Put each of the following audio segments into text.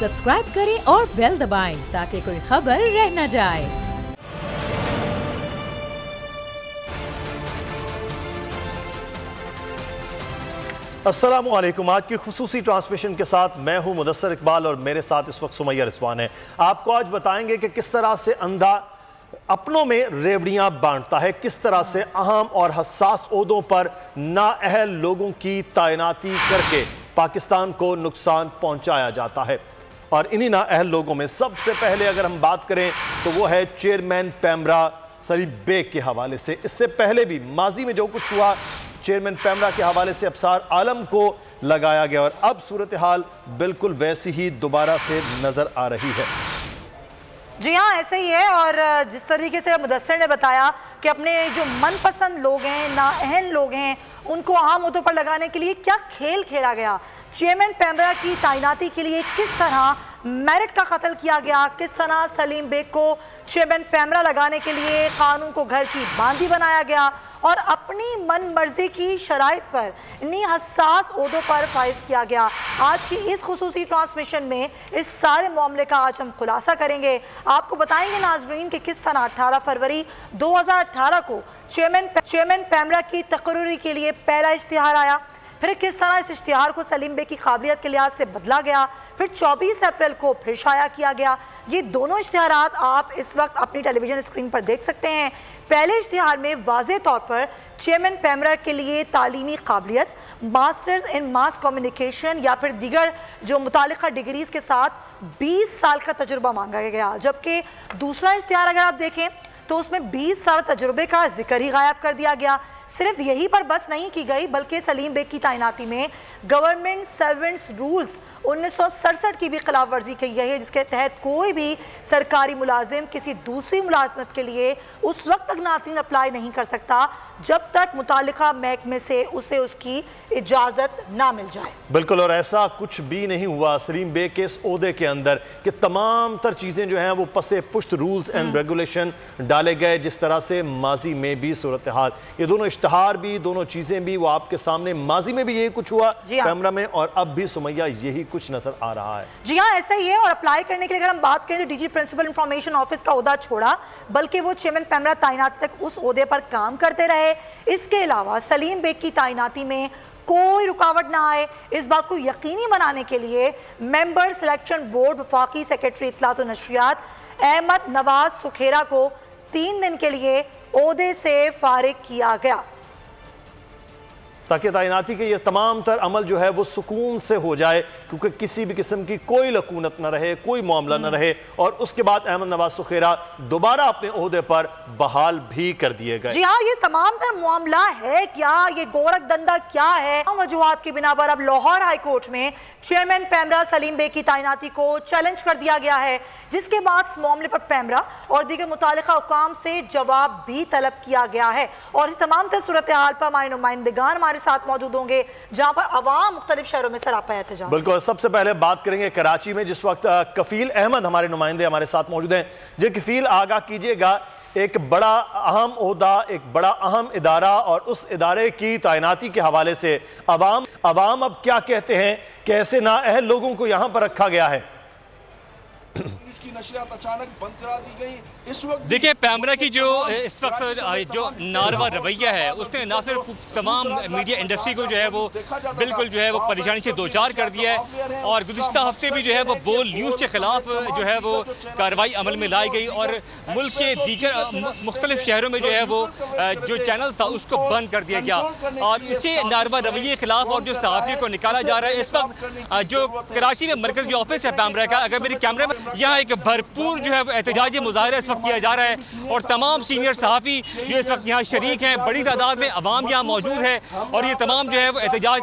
Subscribe करें और bell दबाएं ताकि कोई खबर रह न जाए। अस्सलामुअलैकुम। आज की खुसूसी ट्रांसमिशन के साथ मैं हूं मुदस्सर इकबाल और मेरे साथ इस वक्त सुमैया रिजवान है। आपको आज बताएंगे कि किस तरह से अंधा अपनों में रेवड़ियां बांटता है, किस तरह से अहम और हसास ओहदों पर नाअहल लोगों की तैनाती करके पाकिस्तान को नुकसान पहुंचाया जाता है। और इन्हीं नाअहल लोगों में सबसे पहले अगर हम बात करें तो वो है चेयरमैन पैमरा सलीम बेग के हवाले से। इससे पहले भी माजी में जो कुछ हुआ चेयरमैन पैमरा के हवाले से अफसार आलम को लगाया गया और अब सूरत हाल बिल्कुल वैसी ही दोबारा से नजर आ रही है। जी हाँ, ऐसे ही है। और जिस तरीके से मुदस्सिर ने बताया कि अपने जो मनपसंद लोग हैं, नाअहल लोग हैं, उनको आम मुद्दों पर लगाने के लिए क्या खेल खेला गया, चेयरमैन पैमरा की तैनाती के लिए किस तरह मेरिट का कत्ल किया गया, किस तरह सलीम बेग को चेयरमैन पैमरा लगाने के लिए कानून को घर की बांदी बनाया गया और अपनी मन मर्जी की शराइत पर इन्हीं हसास ओहदों पर फाइज किया गया। आज की इस खुसूसी ट्रांसमिशन में इस सारे मामले का आज हम खुलासा करेंगे। आपको बताएंगे नाजरीन कि किस तरह 18 फरवरी 2018 को चेयरमैन पैमरा की तकर्री के लिए पहला इश्तिहार आया, फिर किस तरह इस इश्तिहार को सलीम बेग की काबिलियत के लिहाज से बदला गया, फिर 24 अप्रैल को फिर शाया किया गया। ये दोनों इश्तिहारात आप इस वक्त अपनी टेलीविजन स्क्रीन पर देख सकते हैं। पहले इश्तिहार में वाज़े तौर पर चेयरमैन पैमरा के लिए तालीमी काबिलियत, मास्टर्स इन मास कम्युनिकेशन या फिर दीगर जो मुतालिका डिग्रीज के साथ 20 साल का तजुर्बा मांगा गया, जबकि दूसरा इश्तिहार अगर आप देखें तो उसमें 20 साल तजुर्बे का जिक्र ही गायब कर दिया गया। सिर्फ यही पर बस नहीं की गई बल्कि सलीम बेग की तैनाती में गवर्नमेंट सर्वेंट्स रूल्स 1967 की भी खिलाफ वर्जी की गई है, जिसके तहत कोई भी सरकारी मुलाजिम किसी दूसरी मुलाजमत के लिए उस वक्त तक नाज़रीन अप्लाई नहीं कर सकता जब तक मुतालिका महकमे से उसे उसकी इजाज़त ना मिल जाए। बिल्कुल, और ऐसा कुछ भी नहीं हुआ सलीम बेग के इस ओहदे के अंदर कि तमाम तर चीज़ें जो हैं वो पसे पुश्त रूल्स एंड रेगुलेशन डाले गए, जिस तरह से माजी में भी सूरत हाल, ये दोनों इश्तहार भी, दोनों चीज़ें भी वो आपके सामने, माजी में भी यही कुछ हुआ पैमरा में और अब भी सुमैया यही कुछ नजर आ रहा है। जी हाँ, ऐसा ही है। और अप्लाई करने के लिए अगर हम बात करें तो डीजी प्रिंसिपल इंफॉर्मेशन ऑफिस का ओहदा छोड़ा, बल्कि वो चेयरमैन पैमरा तैनाती तक उस ओहदे पर काम करते रहे। इसके अलावा सलीम बेग की तैनाती में कोई रुकावट ना आए, इस बात को यकीनी बनाने के लिए मेंबर सिलेक्शन बोर्ड वफाकी सेक्रेटरी इत्तलात व नशरियात अहमद नवाज सुखेरा को 3 दिन के लिए ओहदे से फारिग किया गया ताकि तैनाती के ये तमाम तर अमल जो है वो सुकून से हो जाए, क्योंकि किसी भी किस्म की कोई लकूनत न रहे, कोई मामला न रहे। और उसके बाद अहमद नवाज सुखेरा दोबारा अपने ओहदे पर बहाल भी कर दिए गए। जी हाँ, ये तमाम तर मामला है क्या, ये गोरख धंधा क्या है, वजूहात की बिना पर अब लाहौर हाई कोर्ट में चेयरमैन पैमरा सलीम बेग की तैनाती को चैलेंज कर दिया गया है, जिसके बाद इस मामले पर पैमरा और दीगर मुतालिका हुकाम से जवाब भी तलब किया गया है। और इस तमाम तर सूरत हाल पर हमारे नुमाइंदगान हमारे साथ मौजूद होंगे, जहां पर अवाम मुख्तलिफ शहरों में सरापा एहतजाज। बिल्कुल, सबसे पहले बात करेंगे कराची में, जिस वक्त कफील अहमद हमारे नुमाइंदे हमारे साथ मौजूद हैं। जी कफील, आगाह कीजिएगा, एक बड़ा अहम ओहदा, एक बड़ा अहम इदारा और उस इदारे की तैनाती के हवाले से अवाम अब क्या कहते हैं, कैसे नाअहल लोगों को यहां पर रखा गया है? इसकी नशरियात अचानक बंद करा दी गई। इस वक्त देखिए, पैमरा की जो इस वक्त जो नारवा रवैया है उसने ना सिर्फ तमाम मीडिया इंडस्ट्री को जो है वो बिल्कुल जो है वो परेशानी से दो चार कर दिया है और गुज़िश्ता हफ्ते भी जो है वो बोल न्यूज़ के खिलाफ जो है वो कार्रवाई अमल में लाई गई और मुल्क के दीगर मुख्तलिफ शहरों में जो है वो जो चैनल्स था उसको बंद कर दिया गया और इसी नारवा रवैये के खिलाफ और जो सहाफ़ियों को निकाला जा रहा है। इस वक्त जो कराची में मरकज़ी ऑफिस है पैमरा का, अगर मेरे कैमरे में यहाँ एक भरपूर जो है एहतजाजी मुजाहरा इस वक्त किया जा रहा है और तमाम सीनियर सहाफ़ी जो इस वक्त यहाँ शरीक हैं, बड़ी तादाद में अवाम यहाँ मौजूद है और ये तमाम जो है वो एहतजाज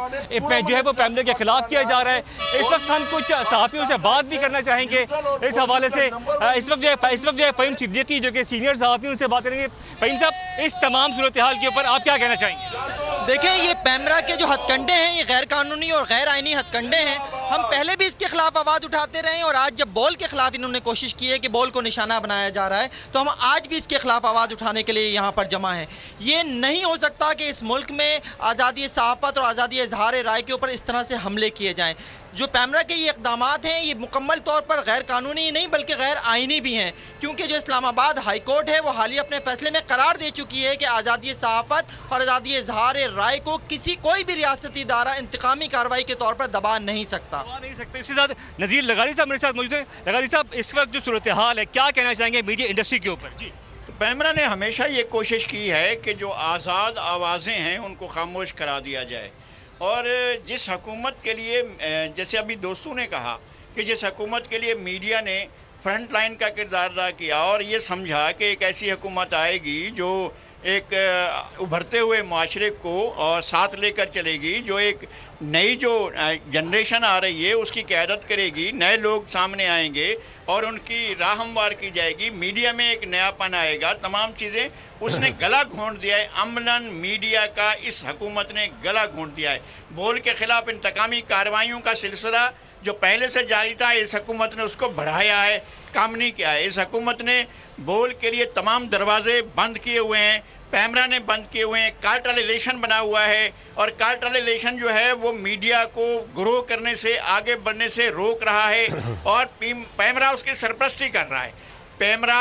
जो है वो पैमरा के खिलाफ किया जा रहा है। इस वक्त हम कुछ सहाफ़ियों से बात भी करना चाहेंगे इस हवाले से। इस वक्त जो है फ़हीम सिद्दीकी जो कि सीनियर सहाफ़ी, उनसे बात करेंगे। फ़हीम साहब, इस तमाम सूरत हाल के ऊपर आप क्या कहना चाहेंगे? देखें, ये पैमरा के जो हथकंडे हैं ये गैर कानूनी और गैर आइनी हथकंडे हैं। हम पहले भी इसके खिलाफ आवाज़ उठाते रहे और आज जब बॉल के खिलाफ इन्होंने कोशिश की है कि बॉल को निशाना बनाया जा रहा है, तो हम आज भी इसके खिलाफ आवाज़ उठाने के लिए यहाँ पर जमा हैं। ये नहीं हो सकता कि इस मुल्क में आज़ादी सहाफ़त और आज़ादी इज़हार राय के ऊपर इस तरह से हमले किए जाएँ। जो पैमरा के ये इक़दामात हैं ये मुकम्मल तौर पर गैर कानूनी ही नहीं बल्कि गैर आइनी भी हैं, क्योंकि जो इस्लामाबाद हाई कोर्ट है वो हालिया अपने फैसले में करार दे चुकी है कि आज़ादी सहाफ़त और आज़ादी इज़हार राय को कोई भी रियासती इदारा इंतकामी कार्रवाई के तौर पर दबा नहीं सकता। इसके साथ नज़ीर लगारी साहब मेरे साथ मौजूद हैं। लगारी साहब, इस वक्त जो सूरत हाल है, क्या कहना चाहेंगे मीडिया इंडस्ट्री के ऊपर? जी, तो पैमरा ने हमेशा ये कोशिश की है कि जो आज़ाद आवाज़ें हैं उनको खामोश करा दिया जाए, और जिस हुकूमत के लिए, जैसे अभी दोस्तों ने कहा कि जिस हुकूमत के लिए मीडिया ने फ्रंट लाइन का किरदार अदा किया और ये समझा कि एक ऐसी हुकूमत आएगी जो एक उभरते हुए माशरे को और साथ लेकर चलेगी, जो एक नई जो जनरेशन आ रही है उसकी क़यादत करेगी, नए लोग सामने आएंगे और उनकी राह हमवार की जाएगी, मीडिया में एक नयापन आएगा, तमाम चीज़ें उसने गला घोंट दिया है। अमलन मीडिया का इस हुकूमत ने गला घोंट दिया है। बोल के ख़िलाफ़ इंतकामी कार्रवाइयों का सिलसिला जो पहले से जारी था, इस हुकूमत ने उसको बढ़ाया है, काम नहीं किया है। इस हुकूमत ने बोल के लिए तमाम दरवाजे बंद किए हुए हैं, पैमरा ने बंद किए हुए हैं, कार्टेलाइजेशन बना हुआ है, और कार्टेलाइजेशन जो है वो मीडिया को ग्रो करने से, आगे बढ़ने से रोक रहा है, और पैमरा उसकी सरपरस्ती कर रहा है। पैमरा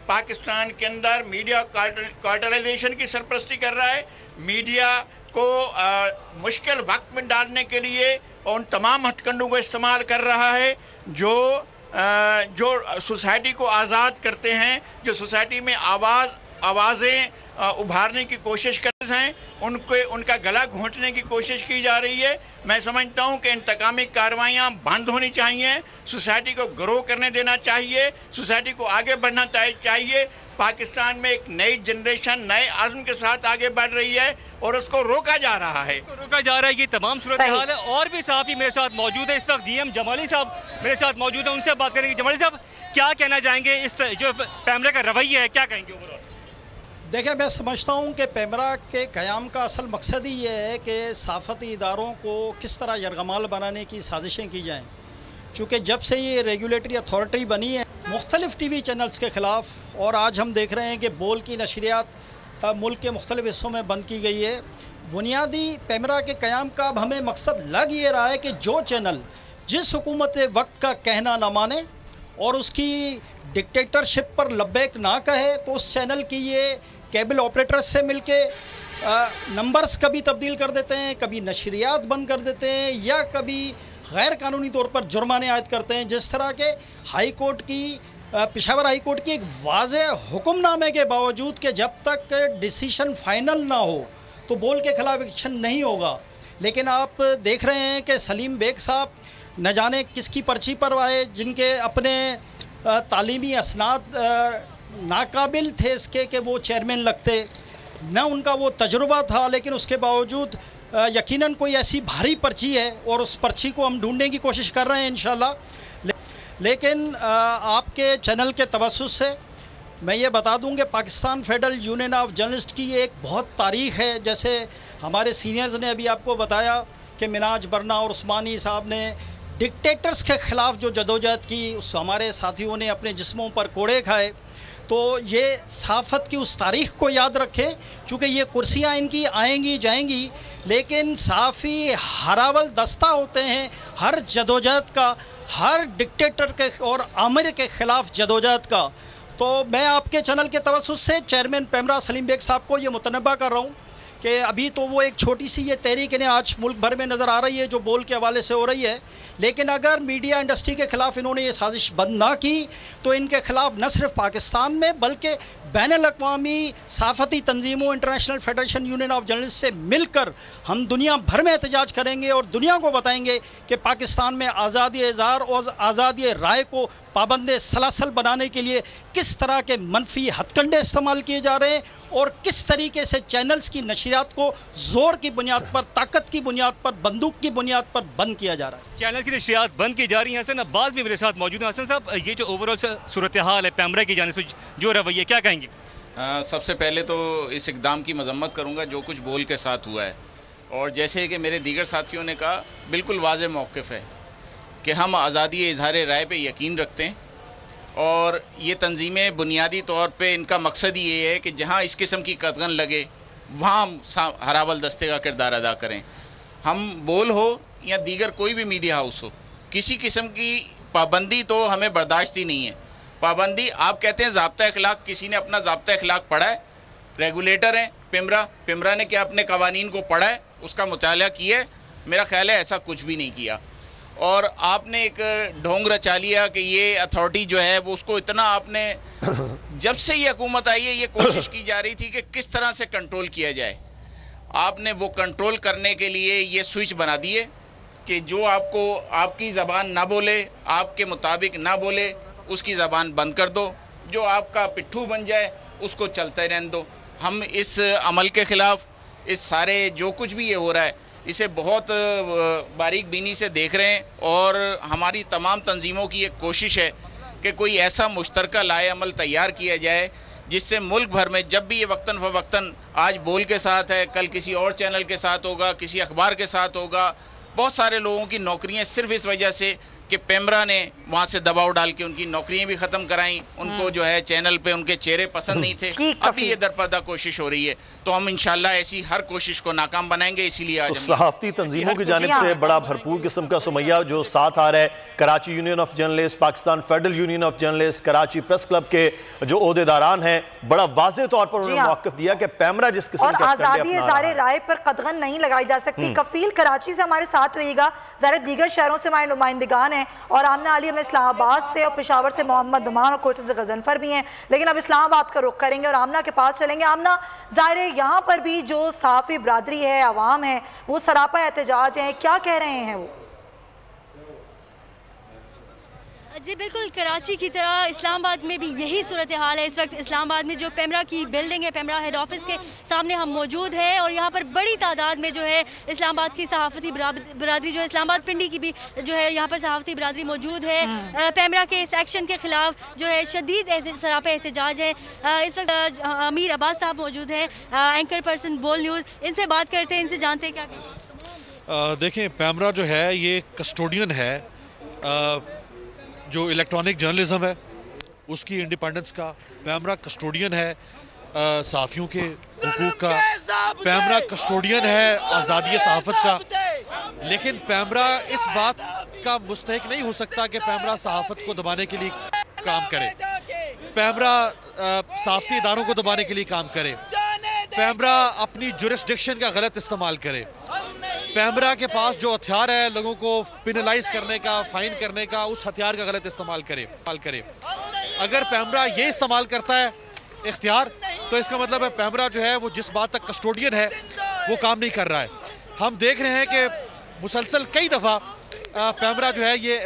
पाकिस्तान के अंदर मीडिया कार्टेलाइजेशन की सरपरस्ती कर रहा है, मीडिया को मुश्किल वक्त में डालने के लिए उन तमाम हथकंडों को इस्तेमाल कर रहा है जो सोसाइटी को आज़ाद करते हैं, जो सोसाइटी में आवाज़ें उभारने की कोशिश करते हैं, उनका गला घोंटने की कोशिश की जा रही है। मैं समझता हूं कि इंतकामी कार्रवाइयां बंद होनी चाहिए, सोसाइटी को ग्रो करने देना चाहिए, सोसाइटी को आगे बढ़ना चाहिए। पाकिस्तान में एक नई जनरेशन नए आज़म के साथ आगे बढ़ रही है और उसको रोका जा रहा है। ये तमाम सूरत हाल है। और भी साहब मेरे साथ मौजूद है इस वक्त, GM जमाली साहब मेरे साथ मौजूद है, उनसे बात करेंगे। जमाली साहब, क्या कहना चाहेंगे इस जो पैमरा का रवैया है, क्या कहेंगे ओवरऑल? देखिए, मैं समझता हूँ कि पैमरा के क़याम का असल मकसद ही ये है कि सहाफ़ती इदारों को किस तरह यरगमाल बनाने की साजिशें की जाएँ। चूँकि जब से ये रेगुलेटरी अथॉरिटी बनी है मुख्तलिफ़ TV चैनल्स के ख़िलाफ़, और आज हम देख रहे हैं कि बोल की नशरियात मुल्क के मुख्तलिफ़ हिस्सों में बंद की गई है। बुनियादी पैमरा के क़याम का अब हमें मकसद लग ये रहा है कि जो चैनल जिस हुकूमत वक्त का कहना ना माने और उसकी डिक्टेटरशिप पर लब्बैक ना कहे, तो उस चैनल की ये केबल ऑपरेटर्स से मिलके नंबर्स कभी तब्दील कर देते हैं, कभी नशरियात बंद कर देते हैं, या कभी गैर कानूनी तौर पर जुर्माने आयद करते हैं। जिस तरह के हाई कोर्ट की पेशावर हाई कोर्ट की एक वाज़ेह हुक्मनामे के बावजूद कि जब तक डिसीशन फाइनल ना हो तो बोल के ख़िलाफ़ एक्शन नहीं होगा। लेकिन आप देख रहे हैं कि सलीम बेग साहब न जाने किसकी पर्ची पर आए, जिनके अपने तालीमी असनाद नाकाबिल थे इसके कि वो चेयरमैन लगते, न उनका वो तजुर्बा था, लेकिन उसके बावजूद यकीनन कोई ऐसी भारी पर्ची है और उस पर्ची को हम ढूंढने की कोशिश कर रहे हैं इंशाल्लाह। लेकिन आपके चैनल के तवस्सुस से मैं ये बता दूं कि Pakistan federal union of journalist की एक बहुत तारीख़ है। जैसे हमारे सीनियर्स ने अभी आपको बताया कि मिनाज बरना और उस्मानी साहब ने डिक्टेटर्स के ख़िलाफ़ जो जदोजहद की, उस हमारे साथियों ने अपने जिस्मों पर कोड़े खाए। तो ये सहाफ़त की उस तारीख़ को याद रखें, चूँकि ये कुर्सियाँ इनकी आएंगी जाएंगी, लेकिन सहाफ़ी हरावल दस्ता होते हैं हर जदोजहद का, हर डिक्टेटर के और आमिर के ख़िलाफ़ जदोजहद का। तो मैं आपके चैनल के तवस्सुस से चेयरमैन पैमरा सलीम बेग साहब को ये मुतनब्बा कर रहा हूँ कि अभी तो वो एक छोटी सी ये तहरीक इन्हें आज मुल्क भर में नज़र आ रही है जो बोल के हवाले से हो रही है, लेकिन अगर मीडिया इंडस्ट्री के ख़िलाफ़ इन्होंने ये साजिश बंद ना की तो इनके ख़िलाफ़ न सिर्फ पाकिस्तान में बल्कि बैनुल-अक़वामी सहाफ़ती तंजीमों, international federation union of journalist से मिलकर हम दुनिया भर में एहतजाज करेंगे और दुनिया को बताएंगे कि पाकिस्तान में आज़ादी इज़हार और आज़ादी राय को पाबंद सलासल बनाने के लिए किस तरह के मनफी हथकंडे इस्तेमाल किए जा रहे हैं और किस तरीके से चैनल्स की नशरियात को ज़ोर की बुनियाद पर, ताकत की बुनियाद पर, बंदूक की बुनियाद पर बंद किया जा रहा है। चैनल की नशरियात बंद की जा रही हैं। हसन अब्बास भी मेरे साथ मौजूद हैं। हसन साहब, ये जो ओवरऑल सूरत हाल है पैमरा की जाने से जो रवैया, क्या कहेंगे? सबसे पहले तो इस इक़दाम की मजम्मत करूँगा जो कुछ बोल के साथ हुआ है। और जैसे कि मेरे दीगर साथियों ने कहा, बिल्कुल वाज़ेह मौक़िफ़ है कि हम आज़ादी इज़हार राय पे यकीन रखते हैं और ये तंजीमें बुनियादी तौर पे इनका मकसद ही ये है कि जहाँ इस किस्म की कतगन लगे वहाँ हम हरावल दस्ते का किरदार अदा करें। हम बोल हो या दीगर कोई भी मीडिया हाउस हो, किसी किस्म की पाबंदी तो हमें बर्दाश्त ही नहीं है। पाबंदी, आप कहते हैं ज़ाब्ता अखलाक, किसी ने अपना ज़ाब्ता अखलाक पढ़ा है? रेगुलेटर हैं पिमरा ने क्या अपने कवानीन को पढ़ा है, उसका मुताला किया है? मेरा ख्याल है ऐसा कुछ भी नहीं किया। और आपने एक ढोंग रचा लिया कि ये अथॉरिटी जो है वो उसको इतना आपने जब से ये हुकूमत आई है ये कोशिश की जा रही थी कि किस तरह से कंट्रोल किया जाए। आपने वो कंट्रोल करने के लिए ये स्विच बना दिए कि जो आपको आपकी ज़बान ना बोले, आपके मुताबिक ना बोले, उसकी ज़बान बंद कर दो। जो आपका पिट्ठू बन जाए उसको चलते रहने दो। हम इस अमल के ख़िलाफ़, इस सारे जो कुछ भी ये हो रहा है, इसे बहुत बारीक बीनी से देख रहे हैं और हमारी तमाम तंजीमों की एक कोशिश है कि कोई ऐसा मुश्तरका लाए अमल तैयार किया जाए जिससे मुल्क भर में जब भी ये वक्तन फ़वक्तन, आज बोल के साथ है, कल किसी और चैनल के साथ होगा, किसी अखबार के साथ होगा, बहुत सारे लोगों की नौकरियां सिर्फ इस वजह से कि पेमरा ने वहाँ से दबाव डाल के उनकी नौकरियां भी ख़त्म कराई। उनको जो है चैनल पे उनके चेहरे पसंद नहीं थे। अभी ये दरपर्दा कोशिश हो रही है, तो हम इंशाल्लाह ऐसी हर कोशिश को नाकाम बनाएंगे। इसीलिए आज सहाफ़ती तंजीमों की जानिब से बड़ा भरपूर किस्म का सुमैया जो साथ आ रहा है, Karachi union of journalist, Pakistan federal union of journalist, Karachi press club के जो ओहदेदारान हैं, बड़ा वाज़ेह तौर पर उन्होंने मौक़िफ़ दिया कि पेमरा जिस किस्म का आज़ादी इज़हार राय पर कदगन नहीं लगाई जा सकती। कफील कराची से हमारे साथ रहिएगा, ज़रा दीगर शहरों से हमारे नुमाइंदगान हैं और आमना अली हमें इस्लामाबाद से और पेशावर से मोहम्मद दुमान और कोटा से गजनफर भी हैं, लेकिन अब इस्लामाबाद का रुख करेंगे और आमना के पास चलेंगे। आमना, ज़ाहिर है यहाँ पर भी जो सहाफ़ी बरादरी है, अवाम है, वो सरापा एहतजाज है, क्या कह रहे हैं वो? जी बिल्कुल, कराची की तरह इस्लामाबाद में भी यही सूरत हाल है। इस वक्त इस्लामाबाद में जो पेमरा की बिल्डिंग है, पेमरा हेड ऑफिस के सामने हम मौजूद है और यहाँ पर बड़ी तादाद में जो है इस्लामाबाद की सहाफ़ती बरादरी, जो इस्लामाबाद पिंडी की भी जो है यहाँ पर सहाफ़ती बरादरी मौजूद है। पेमरा के इस एक्शन के ख़िलाफ़ जो है शदीद सरापा एहतजाज है। इस वक्त अमीर अब्बास साहब मौजूद हैं, एंकर पर्सन बोल न्यूज़, इनसे बात करते हैं, इनसे जानते हैं क्या। देखें, पेमरा जो है ये कस्टोडियन है जो इलेक्ट्रॉनिक जर्नलिज्म है उसकी इंडिपेंडेंस का। पेमरा कस्टोडियन है सहाफ़ियों के हुकूक का। पेमरा कस्टोडियन है आज़ादी सहाफ़त का। लेकिन पेमरा इस बात का मुस्तहिक नहीं हो सकता कि पेमरा सहाफ़त को दबाने के लिए काम करे, पेमरा सहाफ़ती इदारों को दबाने के लिए काम करे, पेमरा अपनी जुरिस्डिक्शन का गलत इस्तेमाल करे। पेमरा के पास जो हथियार है लोगों को पेनलाइज करने का, फाइन करने का, उस हथियार का गलत इस्तेमाल करे। अगर पेमरा ये इस्तेमाल करता है इख्तियार, तो इसका मतलब है पेमरा जो है वो जिस बात तक कस्टोडियन है वो काम नहीं कर रहा है। हम देख रहे हैं कि मुसलसल कई दफ़ा पेमरा जो है ये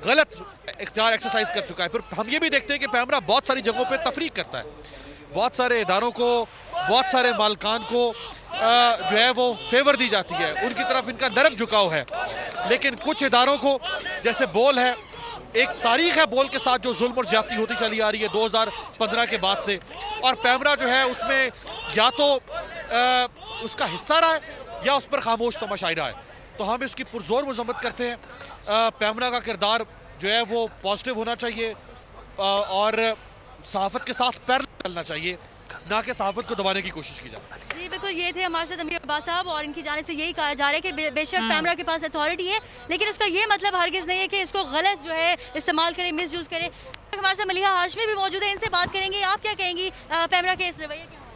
गलत इख्तियार एक्सरसाइज कर चुका है। फिर हम ये भी देखते हैं कि पेमरा बहुत सारी जगहों पर तफरीक करता है, बहुत सारे इदारों को, बहुत सारे मालकान को जो है वो फेवर दी जाती है, उनकी तरफ इनका नरम झुकाव है। लेकिन कुछ इदारों को, जैसे बोल है, एक तारीख है बोल के साथ जो जुल्म और ज्यादती होती चली आ रही है 2015 के बाद से, और पेमरा जो है उसमें या तो उसका हिस्सा रहा है या उस पर खामोश तमाशाई रहा है। तो हम इसकी पुरजोर मजम्मत करते हैं। पेमरा का किरदार जो है वो पॉजिटिव होना चाहिए और सहाफ़त के साथ पैर चलना चाहिए, ना कि सहाफ़त को दबाने की कोशिश की जाए। जी बिल्कुल, ये थे हमारे साथ अमीर अब्बास साहब और इनकी जानिब से यही कहा जा रहा है कि बेशक पेमरा के पास अथॉरिटी है, लेकिन उसका ये मतलब हरगिज़ नहीं है कि इसको गलत जो है इस्तेमाल करे, मिसयूज़ करे। हमारे साथ मलिहा हाशमी भी मौजूद है, इनसे बात करेंगे। आप क्या कहेंगी पेमरा के इस रवैये के?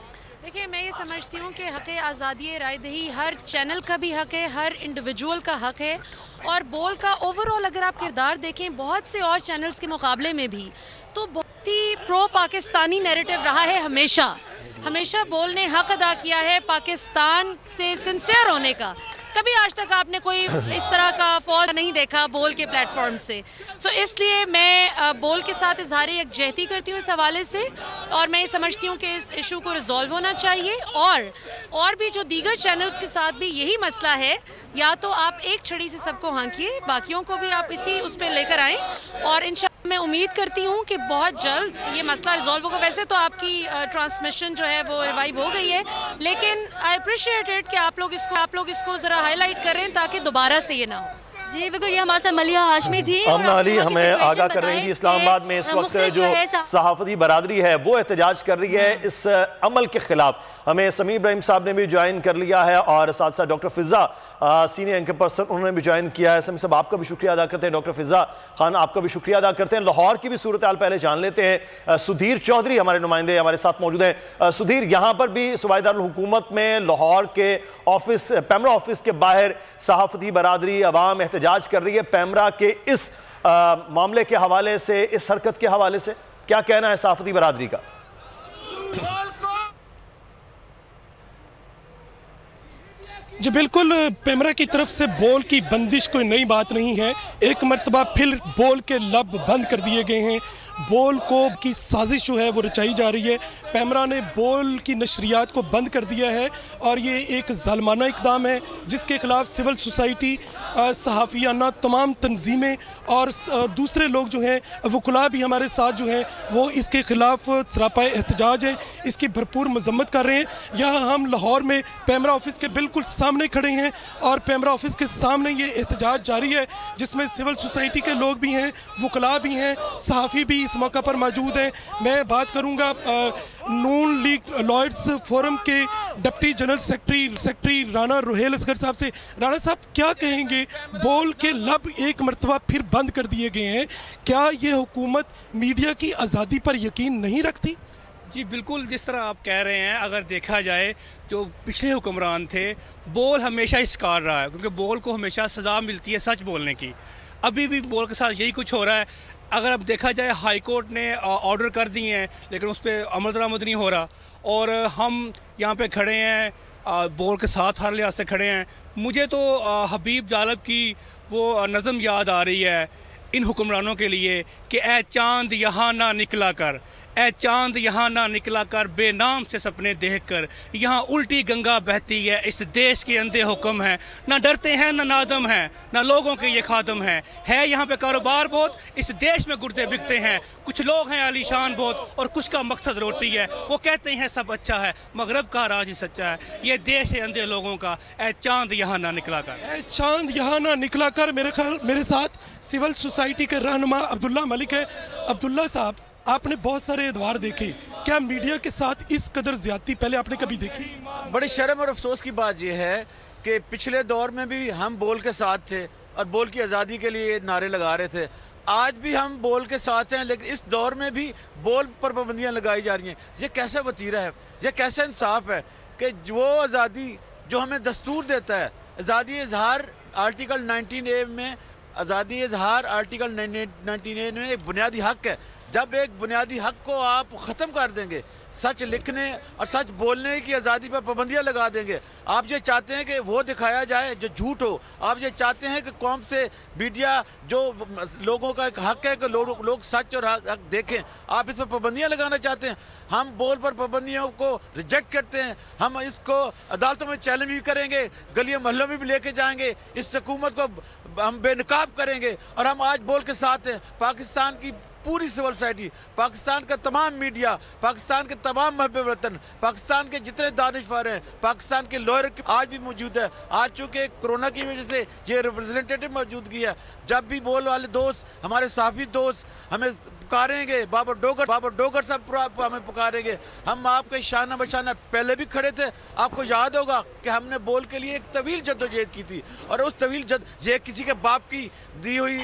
देखिए, मैं ये समझती हूँ कि हक़ आज़ादी राय दही हर चैनल का भी हक़ है, हर इंडिविजुअल का हक़ है। और बोल का ओवरऑल अगर आप किरदार देखें बहुत से और चैनल्स के मुकाबले में भी, तो बहुत ही प्रो पाकिस्तानी नैरेटिव रहा है। हमेशा बोल ने हक़ अदा किया है पाकिस्तान से सिंसियर होने का। कभी आज तक आपने कोई इस तरह का फॉल नहीं देखा बोल के प्लेटफॉर्म से। सो इसलिए मैं बोल के साथ इजहार यकजहती करती हूँ इस हवाले से, और मैं ये समझती हूँ कि इस इशू को रिजॉल्व होना चाहिए। और भी जो दीगर चैनल्स के साथ भी यही मसला है, या तो आप एक छड़ी से सबको हाँकिए, बाकियों को भी आप इसी उस पर लेकर आएँ और इंशाअल्लाह मैं उम्मीद करती हूँ कि बहुत जल्द ये मसला रिजॉल्व होगा। वैसे तो आपकी ट्रांसमिशन जो है वो रिवाइव हो गई है, लेकिन आई अप्रिशिएट इट कि आप लोग इसको ज़रा हाईलाइट करें ताकि दोबारा से ये ना हो। जी बिल्कुल, ये हमारे साथ मलिहा हाशमी थी। अमना अली हमें आगाह कर रही थी इस्लामाबाद में इस वक्त जो सहाफ़ती बरादरी है वो एहतजाज कर रही है इस अमल के खिलाफ। हमें समीर इब्राहिम साहब ने भी ज्वाइन कर लिया है और साथ साथ डॉक्टर फ़िज़ा सीनियर एंकर पर्सन उन्होंने भी ज्वाइन किया है। समीर साहब आपका भी शुक्रिया अदा करते हैं, डॉक्टर फ़िज़ा खान आपका भी शुक्रिया अदा करते हैं। लाहौर की भी सूरत हाल पहले जान लेते हैं। सुधीर चौधरी हमारे नुमाइंदे हमारे साथ मौजूद हैं। सुधीर, यहाँ पर भी सूबाई दारुल हुकूमत में लाहौर के ऑफिस पैमरा ऑफिस के बाहर सहाफ़ती बरादरी अवाम एहतजाज कर रही है पैमरा के इस मामले के हवाले से, इस हरकत के हवाले से क्या कहना है सहाफ़ती बरादरी का? जी बिल्कुल, पैमरा की तरफ से बोल की बंदिश कोई नई बात नहीं है। एक मरतबा फिर बोल के लब बंद कर दिए गए हैं। बोल को की साजिश जो है वो रचाई जा रही है। पैमरा ने बोल की नशरियात को बंद कर दिया है और ये एक ज़ालमाना इक़दाम है जिसके ख़िलाफ़ सिविल सोसाइटी, सहाफ़ियाना तमाम तंजीमें और दूसरे लोग जो हैं वकुला भी हमारे साथ जो हैं वो इसके ख़िलाफ़ सरापाए एहतजाज है, इसकी भरपूर मजम्मत कर रहे हैं। यहाँ हम लाहौर में पैमरा ऑफिस के बिल्कुल सामने खड़े हैं और पैमरा ऑफिस के सामने ये एहतजाज जारी है जिसमें सिविल सोसाइटी के लोग भी हैं, वकुला भी हैं, सहाफ़ी भी इस मौका पर मौजूद हैं। मैं बात करूँगा नून लीग लॉयर्स फोरम के deputy general secretary Rana Ruhail Asghar साहब से। राना साहब, क्या कहेंगे, बोल के लब एक मरतबा फिर बंद कर दिए गए हैं, क्या ये हुकूमत मीडिया की आज़ादी पर यकीन नहीं रखती? जी बिल्कुल, जिस तरह आप कह रहे हैं, अगर देखा जाए जो पिछले हुक्मरान थे, बोल हमेशा शिकार रहा है क्योंकि बोल को हमेशा सज़ा मिलती है सच बोलने की। अभी भी बोल के साथ यही कुछ हो रहा है। अगर अब देखा जाए हाई कोर्ट ने ऑर्डर कर दिए हैं लेकिन उस पर अमल दरामद नहीं हो रहा और हम यहाँ पे खड़े हैं, बोल के साथ हर लिहाज से खड़े हैं। मुझे तो हबीब जालब की वो नज़म याद आ रही है इन हुक्मरानों के लिए कि ए चांद यहाँ ना निकला कर, ए चांद यहाँ ना निकला कर, बेनाम से सपने देख कर, यहाँ उल्टी गंगा बहती है, इस देश के अंधे हुक्म हैं, ना डरते हैं ना नादम हैं, ना लोगों के ये खादम हैं, है यहाँ पे कारोबार बहुत, इस देश में गुर्दे बिकते हैं, कुछ लोग हैं आलीशान बहुत और कुछ का मकसद रोटी है, वो कहते हैं सब अच्छा है, मगरब का राज ही सच्चा है, ये देश है अंधे लोगों का, ए चांद यहाँ ना निकला कर, ए चांद यहाँ ना निकला कर। मेरे साथ सिविल सोसाइटी के रहनुमा अब्दुल्ला मलिक है। अब्दुल्ला साहब, आपने बहुत सारे एतवार देखे, क्या मीडिया के साथ इस कदर ज्यादती पहले आपने कभी देखी? बड़ी शर्म और अफसोस की बात यह है कि पिछले दौर में भी हम बोल के साथ थे और बोल की आज़ादी के लिए नारे लगा रहे थे। आज भी हम बोल के साथ हैं लेकिन इस दौर में भी बोल पर पाबंदियाँ लगाई जा रही हैं। ये कैसा वतीरा है, ये कैसा इंसाफ है कि वो आज़ादी जो हमें दस्तूर देता है, आज़ादी इजहार आर्टिकल 19A में, आज़ादी इजहार आर्टिकल 19A में एक बुनियादी हक है। जब एक बुनियादी हक को आप ख़त्म कर देंगे, सच लिखने और सच बोलने की आज़ादी पर पाबंदियाँ लगा देंगे, आप ये चाहते हैं कि वो दिखाया जाए जो झूठ हो, आप ये चाहते हैं कि कौम से मीडिया जो लोगों का एक हक है कि लोग सच और हक देखें, आप इस पर पाबंदियाँ लगाना चाहते हैं। हम बोल पर पाबंदियों को रिजेक्ट करते हैं, हम इसको अदालतों में चैलेंज भी करेंगे, गलियों मोहल्लों में भी लेके जाएंगे, इस हुकूमत को हम बेनकाब करेंगे और हम आज बोल के साथ हैं। पाकिस्तान की पूरी सिविल सोसाइटी, पाकिस्तान का तमाम मीडिया, पाकिस्तान के तमाम महबूब वतन, पाकिस्तान के जितने दानिशवर हैं, पाकिस्तान के लॉयर आज भी मौजूद है। आज चूँकि कोरोना की वजह से ये रिप्रेजेंटेटिव मौजूदगी है, जब भी बोल वाले दोस्त, हमारे साफी दोस्त हमें पुकारेंगे, बाबर डोगर साहब हमें पुकारेंगे, हम आपके शाना बशाना पहले भी खड़े थे। आपको याद होगा कि हमने बोल के लिए एक तवील जद्दोजहद की थी और उस तवील ये किसी के बाप की दी हुई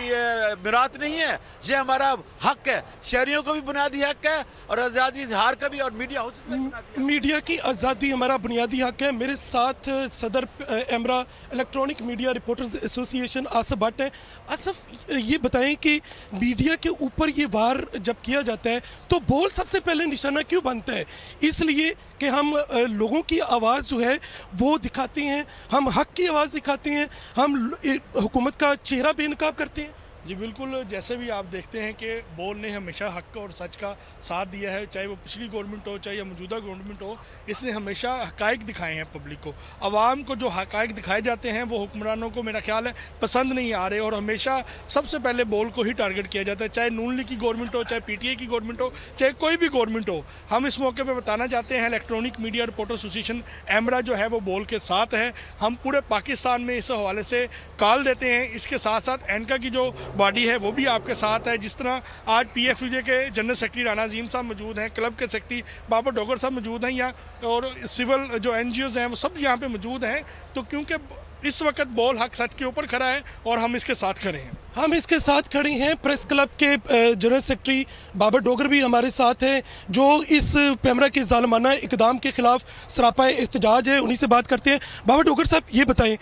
मिरात नहीं है, ये हमारा हक है, शहरियों को भी बुनियादी हक है और आज़ादी इजहार का भी, और मीडिया की आज़ादी हमारा बुनियादी हक है। मेरे साथ सदर EMRA electronic media reporters association Asif Bhatt हैं। आसफ, ये बताएं कि मीडिया के ऊपर ये वार जब किया जाता है तो बोल सबसे पहले निशाना क्यों बनता है? इसलिए कि हम लोगों की आवाज़ जो है वो दिखाते हैं, हम हक की आवाज़ दिखाते हैं, हम हुकूमत का चेहरा बेनकाब करते हैं। जी बिल्कुल, जैसे भी आप देखते हैं कि बोल ने हमेशा हक और सच का साथ दिया है, चाहे वो पिछली गवर्नमेंट हो चाहे मौजूदा गवर्नमेंट हो। इसने हमेशा हकायक दिखाए हैं पब्लिक को। आवाम को जो हकायक दिखाए जाते हैं वो हुक्मरानों को मेरा ख्याल है पसंद नहीं आ रहे, और हमेशा सबसे पहले बोल को ही टारगेट किया जाता है, चाहे नून लीग की गवर्नमेंट हो, चाहे PTI की गवर्नमेंट हो, चाहे कोई भी गवर्नमेंट हो। हम इस मौके पर बताना चाहते हैं इलेक्ट्रॉनिक मीडिया रिपोर्टर एसोसिएशन एमरा जो है वो बोल के साथ है। हम पूरे पाकिस्तान में इस हवाले से कॉल देते हैं। इसके साथ साथ एनका की जो बॉडी है वो भी आपके साथ है। जिस तरह आज PFUJ के जनरल सेक्रेटरी राना अजीम साहब मौजूद हैं, क्लब के सेक्रेटरी बाबर डोगर साहब मौजूद हैं यहाँ, और सिविल जो NGOs हैं वो सब यहाँ पे मौजूद हैं। तो क्योंकि इस वक्त बोल हक सच के ऊपर खड़ा है और हम इसके साथ खड़े हैं। हम इसके साथ खड़े हैं। प्रेस क्लब के जनरल सेक्रेटरी बाबर डोगर भी हमारे साथ हैं, जो इस पैमरा के जालिमाना इक़दाम के खिलाफ सरापा एहतजाज है। उन्हीं से बात करते हैं। बाबर डोगर साहब, ये बताएं,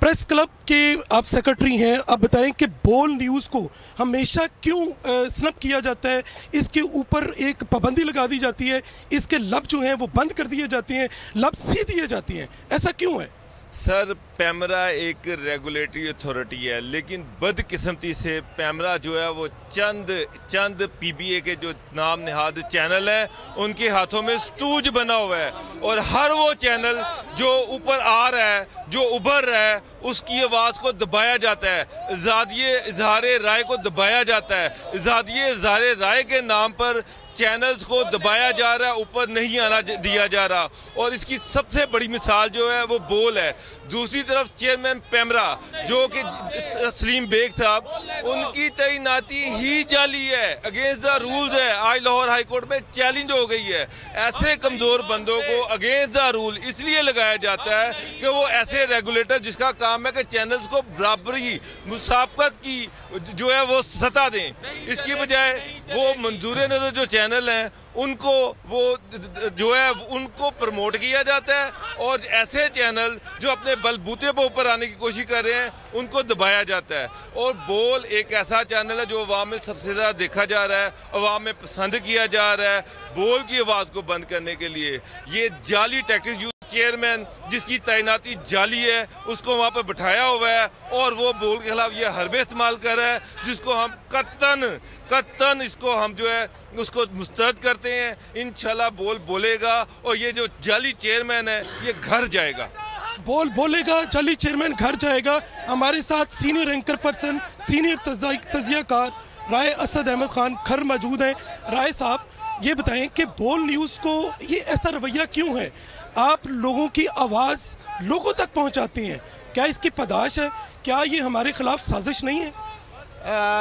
प्रेस क्लब के आप सेक्रेटरी हैं, आप बताएं कि बोल न्यूज़ को हमेशा क्यों स्नप किया जाता है? इसके ऊपर एक पाबंदी लगा दी जाती है, इसके लब जो हैं वो बंद कर दिए जाते हैं, लब सी दिए जाती हैं, ऐसा क्यों है? सर, पैमरा एक रेगुलेटरी अथॉरिटी है, लेकिन बदकिस्मती से पैमरा जो है वो चंद PBA के जो नाम नहाद चैनल हैं उनके हाथों में स्टूज बना हुआ है, और हर वो चैनल जो ऊपर आ रहा है, जो उभर रहा है, उसकी आवाज़ को दबाया जाता है, आज़ादिये इज़हारे राय को दबाया जाता है। आज़ादिये इज़हारे राय के नाम पर चैनल्स को दबाया जा रहा है, ऊपर नहीं आना दिया जा रहा, और इसकी सबसे बड़ी मिसाल जो है वो बोल है। दूसरी तरफ चेयरमैन पैमरा जो कि सलीम बेग साहब, उनकी तैनाती ही जाली है, अगेंस्ट द रूल्स है। आज लाहौर हाई कोर्ट में चैलेंज हो गई है। ऐसे कमज़ोर बंदों को अगेंस्ट द रूल इसलिए लगाया जाता है कि वो ऐसे रेगुलेटर जिसका काम है कि चैनल्स को बराबरी मुसाबकत की जो है वो सत्ता दें, इसकी बजाय वो मंजूर नज़र जो चैनल हैं उनको वो जो है उनको प्रमोट किया जाता है, और ऐसे चैनल जो अपने बलबूते पर ऊपर आने की कोशिश कर रहे हैं उनको दबाया जाता है। और बोल एक ऐसा चैनल है जो अवाम में सबसे ज़्यादा देखा जा रहा है, अवाम में पसंद किया जा रहा है। बोल की आवाज़ को बंद करने के लिए ये जाली टैक्टिक्स, चेयरमैन जिसकी तैनाती जाली है उसको वहाँ पर बिठाया हुआ है, और वो बोल के खिलाफ ये हरबे इस्तेमाल कर रहा है, जिसको हम कत्तन इसको हम जो है उसको मुस्तरद करते हैं। इंशाल्लाह बोल बोलेगा, और ये जो जाली चेयरमैन है ये घर जाएगा। बोल बोलेगा, जाली चेयरमैन घर जाएगा। हमारे साथ सीनियर एंकर पर्सन, सीनियर तजियाकार राय असद अहमद खान खर मौजूद हैं। राय साहब, ये बताएं कि बोल न्यूज़ को ये ऐसा रवैया क्यों है? आप लोगों की आवाज़ लोगों तक पहुंचाते हैं, क्या इसकी पदाश है? क्या ये हमारे खिलाफ साजिश नहीं है?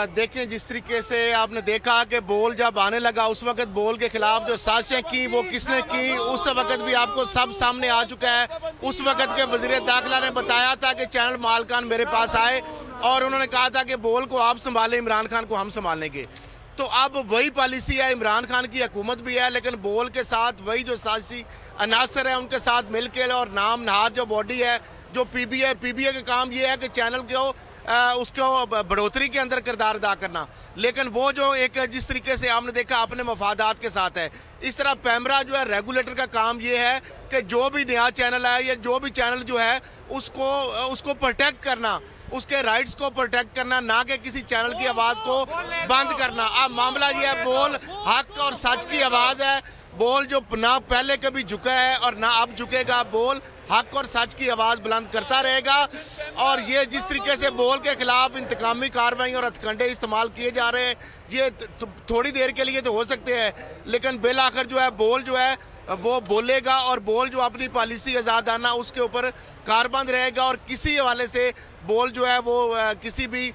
देखें, जिस तरीके से आपने देखा कि बोल जब आने लगा उस वक्त बोल के खिलाफ जो साजिशें की वो किसने की, उस वक्त भी आपको सब सामने आ चुका है। उस वक्त के वज़ीर दाखिला ने बताया था कि चैनल मालकान मेरे पास आए और उन्होंने कहा था कि बोल को आप संभालें, इमरान खान को हम संभालेंगे। तो अब वही पॉलिसी है, इमरान खान की हुकूमत भी है, लेकिन बोल के साथ वही जो साजिशी अनासर है उनके साथ मिल के, और नाम नहाद जो बॉडी है जो PBA का काम ये है कि चैनल को उसको बढ़ोतरी के अंदर किरदार अदा करना। लेकिन वो जो एक जिस तरीके से आपने देखा अपने मफादात के साथ है, इस तरह पैमरा जो है रेगुलेटर का काम ये है कि जो भी नया चैनल है या जो भी चैनल जो है उसको प्रोटेक्ट करना, उसके राइट्स को प्रोटेक्ट करना, ना कि किसी चैनल की आवाज़ को बंद करना। अब मामला ये है, बोल हक और सच की आवाज़ है। बोल जो ना पहले कभी झुका है और ना अब झुकेगा, बोल हक और सच की आवाज़ बुलंद करता रहेगा। और ये जिस तरीके से बोल के खिलाफ इंतकामी कार्रवाई और हथकंडे इस्तेमाल किए जा रहे हैं, ये थोड़ी देर के लिए तो हो सकते हैं, लेकिन बिल आखिर जो है बोल जो है वो बोलेगा, और बोल जो अपनी पॉलिसी आज़ादाना उसके ऊपर कारबंद रहेगा, और किसी हवाले से बोल जो है वो किसी भी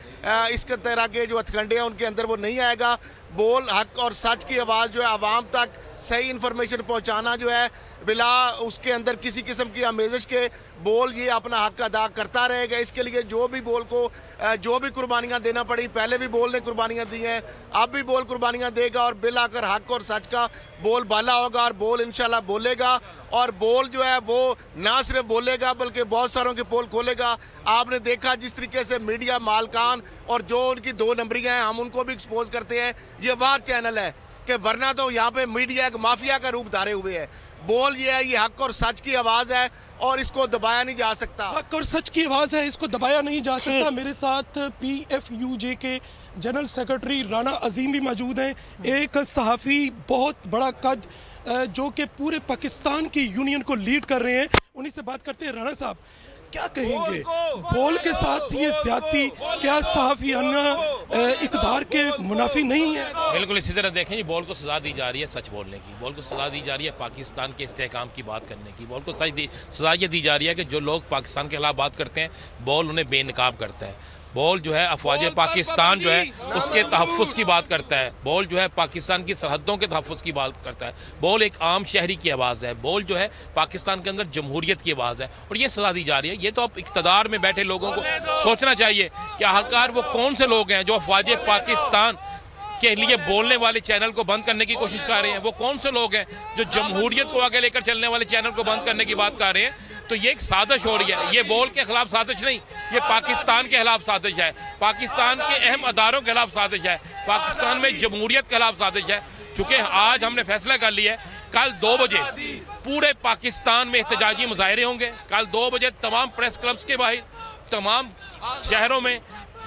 इस तरह के जो हथकंडे हैं उनके अंदर वो नहीं आएगा। बोल हक और सच की आवाज़ जो है आवाम तक सही इन्फॉर्मेशन पहुंचाना जो है बिला उसके अंदर किसी किस्म की आमेज़श के, बोल ये अपना हक अदा करता रहेगा। इसके लिए जो भी बोल को जो भी कुर्बानियाँ देना पड़ी, पहले भी बोल ने कुर्बानियाँ दी हैं, अब भी बोल कुर्बानियाँ देगा, और बिल आकर हक और सच का बोल बाला होगा, और बोल इंशाल्लाह बोलेगा। और बोल जो है वो ना सिर्फ बोलेगा बल्कि बहुत सारों के पोल खोलेगा। आपने देखा जिस तरीके से मीडिया मालकान और जो उनकी 2 नंबरियाँ हैं हम उनको भी एक्सपोज करते हैं। ये वाह चैनल है कि वरना तो यहाँ पे मीडिया एक माफिया का रूप धारे हुए है। बोल ये है, ये हक और सच की आवाज़ है और इसको दबाया नहीं जा सकता। हक और सच की आवाज़ है, इसको दबाया नहीं जा सकता। मेरे साथ PFUJ के जनरल सेक्रेटरी राना अजीम भी मौजूद हैं, एक सहाफ़ी बहुत बड़ा कद जो कि पूरे पाकिस्तान की यूनियन को लीड कर रहे हैं। उन्हीं से बात करते हैं। राना साहब, क्या कहेंगे बोल के साथ ये ज्यादती क्या सहाफ़ियाना इक़दार के मुनाफी नहीं है? बिल्कुल इसी तरह देखें, बोल को सज़ा दी जा रही है सच बोलने की, बोल को सज़ा दी जा रही है पाकिस्तान के इस्तेहकाम की बात करने की, बोल को सज़ा ये दी जा रही है कि जो लोग पाकिस्तान के खिलाफ बात करते हैं बोल उन्हें बेनकाब करता है। बोल जो है अफवाज पाकिस्तान जो है उसके तहफ़्फ़ुज़ की बात करता है। बोल जो है पाकिस्तान की सरहदों के तहफ़्फ़ुज़ की बात करता है। बोल एक आम शहरी की आवाज़ है। बोल जो है पाकिस्तान के अंदर जमहूरियत की आवाज़ है और ये सज़ा दी जा रही है। ये तो अब इक़्तिदार में बैठे लोगों को सोचना चाहिए कि आखिरकार वो कौन से लोग हैं जो अफवाज पाकिस्तान के लिए बोलने वाले चैनल को बंद करने की कोशिश कर रहे हैं। वो कौन से लोग हैं जो जमहूरियत को आगे लेकर चलने वाले चैनल को बंद करने की बात कर रहे हैं। तो ये एक साजिश हो रही है। ये बोल के खिलाफ साजिश नहीं, ये पाकिस्तान के खिलाफ साजिश है, पाकिस्तान के अहम अदारों के खिलाफ साजिश है, पाकिस्तान में जमहूरियत के खिलाफ साजिश है। चूँकि आज हमने फैसला कर लिया है कल 2 बजे पूरे पाकिस्तान में एहतजाजी मुजाहरे होंगे। कल 2 बजे तमाम प्रेस क्लब्स के बाहर तमाम शहरों में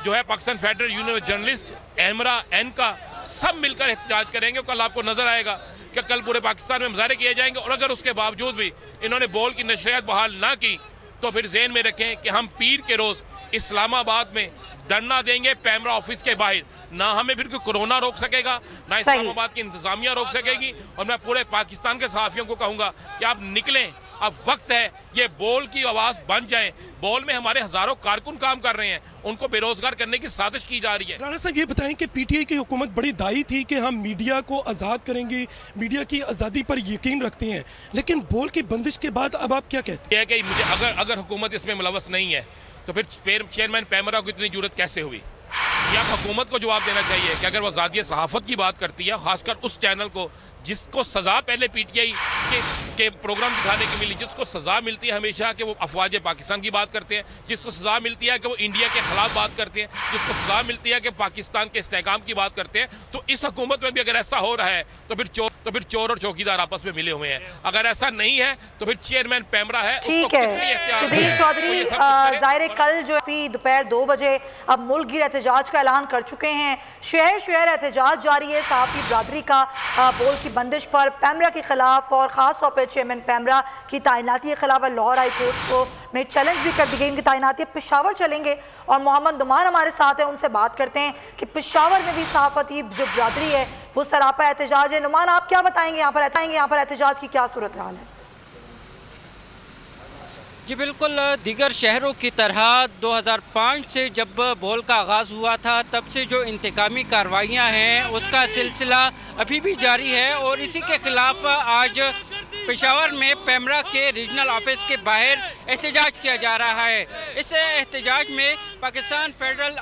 जो है Pakistan federal union of journalist, EMRA, एनका सब मिलकर एहतजाज करेंगे। कल आपको नजर आएगा कि कल पूरे पाकिस्तान में मुजाहरे किए जाएंगे। और अगर उसके बावजूद भी इन्होंने बोल की नशरियात बहाल ना की तो फिर ज़हन में रखें कि हम पीर के रोज़ इस्लामाबाद में धरना देंगे पैमरा ऑफिस के बाहर। ना हमें फिर कोई कोरोना रोक सकेगा, ना इस्लामाबाद की इंतजामिया रोक सकेगी। और मैं पूरे पाकिस्तान के सहाफ़ियों को कहूँगा कि आप निकलें, अब वक्त है ये बोल की आवाज़ बन जाए। बोल में हमारे हज़ारों कारकुन काम कर रहे हैं, उनको बेरोजगार करने की साजिश की जा रही है। राणा साहब ये बताएं कि PTI की हुकूमत बड़ी दाई थी कि हम मीडिया को आज़ाद करेंगे, मीडिया की आज़ादी पर यकीन रखते हैं, लेकिन बोल की बंदिश के बाद अब आप क्या कहते हैं? कि मुझे अगर हुकूमत इसमें मुलव्वस नहीं है तो फिर चेयरमैन पैमरा को इतनी जरूरत कैसे हुई? या हुकूमत को जवाब देना चाहिए कि अगर वो आज़ादी सहाफ़त की बात करती है, खासकर उस चैनल को जिसको सज़ा पहले PTI के प्रोग्राम दिखाने की मिली, जिसको सज़ा मिलती है हमेशा कि वो अफवाज पाकिस्तान की बात करते हैं, जिसको सज़ा मिलती है कि वो इंडिया के खिलाफ बात करते हैं, जिसको सज़ा मिलती है कि पाकिस्तान के इस्तेहकाम की बात करते हैं। तो इस हुकूमत में भी अगर ऐसा हो रहा है तो फिर चोर और चौकीदार आपस में मिले हुए हैं। अगर ऐसा नहीं है तो फिर चेयरमैन पैमरा है। ठीक है सुधीर चौधरी, ज़ाहिर कल जो दोपहर 2 बजे अब मुल्क गिर एहतजाज का ऐलान कर चुके हैं। शहर शहर एहतजाज जारी है सहाफ़ी बरादरी का बोल की बंदिश पर, पैमरा के खिलाफ और ख़ास तौर पर चेयरमैन पैमरा की तैनाती के खिलाफ लाहौर हाई कोर्ट को में चैलेंज भी कर दी गई उनकी तैनाती। पेशावर चलेंगे और मोहम्मद नुमान हमारे साथ हैं, उनसे बात करते हैं कि पेशावर में भी सहाफ़ती जो बरादरी है वो सरापा एहतजाज है। नुमान, आप क्या बताएंगे यहाँ पर एहतजाज की क्या सूरत हाल है? जी बिल्कुल, दीगर शहरों की तरह 2005 से जब बोल का आगाज़ हुआ था तब से जो इंतकामी कार्रवाइयाँ हैं उसका सिलसिला अभी भी जारी है। और इसी के ख़िलाफ़ आज पेशावर में पैमरा के रीजनल ऑफिस के बाहर एहतजाज किया जा रहा है। इस एहतजाज में Pakistan federal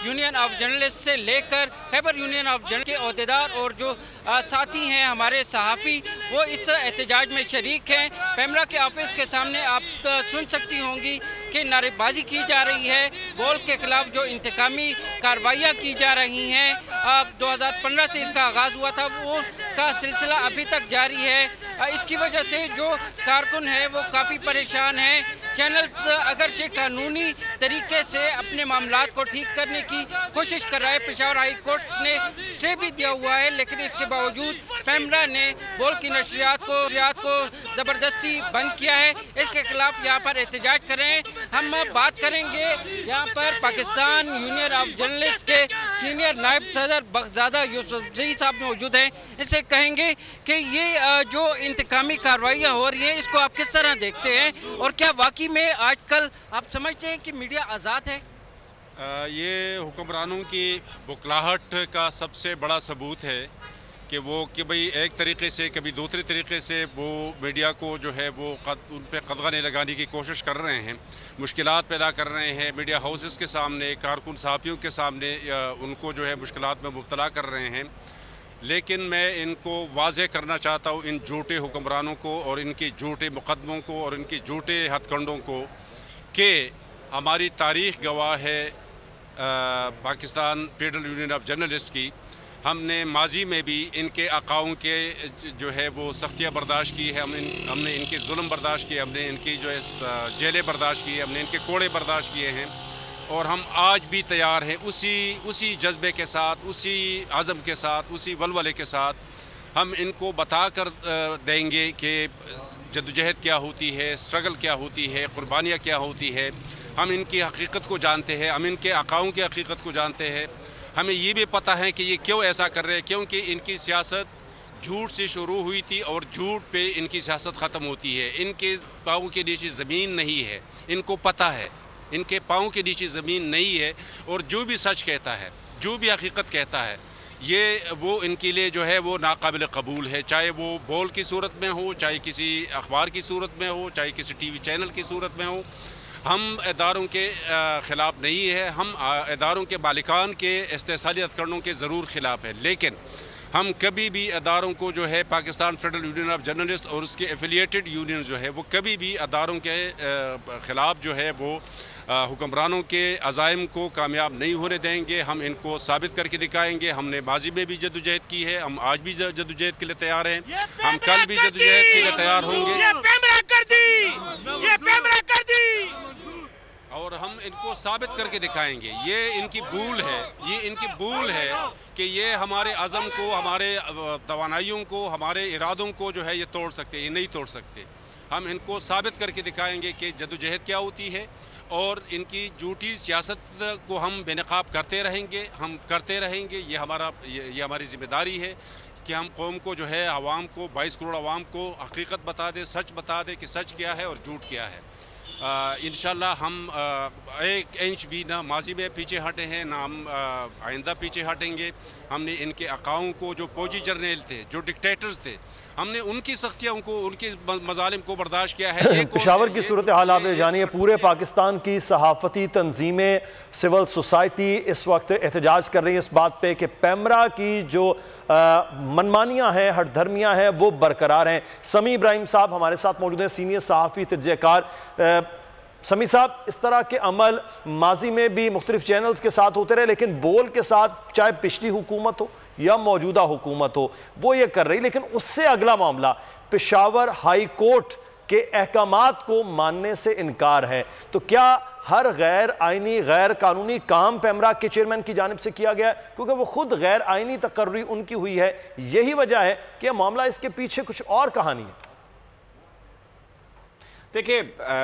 union of journalist से लेकर खैबर यूनियन ऑफ जर्नलिस्ट के अहदेदार और जो साथी हैं हमारे सहाफ़ी वो इस एहतजाज में शरीक हैं। पैमरा के ऑफिस के सामने आप सुन सकती होंगी कि नारेबाजी की जा रही है, बोल के खिलाफ जो इंतकामी कार्रवाइयाँ की जा रही हैं। अब 2015 से इसका आगाज़ हुआ था, वो का सिलसिला अभी तक जारी है। इसकी वजह से जो कारकुन है वो काफ़ी परेशान हैं। चैनल्स अगरचे कानूनी तरीके से अपने मामलात को ठीक करने की कोशिश कर रहा है, पेशावर हाई कोर्ट ने स्टे भी दिया हुआ है, लेकिन इसके बावजूद पैमरा ने बोल की नशरियात को ज़बरदस्ती बंद किया है। इसके खिलाफ यहाँ पर एहतजाज कर रहे हैं। हम बात करेंगे यहाँ पर पाकिस्तान यूनियन ऑफ जर्नलिस्ट के सीनियर नायब सदर बगज़ादा यूसुफजई साहब मौजूद हैं। इससे कहेंगे कि ये जो इंतकामी कार्रवाइयाँ हो रही हैं इसको आप किस तरह देखते हैं और क्या वाकई में आजकल आप समझते हैं कि मीडिया आज़ाद है? ये हुक्मरानों की बुकलाहट का सबसे बड़ा सबूत है कि भाई एक तरीके से कभी दूसरे तरीके से वो मीडिया को जो है वो उन पर कदगने लगाने की कोशिश कर रहे हैं, मुश्किलात पैदा कर रहे हैं मीडिया हाउसेस के सामने, कारकुन सहाफ़ियों के सामने उनको जो है मुश्किलात में मुब्तला कर रहे हैं। लेकिन मैं इनको वाज़ेह करना चाहता हूँ, इन झूठे हुक्मरानों को और इनके झूठे मुकदमों को और इनके झूठे हथकंडों को, कि हमारी तारीख़ गवाह है Pakistan federal union of journalist की हमने माजी में भी इनके अकाओं के जो है वो सख्तियाँ बर्दाश्त की है, हमने इनके जुल्म बर्दाश्त किए, हमने इनकी जो है जेलें बर्दाश्त की है, हमने इनके कोड़े बर्दाश्त किए हैं और हम आज भी तैयार हैं उसी जज्बे के साथ, उसी आज़म के साथ, उसी वलवले के साथ हम इनको बता कर देंगे कि जद्दोजहद क्या होती है, स्ट्रगल क्या होती है, कुर्बानियाँ क्या होती है। हम इनकी हकीकत को जानते हैं, हम इनके अकाओं की हकीकत को जानते हैं। हमें ये भी पता है कि ये क्यों ऐसा कर रहे हैं, क्योंकि इनकी सियासत झूठ से शुरू हुई थी और झूठ पे इनकी सियासत ख़त्म होती है। इनके पाँव के नीचे ज़मीन नहीं है, इनको पता है इनके पाँव के नीचे ज़मीन नहीं है और जो भी सच कहता है, जो भी हकीकत कहता है, ये वो इनके लिए जो है वो नाकाबिल कबूल है, चाहे वो बोल की सूरत में हो, चाहे किसी अखबार की सूरत में हो, चाहे किसी टीवी चैनल की सूरत में हो। हम इदारों के ख़िलाफ़ नहीं है, हम इदारों के मालिकान के इस्तेसाली हथकंडों के ज़रूर ख़िलाफ़ है, लेकिन हम कभी भी इदारों को जो है Pakistan federal union of journalist और उसके एफिलिएटेड यूनियन जो है वो कभी भी इदारों के ख़िलाफ़ जो है वो हुक्मरानों के अज़ाइम को कामयाब नहीं होने देंगे। हम इनको साबित करके दिखाएंगे। हमने माजी में भी जद्दोजहद की है, हम आज भी जद्दोजहद के लिए तैयार हैं, हम कल भी जद्दोजहद के लिए तैयार होंगे और हम इनको साबित करके दिखाएंगे। ये इनकी भूल है कि ये हमारे अज़म को, हमारे तवानाइयों को, हमारे इरादों को जो है ये तोड़ सकते, ये नहीं तोड़ सकते। हम इनको साबित करके दिखाएंगे कि जद्दोजहद क्या होती है और इनकी झूठी सियासत को हम बेनकाब करते रहेंगे। ये हमारी ज़िम्मेदारी है कि हम कौम को जो है, आवाम को, 22 करोड़ आवाम को हकीकत बता दे, सच बता दे कि सच क्या है और झूठ क्या है। इंशाल्लाह हम एक इंच भी ना माजी में पीछे हटे हैं, ना हम आइंदा पीछे हटेंगे। हमने इनके अकाओं को, जो फौजी जर्नल थे, जो डिक्टेटर्स थे, हमने उनकी सख्तियों को, उनके मजालिम को बर्दाश्त किया है। पेशावर की सूरत हाल आपने जानिए। पूरे पाकिस्तान की सहाफ़ती तंजीमें, सिविल सोसाइटी इस वक्त एहतजाज कर रही है इस बात पे कि पैमरा की जो मनमानियाँ हैं, हठधर्मियाँ हैं, वो बरकरार हैं। समी इब्राहिम साहब हमारे साथ मौजूद हैं, सीनियर सहाफ़ी तजज़ियाकार। समी साहब, इस तरह के अमल माजी में भी मुख्तलिफ चैनल्स के साथ होते रहे, लेकिन बोल के साथ चाहे पिछली हुकूमत हो या मौजूदा हुकूमत हो वो ये कर रही। लेकिन उससे अगला मामला पेशावर हाई कोर्ट के अहकामात को मानने से इनकार है। तो क्या हर गैर आइनी, गैर कानूनी काम पैमरा के चेयरमैन की जानिब से किया गया, क्योंकि वो खुद गैर आइनी तकर्री उनकी हुई है? यही वजह है कि यह मामला, इसके पीछे कुछ और कहानी है? देखिए,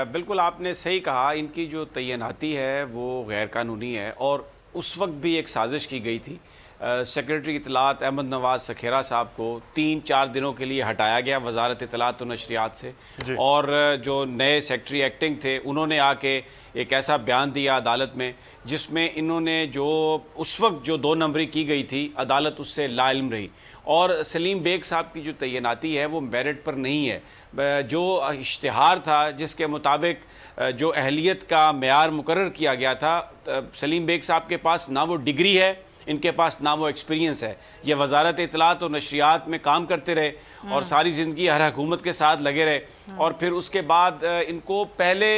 बिल्कुल आपने सही कहा, इनकी जो तैनाती है वो गैर कानूनी है और उस वक्त भी एक साजिश की गई थी। सेक्रेटरी इतलात अहमद नवाज सखेरा साहब को 3-4 दिनों के लिए हटाया गया वजारत इतलात और नशरियात से, और जो नए सेक्रेटरी एक्टिंग थे उन्होंने आके एक ऐसा बयान दिया अदालत में जिसमें इन्होंने जो उस वक्त जो 2 नंबरी की गई थी, अदालत उससे लाइल्म रही। और सलीम बेग साहब की जो तैनाती है वो मेरिट पर नहीं है। जो इश्तिहार था जिसके मुताबिक जो अहलियत का मेयार मुकर्रर किया गया था, सलीम बेग साहब के पास ना वो डिग्री है, इनके पास ना वो एक्सपीरियंस है। ये वजारत इतलात और नशरियात में काम करते रहे और सारी ज़िंदगी हर हुकूमत के साथ लगे रहे, और फिर उसके बाद इनको पहले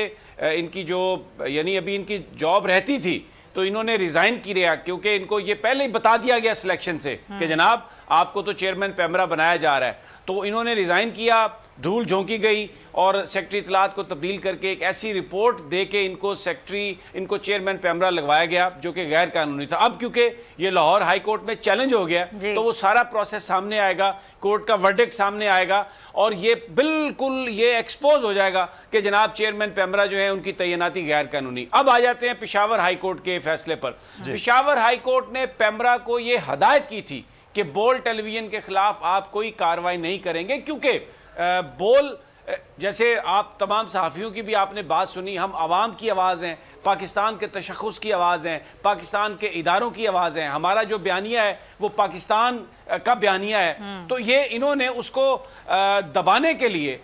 इनकी जो यानी अभी इनकी जॉब रहती थी तो इन्होंने रिज़ाइन किया, क्योंकि इनको ये पहले ही बता दिया गया सिलेक्शन से कि जनाब आपको तो चेयरमैन पैमरा बनाया जा रहा है। तो इन्होंने रिज़ाइन किया, धूल झोंकी गई और सेक्रेटरी इतलात को तब्दील करके एक ऐसी रिपोर्ट दे के इनको चेयरमैन पैमरा लगवाया गया जो कि गैर कानूनी था। अब क्योंकि ये लाहौर हाई कोर्ट में चैलेंज हो गया तो वो सारा प्रोसेस सामने आएगा, कोर्ट का वर्डिक्ट सामने आएगा और ये बिल्कुल ये एक्सपोज हो जाएगा कि जनाब चेयरमैन पैमरा जो है उनकी तैनाती गैर कानूनी। अब आ जाते हैं पेशावर हाई कोर्ट के फैसले पर। पेशावर हाई कोर्ट ने पैमरा को ये हदायत की थी कि बोल टेलीविजन के खिलाफ आप कोई कार्रवाई नहीं करेंगे, क्योंकि बोल जैसे आप तमाम सहाफ़ियों की भी आपने बात सुनी, हम आवाम की आवाज़ हैं, पाकिस्तान के तशख़्ख़ुस की आवाज़ हैं, पाकिस्तान के इदारों की आवाज़ हैं। हमारा जो बयानिया है वो पाकिस्तान का बयानिया है। तो ये इन्होंने उसको दबाने के लिए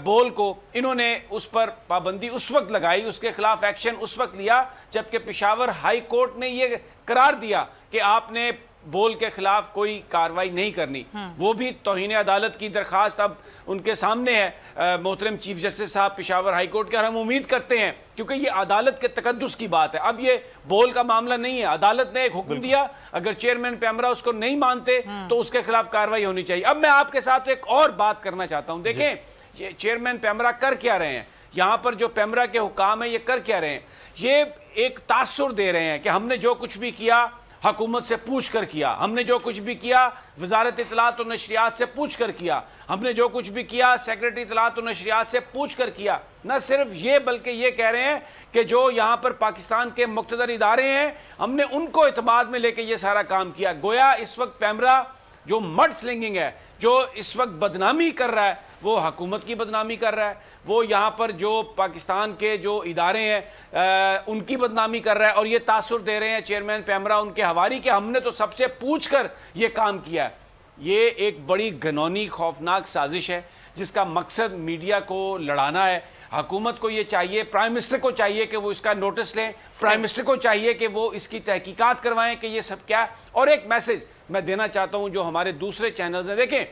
बोल को इन्होंने उस पर पाबंदी उस वक्त लगाई, उसके खिलाफ एक्शन उस वक्त लिया जबकि पेशावर हाई कोर्ट ने ये करार दिया कि आपने बोल के खिलाफ कोई कार्रवाई नहीं करनी। वो भी तौहीन अदालत की दरखास्त अब उनके सामने है मोहतरम चीफ जस्टिस साहब पेशावर हाई कोर्ट के, और हम उम्मीद करते हैं क्योंकि ये अदालत के तकद्दुस की बात है। अब ये बोल का मामला नहीं है, अदालत ने एक हुक्म दिया, अगर चेयरमैन पैमरा उसको नहीं मानते तो उसके खिलाफ कार्रवाई होनी चाहिए। अब मैं आपके साथ एक और बात करना चाहता हूं। देखें, ये चेयरमैन पैमरा कर क्या रहे हैं, यहां पर जो पैमरा के हुकाम है ये कर क्या रहे हैं, ये एक तासुर दे रहे हैं कि हमने जो कुछ भी किया हुकूमत से पूछ कर किया, हमने जो कुछ भी किया वजारत इत्तलात और नशरियात से पूछ कर किया, हमने जो कुछ भी किया सेक्रेटरी इत्तलात और नशरियात से पूछ कर किया। न सिर्फ ये बल्कि ये कह रहे हैं कि जो यहाँ पर पाकिस्तान के मुख्तदर इदारे हैं हमने उनको इत्माद में लेके ये सारा काम किया। गोया इस वक्त पैमरा जो मड स्लिंगिंग है, जो इस वक्त बदनामी कर रहा है, वो हुकूमत की बदनामी कर रहा है, वो यहाँ पर जो पाकिस्तान के जो इदारे हैं उनकी बदनामी कर रहा है और ये तासुर दे रहे हैं चेयरमैन पैमरा उनके हवारी के हमने तो सबसे पूछ कर ये काम किया है। ये एक बड़ी घिनौनी खौफनाक साजिश है जिसका मकसद मीडिया को लड़ाना है। हुकूमत को ये चाहिए, प्राइम मिनिस्टर को चाहिए कि वो इसका नोटिस लें, प्राइम मिनिस्टर को चाहिए कि वो इसकी तहकीकात करवाएं कि ये सब क्या है। और एक मैसेज मैं देना चाहता हूँ जो हमारे दूसरे चैनल्स हैं, देखें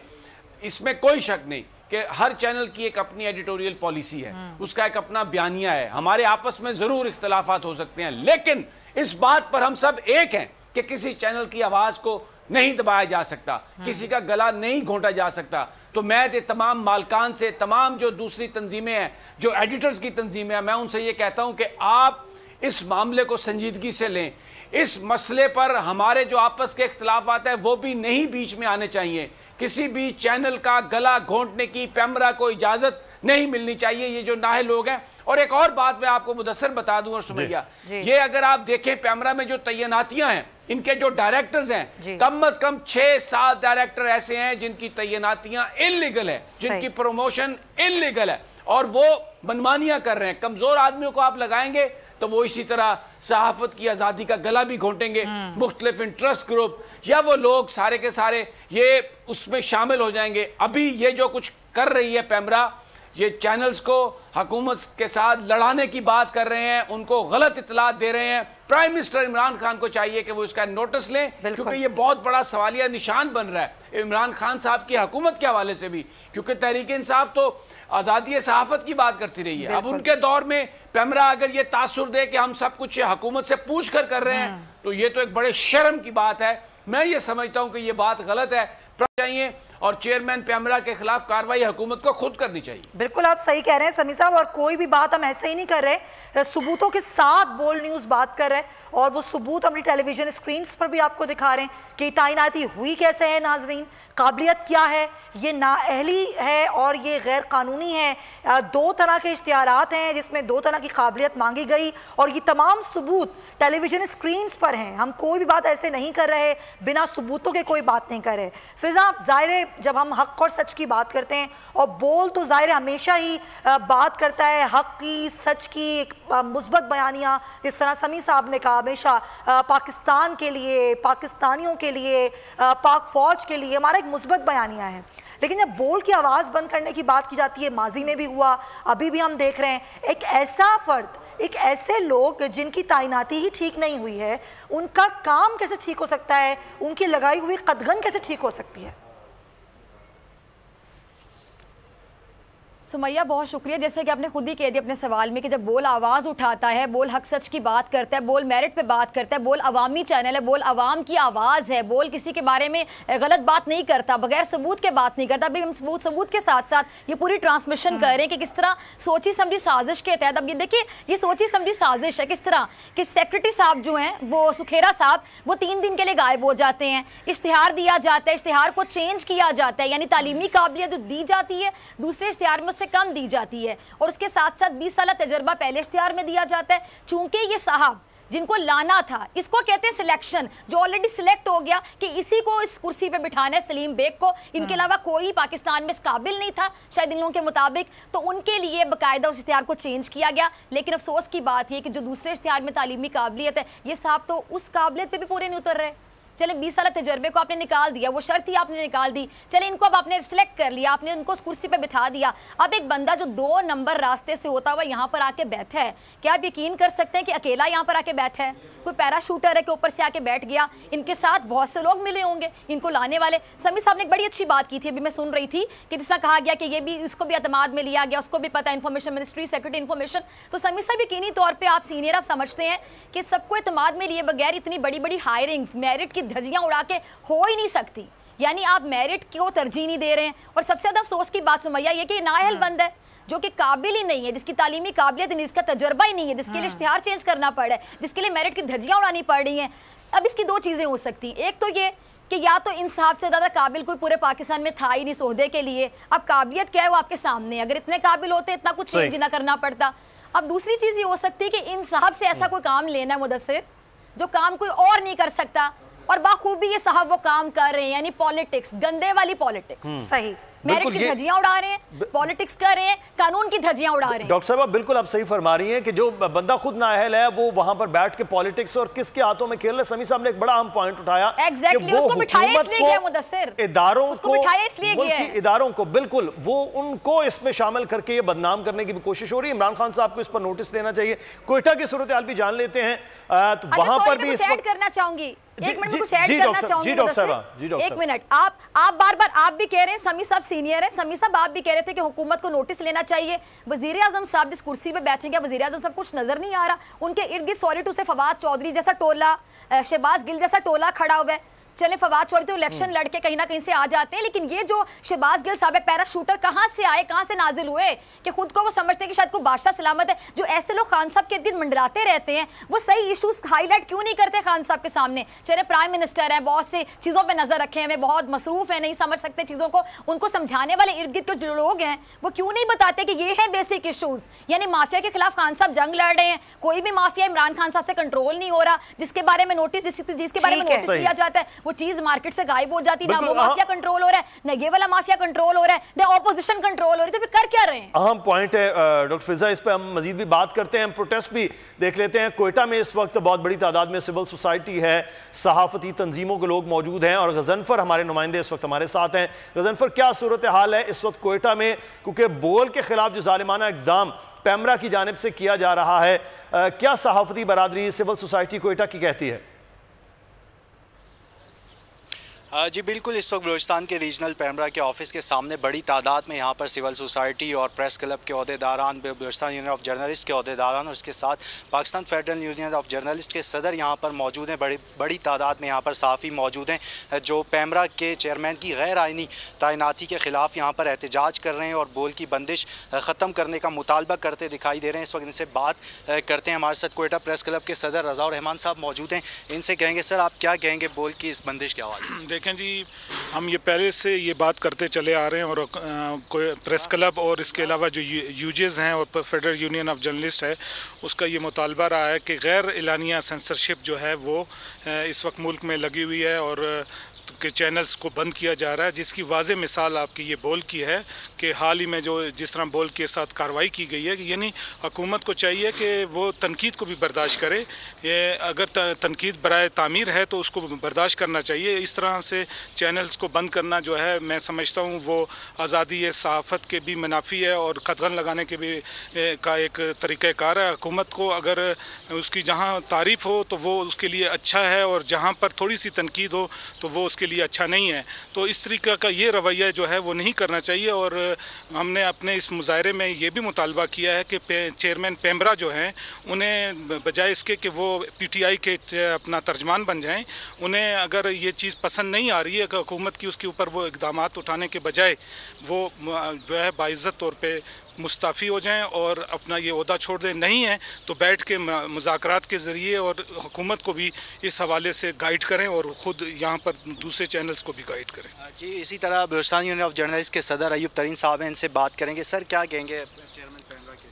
इसमें कोई शक नहीं कि हर चैनल की एक अपनी एडिटोरियल पॉलिसी है, उसका एक अपना बयानिया है, हमारे आपस में जरूर इख्तलाफात हो सकते हैं, लेकिन इस बात पर हम सब एक हैं कि किसी चैनल की आवाज को नहीं दबाया जा सकता, किसी का गला नहीं घोंटा जा सकता। तो मैं तमाम मालकान से, तमाम जो दूसरी तंजीमें हैं, जो एडिटर्स की तंजीमें हैं, मैं उनसे ये कहता हूं कि आप इस मामले को संजीदगी से लें। इस मसले पर हमारे जो आपस के इख्तलाफात हैं वो भी नहीं बीच में आने चाहिए। किसी भी चैनल का गला घोंटने की पैमरा को इजाजत नहीं मिलनी चाहिए, ये जो नाहे लोग हैं। और एक और बात मैं आपको मुदस्सर बता दूं और सुमैया, ये अगर आप देखें पैमरा में जो तैनातियां हैं, इनके जो डायरेक्टर्स हैं, कम से कम 6-7 डायरेक्टर ऐसे हैं जिनकी तैनातियां इल्लीगल है, जिनकी प्रमोशन इल्लीगल है और वो मनमानियां कर रहे हैं। कमजोर आदमियों को आप लगाएंगे तो वो इसी तरह सहाफत की आज़ादी का गला भी घोंटेंगे। मुख्तलिफ इंटरेस्ट ग्रुप या वो लोग सारे के सारे ये उसमें शामिल हो जाएंगे। अभी ये जो कुछ कर रही है पैमरा, ये चैनल्स को हुकूमत के साथ लड़ाने की बात कर रहे हैं, उनको गलत इत्तलात दे रहे हैं। प्राइम मिनिस्टर इमरान खान को चाहिए कि वो इसका नोटिस लें, क्योंकि ये बहुत बड़ा सवालिया निशान बन रहा है इमरान खान साहब की हुकूमत के हवाले से भी, क्योंकि तहरीक इंसाफ तो आज़ादी सहाफत की बात करती रही है। अब उनके दौर में पैमरा अगर ये तासुर दे कि हम सब कुछ हुकूमत से पूछ कर रहे हैं, तो ये तो एक बड़े शर्म की बात है। मैं ये समझता हूँ कि ये बात गलत है, चाहिए और चेयरमैन पैमरा के खिलाफ कार्रवाई हुकूमत को खुद करनी चाहिए। बिल्कुल आप सही कह रहे हैं समी साहब, और कोई भी बात हम ऐसे ही नहीं कर रहे, सबूतों के साथ बोल न्यूज बात कर रहे हैं और वो सबूत अपनी टेलीविजन स्क्रीन पर भी आपको दिखा रहे हैं कि तैनाती हुई कैसे है, नाजरीन काबिलियत क्या है, ये नाअहली है और ये गैर कानूनी है। 2 तरह के इश्तिहारात हैं जिसमें 2 तरह की काबिलियत मांगी गई और ये तमाम सबूत टेलीविजन स्क्रीन पर हैं। हम कोई भी बात ऐसे नहीं कर रहे, बिना सबूतों के कोई बात नहीं कर रहे। फिजा ज़ाहिर है जब हम हक और सच की बात करते हैं, और बोल तो ज़ाहिर हमेशा ही बात करता है हक की, सच की, एक मुस्बत बयानियाँ, जिस तरह समी साहब ने कहा हमेशा पाकिस्तान के लिए, पाकिस्तानियों के लिए, पाक फौज के लिए हमारा एक मुस्बत बयानियाँ हैं। लेकिन जब बोल की आवाज़ बंद करने की बात की जाती है, माजी में भी हुआ, अभी भी हम देख रहे हैं, एक ऐसा फर्द, एक ऐसे लोग जिनकी तैनाती ही ठीक नहीं हुई है, उनका काम कैसे ठीक हो सकता है, उनकी लगाई हुई कदगन कैसे ठीक हो सकती है? सुमैया बहुत शुक्रिया, जैसे कि आपने खुद ही कह दिया अपने सवाल में कि जब बोल आवाज़ उठाता है, बोल हक सच की बात करता है, बोल मेरिट पे बात करता है, बोल अवामी चैनल है, बोल अवाम की आवाज़ है, बोल किसी के बारे में गलत बात नहीं करता, बगैर सबूत के बात नहीं करता। अभी हम सबूत के साथ साथ ये पूरी ट्रांसमिशन कर रहे हैं कि किस तरह सोची समझी साजिश के तहत, अब ये देखिए ये सोची समझी साजिश है किस तरह कि सेक्रेटरी साहब जो हैं वो सुखेरा साहब, वो 3 दिन के लिए गायब हो जाते हैं, इश्तिहार दिया जाता है, इश्तिहार को चेंज किया जाता है, यानी तालीमी काबिलियत जो दी जाती है दूसरे इश्तिहार में से कम दी जाती है, और उसके साथ साथ 20 साल तजर्बा पहले इश्तिहार में दिया जाता है। चूंकि ये साहब जिनको लाना था, इसको कहते हैं सिलेक्शन, जो ऑलरेडी सिलेक्ट हो गया कि इसी को इस कुर्सी पे बिठाना है, सलीम बेग को, इनके अलावा कोई पाकिस्तान में इस काबिल नहीं था शायद इन लोगों के मुताबिक, तो उनके लिए बाकायदा उस इश्तिहार को चेंज किया गया। लेकिन अफसोस की बात यह कि जो दूसरे इश्तिहार में तालीमी काबिलियत है, ये साहब तो उस काबिलियत पे भी पूरे नहीं उतर रहे। चले 20 साल तजर्बे को आपने निकाल दिया, वो शर्त ही आपने निकाल दी, चले इनको अब आपने सिलेक्ट कर लिया, आपने उनको उस कुर्सी पे बिठा दिया। अब एक बंदा जो 2 नंबर रास्ते से होता हुआ यहाँ पर आके बैठा है, क्या आप यकीन कर सकते हैं कि अकेला यहाँ पर आके बैठा है? कोई पैराशूटर है कि ऊपर से आके बैठ गया? इनके साथ बहुत से लोग मिले होंगे इनको लाने वाले। समी साहब ने एक बड़ी अच्छी बात की थी, अभी मैं सुन रही थी कि जिसका कहा गया कि ये भी इसको भी एतमाद में लिया गया, उसको भी पता है, इंफॉर्मेशन मिनिस्ट्री सेक्रेटरी इंफॉर्मेशन। तो समी साहब यकीनी तौर पर आप सीनियर, आप समझते हैं कि सबको एतमाद में लिए बगैर इतनी बड़ी बड़ी हायरिंग्स मेरिट की धज्जियां उड़ा के हो ही नहीं सकती। यानी आप मेरिट को तरजीह नहीं दे रहे हैं। और सबसे ज़्यादा अफसोस की बात सुमैया ये कि नाअहल बंद है, जो कि काबिल ही नहीं है, जिसकी तालीमी काबिलियत नहीं, जिसका तजर्बा ही नहीं है, जिसके लिए इश्तिहार चेंज करना पड़ रहा है, जिसके लिए मेरिट की धज्जियां उड़ानी पड़ रही हैं। अब इसकी 2 चीज़ें हो सकती हैं। एक तो ये कि या तो इन साहब से ज़्यादा काबिल कोई पूरे पाकिस्तान में था ही नहीं सोहदे के लिए। अब काबिलियत क्या है वो आपके सामने, अगर इतने काबिल होते इतना कुछ चेंज ना करना पड़ता। अब दूसरी चीज़ ये हो सकती है कि इन साहब से ऐसा कोई काम लेना है मुदस्सिर जो काम कोई और नहीं कर सकता, और बाखूबी ये साहब वो काम कर रहे हैं, यानी पॉलिटिक्स, गंदे वाली पॉलिटिक्स। सही, मेरिट की धज्जियां उड़ा रहे हैं, पॉलिटिक्स कर रहे हैं, कानून की धज्जियां उड़ा रहे हैं। डॉक्टर साहब बिल्कुल आप सही फरमा रही हैं कि जो बंदा खुद नाअहल है वो वहां पर बैठ के पॉलिटिक्स और किसके हाथों में खेल रहे। समी साहब ने एक बड़ा अहम पॉइंट उठाया। एग्जैक्टली, उसको बिठाया इसलिए गया मुदस्सिर, इदारों उसको बिठाया इसलिए गया है, इदारों को बिल्कुल वो उनको इसमें शामिल करके ये बदनाम करने की भी कोशिश हो रही है। इमरान खान साहब को इस पर नोटिस लेना चाहिए। कोयटा की सूरत हाल भी जान लेते हैं, तो वहां पर भी ऐड करना चाहूंगी, एक मिनट में कुछ ऐड करना चाहूंगी। एक मिनट, आप बार बार आप भी कह रहे हैं, समी साहब सीनियर है, समी साहब आप भी कह रहे थे कि हुकूमत को नोटिस लेना चाहिए। वजीर आजम साहब जिस कुर्सी पे बैठेंगे, वजीर आजम साहब कुछ नजर नहीं आ रहा, उनके इर्द गिर्द सॉरी टू से फवाद चौधरी जैसा टोला, शहबाज गिल जैसा टोला खड़ा हुआ है। चले फवाद चौधरी तो इलेक्शन लड़के कहीं ना कहीं से आ जाते हैं, लेकिन ये जो शहबाज गिल साहब है, पैराशूटर कहाँ से आए, कहाँ से नाजिल हुए कि खुद को वो समझते हैं कि शायद कोई बादशाह सलामत है। जो ऐसे लोग खान साहब के इर्द गिर्द मंडराते रहते हैं, वो सही इशूज हाईलाइट क्यों नहीं करते खान साहब के सामने? चले प्राइम मिनिस्टर हैं, बहुत सी चीज़ों पर नजर रखे हैं, बहुत मसरूफ है, नहीं समझ सकते चीज़ों को, उनको समझाने वाले इर्द गिर्द जो लोग हैं वो क्यों नहीं बताते कि ये है बेसिक इशूज। यानी माफिया के खिलाफ खान साहब जंग लड़ रहे हैं, कोई भी माफिया इमरान खान साहब से कंट्रोल नहीं हो रहा, जिसके बारे में नोटिस, जिसके बारे में नोटिस लिया जाता है वो चीज मार्केट से गायब हो जाती, ना वो माफिया कंट्रोल हो रहा है, ना ये वाला माफिया कंट्रोल हो रहा है, ना ऑपोजिशन कंट्रोल हो रही, तो फिर कर क्या रहे हैं? अहम पॉइंट है डॉक्टर फिजा, इस पे हम मजीद भी बात करते हैं। प्रोटेस्ट भी देख लेते हैं। कोयटा में इस वक्त बहुत बड़ी तादाद में सिविल सोसाइटी है, सहाफती तंजीमों के लोग मौजूद हैं, और गजनफर हमारे नुमाइंदे इस वक्त हमारे साथ हैं। गजनफर, क्या सूरत हाल है इस वक्त कोयटा में, क्योंकि बोल के खिलाफ जो जालिमाना इकदाम पैमरा की जानिब से किया जा रहा है, क्या सहाफती बरादरी सिविल सोसाइटी कोयटा की कहती है? जी बिल्कुल, इस वक्त बलूचिस्तान के रीजनल पैमरा के ऑफिस के सामने बड़ी तादाद में यहाँ पर सिविल सोसाइटी और प्रेस क्लब के अहदेदारान, बलूचिस्तान यूनियन ऑफ जर्नलिस्ट के अहदेदारान और इसके साथ Pakistan federal union of journalist के सदर यहाँ पर मौजूद हैं। बड़ी तादाद में यहाँ पर सहाफ़ी मौजूद हैं जो पैमरा के चेयरमैन की गैर आइनी तैनाती के ख़िलाफ़ यहाँ पर एहतजाज कर रहे हैं और बोल की बंदिश ख़त्म करने का मुतालबा करते दिखाई दे रहे हैं। इस वक्त इनसे बात करते हैं। हमारे साथ कोयटा प्रेस क्लब के सदर रज़ा रहमान साहब मौजूद हैं, इनसे कहेंगे सर आप क्या कहेंगे बोल की इस बंदिश के हवाले? देखें जी, हम ये पहले से ये बात करते चले आ रहे हैं और कोई प्रेस क्लब और इसके अलावा जो यूजेस हैं और फेडरल यूनियन ऑफ जर्नलिस्ट है उसका ये मुतालबा रहा है कि गैर एलानिया सेंसरशिप जो है वो इस वक्त मुल्क में लगी हुई है और के चैनल्स को बंद किया जा रहा है, जिसकी वाज़े मिसाल आपकी ये बोल की है कि हाल ही में जो जिस तरह बोल के साथ कार्रवाई की गई है, यानी हुकूमत को चाहिए कि वो तनकीद को भी बर्दाश्त करे। ये अगर तनकीद बराए तामीर है तो उसको बर्दाश्त करना चाहिए। इस तरह से चैनल्स को बंद करना जो है मैं समझता हूँ वो आज़ादी सहाफ़त के भी मुनाफी है और कदगन लगाने के भी का एक तरीक़ाकार है। हुकूमत को अगर उसकी जहाँ तारीफ़ हो तो वो उसके लिए अच्छा है और जहाँ पर थोड़ी सी तनकीद हो तो वो उसके लिए अच्छा नहीं है। तो इस तरीक़े का ये रवैया जो है वो नहीं करना चाहिए। और हमने अपने इस मुज़ाहरे में ये भी मुतालबा किया है कि चेयरमैन पैमरा जो हैं उन्हें बजाय इसके कि वो PTI के अपना तर्जमान बन जाएं, उन्हें अगर ये चीज़ पसंद नहीं आ रही है कि हुकूमत की उसके ऊपर वो इक़दामात उठाने के बजाय वो जो है बाइज़्ज़त तौर पे मुस्ताफ़ी हो जाएं और अपना ये ओहदा छोड़ दें। नहीं है तो बैठ के मुज़ाकरात के ज़रिए और हुकूमत को भी इस हवाले से गाइड करें और ख़ुद यहाँ पर दूसरे चैनल्स को भी गाइड करें। जी इसी तरह बलूचिस्तान यूनियन ऑफ जर्नलिस्ट के सदर अयूब तरीन साहब हैं, इनसे बात करेंगे। सर क्या कहेंगे चेयरमैन पैमरा के?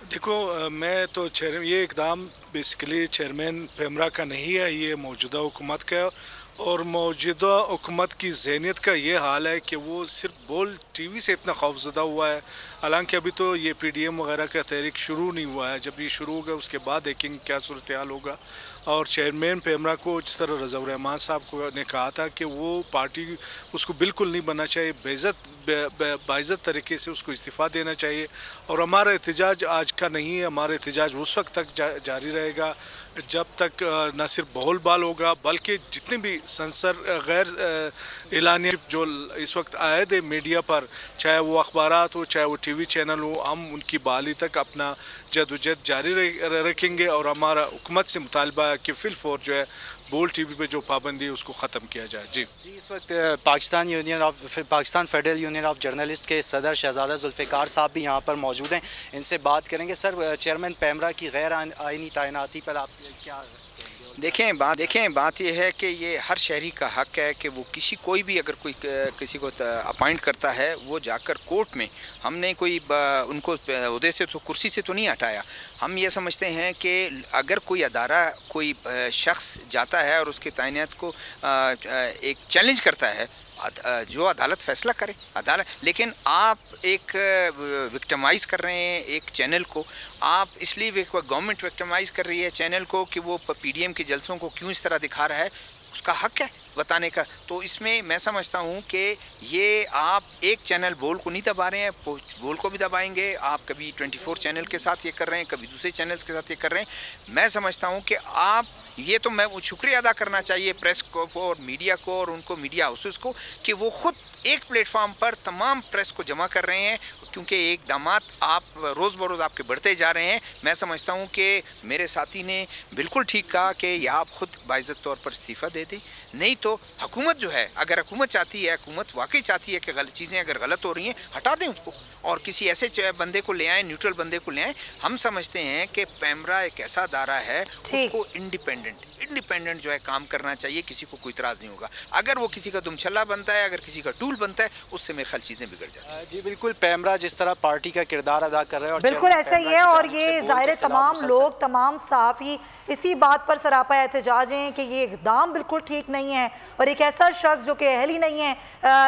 देखो मैं तो ये इकदाम बेसिकली चेयरमैन पैमरा का नहीं है, ये मौजूदा हुकूमत का है और मौजूदा हुकूमत की जहनीत का ये हाल है कि वो सिर्फ बोल टीवी से इतना खौफजदा हुआ है। हालांकि अभी तो ये पीडीएम वगैरह का तहरीक शुरू नहीं हुआ है। जब ये शुरू होगा उसके बाद देखेंगे क्या सूरत हाल होगा। और चेयरमैन पेमरा को जिस तरह रज़ाउर रहमान साहब को ने कहा था कि वो पार्टी उसको बिल्कुल नहीं बनना चाहिए, बाइज़्ज़त तरीके से उसको इस्तीफ़ा देना चाहिए। और हमारा एहतजाज आज का नहीं है, हमारा एहतजाज उस वक्त तक जारी रहेगा जब तक न सिर्फ बहुल बाल होगा बल्कि जितने भी संसर गैर एलानी जो इस वक्त आयद है मीडिया पर, चाहे वो अखबारात हो चाहे वो टीवी चैनल हो, हम उनकी बहाली तक अपना जदोजहद जारी रखेंगे। और हमारा हुकूमत से मुतालबा है कि फिलफौर जो है बोल टीवी पे जो पाबंदी है उसको ख़त्म किया जाए। जी इस वक्त Pakistan federal union of journalist के सदर शहजादा जुल्फ़िकार साहब भी यहाँ पर मौजूद हैं, इनसे बात करेंगे। सर, चेयरमैन पेमरा की गैर आइनी तैनाती पर आप क्या देखें बात यह है कि ये हर शहरी का हक है कि वो कोई भी अगर कोई किसी को अपॉइंट करता है वो जाकर कोर्ट में, हमने कोई उनको उहदे से तो कुर्सी से तो नहीं हटाया। हम ये समझते हैं कि अगर कोई अदारा कोई शख्स जाता है और उसके तैनात को एक चैलेंज करता है, जो अदालत फैसला करे अदालत। लेकिन आप एक विक्टिमाइज़ कर रहे हैं एक चैनल को, आप इसलिए गवर्नमेंट विक्टिमाइज़ कर रही है चैनल को कि वो पीडीएम के जलसों को क्यों इस तरह दिखा रहा है, उसका हक है बताने का। तो इसमें मैं समझता हूँ कि ये आप एक चैनल बोल को नहीं दबा रहे हैं, बोल को भी दबाएंगे। आप कभी 24 चैनल के साथ ये कर रहे हैं, कभी दूसरे चैनल्स के साथ ये कर रहे हैं। मैं समझता हूँ कि आप ये तो मैं शुक्रिया अदा करना चाहिए प्रेस को और मीडिया को और उनको मीडिया हाउसेस को कि वो खुद एक प्लेटफार्म पर तमाम प्रेस को जमा कर रहे हैं, क्योंकि एक दामाद आप रोज़ बरोज़ आपके बढ़ते जा रहे हैं। मैं समझता हूं कि मेरे साथी ने बिल्कुल ठीक कहा कि या आप खुद बाइज़्ज़त तौर पर इस्तीफ़ा दे दें, नहीं तो हुकूमत जो है, अगर हुकूमत चाहती है, हुकूमत वाकई चाहती है कि गलत चीज़ें अगर गलत हो रही हैं हटा दें उसको और किसी ऐसे बंदे को ले आएँ, न्यूट्रल बंदे को ले आएँ। हम समझते हैं कि पेमरा एक ऐसा अदारा है उसको इंडिपेंडेंट जो है काम करना चाहिए, किसी को कोई इतराज़ नहीं होगा। अगर वो किसी का दुमछल्ला बनता है, अगर किसी का टूल बनता है, उससे मेरे ख्याल चीज़ें बिगड़ जाती हैं। जी बिल्कुल, पेमरा जिस तरह पार्टी का किरदार अदा कर रहे हैं और बिल्कुल ऐसा ही है। और ये ज़ाहिर तमाम लोग, तमाम सहाफ़ी इसी बात पर सरापा एहतजाज हैं कि ये इक़दाम बिल्कुल ठीक नहीं है और एक ऐसा शख्स जो कि अहल ही नहीं है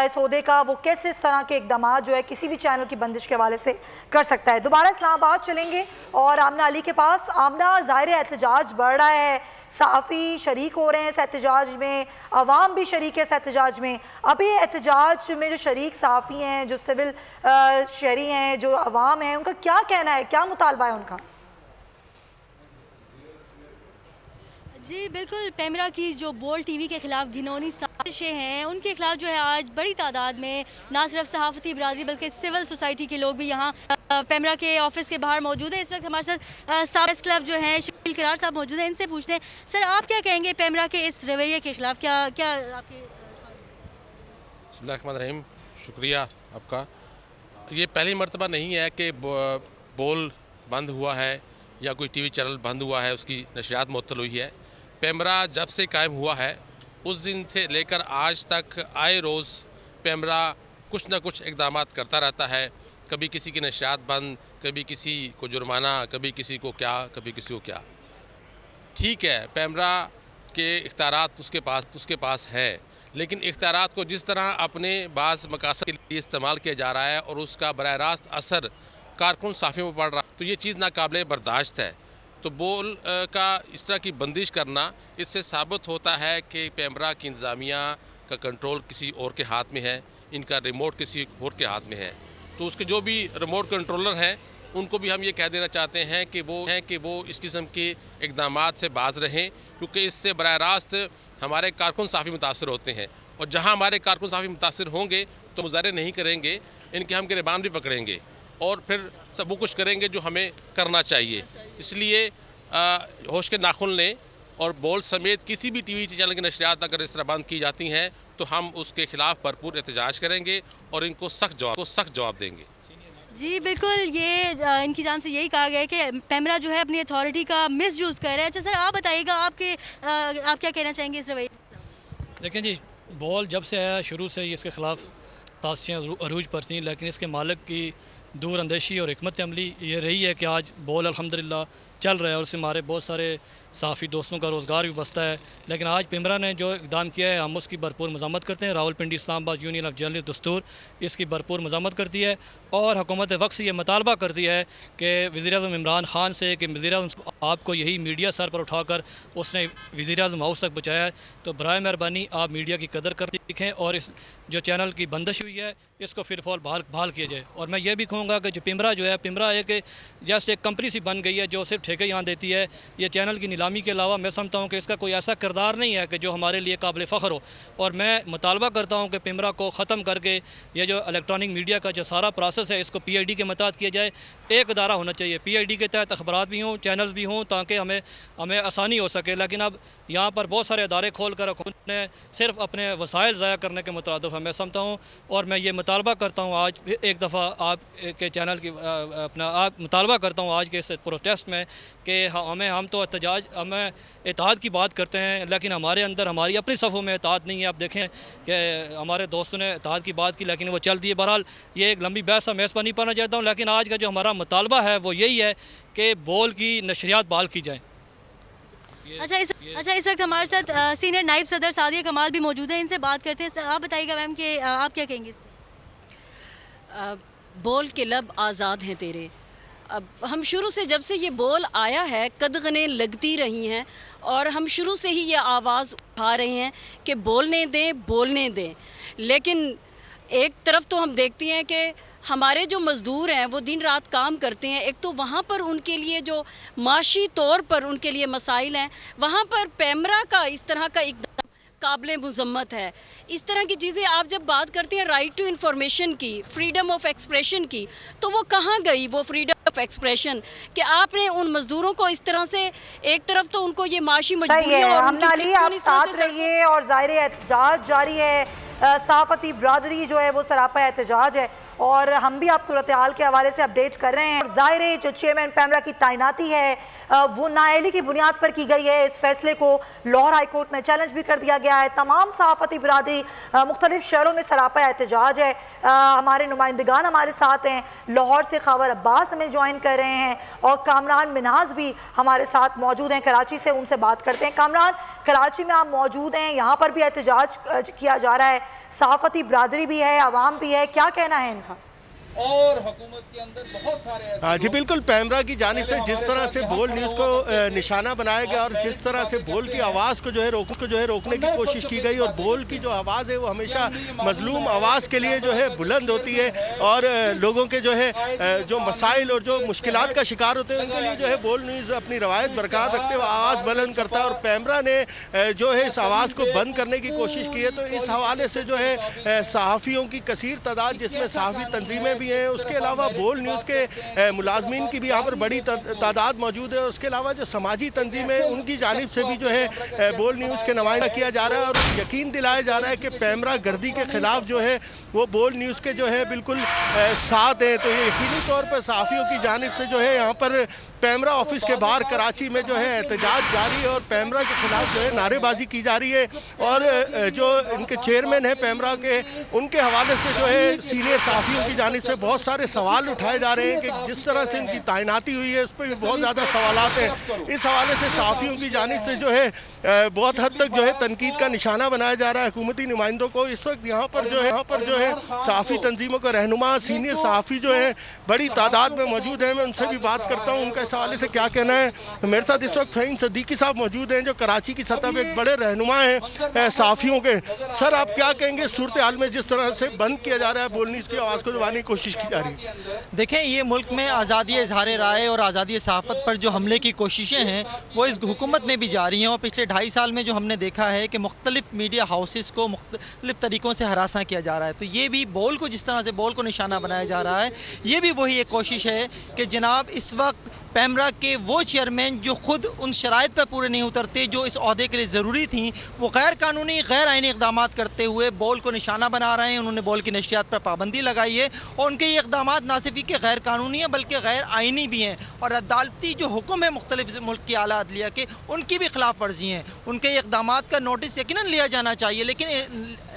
इस ओहदे का, वो कैसे इस तरह के इक़दाम जो है किसी भी चैनल की बंदिश के हवाले से कर सकता है। दोबारा इस्लामाबाद चलेंगे और आमना अली के पास। आमना, ज़ाहिर एहतजाज बढ़ रहा है, सहाफ़ी शरीक हो रहे हैं इस एहतजाज में, अवाम भी शरीक है इस एहतजाज में। अभी एहतजाज में जो शरीक सहाफ़ी हैं, जो सिविल शहरी हैं, जो अवाम हैं, उनका क्या कहना है, क्या मुतालबा है उनका? जी बिल्कुल, पेमरा की जो बोल टीवी के खिलाफ घिनौनी साजिशें हैं उनके खिलाफ जो है आज बड़ी तादाद में ना सिर्फ सहाफ़ती बरादरी बल्कि सिविल सोसाइटी के लोग भी यहाँ पेमरा के ऑफिस के बाहर मौजूद है। इस वक्त हमारे साथ प्रेस क्लब जो है शकील किरार साहब मौजूद हैं, इनसे पूछते हैं सर आप क्या कहेंगे पेमरा के इस रवैये के खिलाफ, क्या आपके? बिस्मिल्लाहिर्रहमानिर्रहीम, शुक्रिया आपका। ये पहली मर्तबा नहीं है कि बोल बंद हुआ है या कोई टीवी चैनल बंद हुआ है, उसकी नशरियात मुअत्तल हुई है। पेमरा जब से कायम हुआ है उस दिन से लेकर आज तक आए रोज़ पेमरा कुछ न कुछ इक़दाम करता रहता है। कभी किसी की नशरियात बंद, कभी किसी को जुर्माना, कभी किसी को क्या, कभी किसी को क्या। ठीक है, पेमरा के इख्तियारात उसके पास है, लेकिन इख्तियारात को जिस तरह अपने बाज़ मकासद के लिए इस्तेमाल किया जा रहा है और उसका बराह रास्त असर कारकुन सहाफ़ियों पर पड़ रहा है, तो ये चीज़ नाकाबिले बर्दाश्त है। तो बोल का इस तरह की बंदिश करना, इससे साबित होता है कि पेमरा की इंतज़ामिया का कंट्रोल किसी और के हाथ में है, इनका रिमोट किसी और के हाथ में है। तो उसके जो भी रिमोट कंट्रोलर हैं उनको भी हम ये कह देना चाहते हैं कि वो इस किस्म के इक़दामात से बाज रहें, क्योंकि इससे बराह रास्त हमारे कारकुन सहाफ़ी मुतासर होते हैं और जहाँ हमारे कारकुन सहाफ़ी मुतासर होंगे तो मुज़ाहरे नहीं करेंगे, इनके हम गिरबान भी पकड़ेंगे और फिर सब वो कुछ करेंगे जो हमें करना चाहिए। इसलिए होश के नाखुन लें और बोल समेत किसी भी टीवी चैनल की नशरियात अगर इस तरह बंद की जाती हैं तो हम उसके खिलाफ भरपूर एहतजाज करेंगे और इनको सख्त जवाब देंगे। जी बिल्कुल, ये इनकी जान से यही कहा गया है कि पेमरा जो है अपनी अथॉरिटी का मिसयूज़ कर रहा है। अच्छा सर आप बताइएगा, आप क्या कहना चाहेंगे इस रवैये? देखें जी, बोल जब से आया शुरू से ही इसके ख़िलाफ़ तासियाँ अरूज पर थी, लेकिन इसके मालिक की दूर अंदेशी और हिकमत अमली ये रही है कि आज बोल अल्हम्दुलिल्लाह चल रहा है और उससे हमारे बहुत सारे सहाफ़ी दोस्तों का रोज़गार भी बचता है। लेकिन आज पिमरा ने जो इक़दाम किया है हम उसकी भरपूर मज़म्मत करते हैं। Rawalpindi Islamabad union of journalist दस्तूर इसकी भरपूर मज़म्मत करती है और हुकूमत वक्त से ये मुतालबा करती है कि वज़ीर-ए-आज़म इमरान ख़ान से कि वज़ीर-ए-आज़म आपको यही मीडिया सर पर उठाकर उसने वज़ीर-ए-आज़म हाउस तक पहुँचाया है, तो बराए मेहरबानी आप मीडिया की कदर कर दिखें और इस जो चैनल की बंदिश हुई है इसको फिर फौर बहाल किया जाए। और मैं ये भी कहूँगा कि जो पिमरा जो है, पिमरा एक जस्ट एक कंपनी सी बन गई है जो सिर्फ ठेके यहाँ देती है। ये चैनल की नीलामी के अलावा मैं समझता हूँ कि इसका कोई ऐसा किरदार नहीं है कि जो हमारे लिए काबिल फ़ख्र हो। और मैं मुतालबा करता हूँ कि पिमरा को ख़त्म करके ये जो इलेक्ट्रॉनिक मीडिया का जो सारा प्रोसेस है इसको PID के मुताबिक किया जाए। एक अदारा होना चाहिए, PID के तहत अखबारात भी हों, चैनल्स भी हों, ताकि हमें आसानी हो सके। लेकिन अब यहाँ पर बहुत सारे अदारे खोल कर उन्होंने सिर्फ अपने वसाइल ज़ाया करने के मुतरादिफ है मैं समझता हूँ। और मैं ये मुतालबा करता हूँ आज एक दफ़ा आप के चैनल की मुतालबा करता हूँ आज के इस प्रोटेस्ट में कि हम तो हमें इत्तेहाद की बात करते हैं लेकिन हमारे अंदर हमारी अपनी सफ़ों में इत्तेहाद नहीं है। आप देखें कि हमारे दोस्तों ने इत्तेहाद की बात की लेकिन वो चल दी है। बहरहाल ये एक लंबी बहस मैं इस पर नहीं पढ़ना चाहता हूँ, लेकिन आज का जो हमारा मुतालबा है वो यही है कि बोल की नशरियात बहाल की जाए। अच्छा, इस वक्त हमारे साथ सीनियर नायब सदर सादिया कमाल भी मौजूद है, इनसे बात करते हैं। आप बताइएगा मैम कि आप क्या कहेंगे? बोल के लब आज़ाद हैं तेरे। अब हम शुरू से जब से ये बोल आया है कदगनें लगती रही हैं और हम शुरू से ही ये आवाज़ उठा रहे हैं कि बोलने दें। लेकिन एक तरफ तो हम देखते हैं कि हमारे जो मज़दूर हैं वो दिन रात काम करते हैं, एक तो वहाँ पर उनके लिए जो माशी तौर पर उनके लिए मसाइल हैं, वहाँ पर पैमरा का इस तरह का एकदम काबिल मुज़म्मत है। इस तरह की चीज़ें आप जब बात करते हैं राइट टू इन्फॉर्मेशन की, फ्रीडम ऑफ एक्सप्रेशन की, तो वो कहाँ गई वो फ्रीडम ऑफ एक्सप्रेशन कि आपने उन मज़दूरों को इस तरह से एक तरफ तो उनको ये माशी मजबूरियाँ और आप साथ रहिए और ज़ाहिर एहतजाज जारी है। सहाफ़ती बरादरी जो है वो सरापा एहतजाज है और हम भी आपको सूरत-ए-हाल के हवाले से अपडेट कर रहे हैं। ज़ाहिर है जो चेयरमैन पैमरा की तैनाती है वो नाअहली की बुनियाद पर की गई है। इस फैसले को लाहौर हाई कोर्ट में चैलेंज भी कर दिया गया है। तमाम सहाफ़ती बरादरी मुख्तलिफ शहरों में सरापा एहतजाज है। हमारे नुमाइंदगान हमारे साथ हैं, लाहौर से खबर अब्बास हमें ज्वाइन कर रहे हैं और कामरान मिनहाज भी हमारे साथ मौजूद हैं कराची से, उनसे बात करते हैं। कामरान, कराची में आप मौजूद हैं, यहाँ पर भी एहतजाज किया जा रहा है, सहाफ़ती बरादरी भी है, आवाम भी है, क्या कहना है इनका? और हुकूमत के अंदर बहुत सारे जी बिल्कुल, पैमरा की जानिब से जिस तरह से बोल न्यूज़ को निशाना बनाया गया और जिस तरह से बोल की आवाज़ को जो है रोकने की कोशिश की गई और बोल की जो आवाज़ है वो हमेशा मजलूम आवाज़ के लिए जो है बुलंद होती है और लोगों के जो है जो मसाइल और जो मुश्किलात का शिकार होते हैं उनके लिए जो है बोल न्यूज़ अपनी रवायत बरकरार रखते हुए आवाज़ बुलंद करता है। और पैमरा ने जो है इस आवाज़ को बंद करने की कोशिश की है। तो इस हवाले से जो है सहाफ़ियों की कसीर तादाद जिसमें सहाफ़ी तंजीमें भी हैं, उसके अलावा बोल न्यूज़ के मुलाजमीन की भी यहाँ पर बड़ी तादाद मौजूद है। उसके अलावा जो समाजी तंजीमें उनकी जानिब से भी जो है बोल न्यूज़ के नुमाइंदा किया जा रहा है और यकीन दिलाया जा रहा है कि पैमरा गर्दी के ख़िलाफ़ जो है वो बोल न्यूज़ के जो है बिल्कुल साथ है। तो ये यकीनी तौर पर सहाफ़ियों की जानिब से जो है यहाँ पर पैमरा ऑफिस के बाहर कराची में जो है एहतजाज जारी है और पैमरा के ख़िलाफ़ जो है नारेबाजी की जा रही है। और जो इनके चेयरमैन हैं पैमरा के, उनके हवाले से जो है सीनियर सहाफ़ियों की जानिब से बहुत सारे सवाल उठाए जा रहे हैं कि जिस तरह से इनकी तैनाती हुई है उस पर भी बहुत ज़्यादा सवालात हैं। इस हवाले से सहाफ़ियों की जानिब से जो है बहुत हद तक जो है तनकीद का निशाना बनाया जा रहा है हुकूमती नुमाइंदों को। इस वक्त यहाँ पर जो है सहाफ़ी तंजीमों का रहनुमा सीनियर सहाफ़ी जो है बड़ी तादाद में मौजूद हैं। मैं उनसे भी बात करता हूँ उनका इस हवाले से क्या कहना है। मेरे साथ इस वक्त फ़हीम सदीकी साहब मौजूद हैं जो कराची की सतह पर एक बड़े रहनुमा हैं सहाफ़ियों के। सर, आप क्या कहेंगे सूरत हाल में जिस तरह से बंद किया जा रहा है बोल न्यूज़ की आवाज़ को दबाने की कोशिश की जा रही है? देखें, ये मुल्क में आज़ादी इज़हार राय और आज़ादी सहाफ़त पर जो हमले की कोशिशें हैं वो इस हुकूमत में भी जारी हैं और पिछले 2.5 साल में जो हमने देखा है कि मुख्तलिफ मीडिया हाउसेस को मुख्तलिफ तरीक़ों से हरासा किया जा रहा है। तो ये भी बोल को जिस तरह से बोल को निशाना बनाया जा रहा है, ये भी वही एक कोशिश है कि जनाब इस वक्त पैमरा के वो चेयरमैन जो खुद उन शराइत पर पूरे नहीं उतरते जो इस ओहदे के लिए ज़रूरी थी, वो गैर कानूनी गैर आइनी इक़दाम करते हुए बॉल को निशाना बना रहे हैं। उन्होंने बॉल की नशियात पर पाबंदी लगाई है और उनके ये इक़दाम ना सिर्फ कि गैर कानूनी है बल्कि गैर आइनी भी हैं और अदालती जो हुक्म है मुख्तलिफ मुल्क की आला अदलिया के, उनकी भी खिलाफ वर्जी हैं। उनके इक़दाम का नोटिस यकीनन लिया जाना चाहिए, लेकिन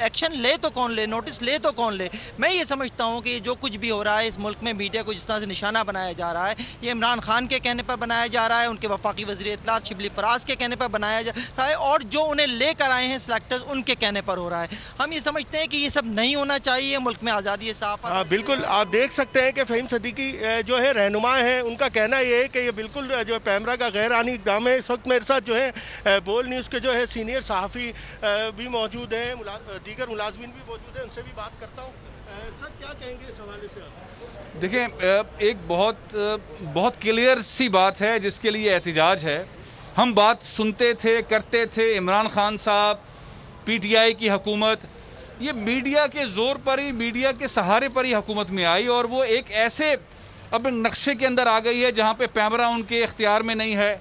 एक्शन ले तो कौन ले, नोटिस ले तो कौन ले। मैं ये समझता हूँ कि जो कुछ भी हो रहा है इस मुल्क में मीडिया को जिस तरह से निशाना बनाया जा रहा है, ये इमरान खान के कहने पर बनाया जा रहा है, उनके वफाकी वज़ीर इत्तलात शिबली फराज के कहने पर बनाया जा रहा है और जो उन्हें लेकर आए हैं सिलेक्टर्स उनके कहने पर हो रहा है। हम ये समझते हैं कि ये सब नहीं होना चाहिए, मुल्क में आज़ादी साफ। बिल्कुल, आप देख सकते हैं कि फ़हीम सदीकी जो है रहनुमा है, उनका कहना ये है कि ये बिल्कुल जो पैमरा का गैर आनी इक़दाम है। इस वक्त मेरे साथ जो है बोल न्यूज़ के जो है सीनियर सहाफ़ी भी मौजूद हैं, दीगर मुलाज़मीन भी मौजूद हैं, उनसे भी बात करता हूँ। सर, क्या कहेंगे इस हवाले से आप? देखें, एक बहुत क्लियर सी बात है जिसके लिए एहतिजाज है। हम बात सुनते थे, करते थे, इमरान खान साहब, PTI की हुकूमत, ये मीडिया के ज़ोर पर ही, मीडिया के सहारे पर ही हुकूमत में आई और वो एक ऐसे अब नक्शे के अंदर आ गई है जहाँ पे पैमरा उनके इख्तियार में नहीं है,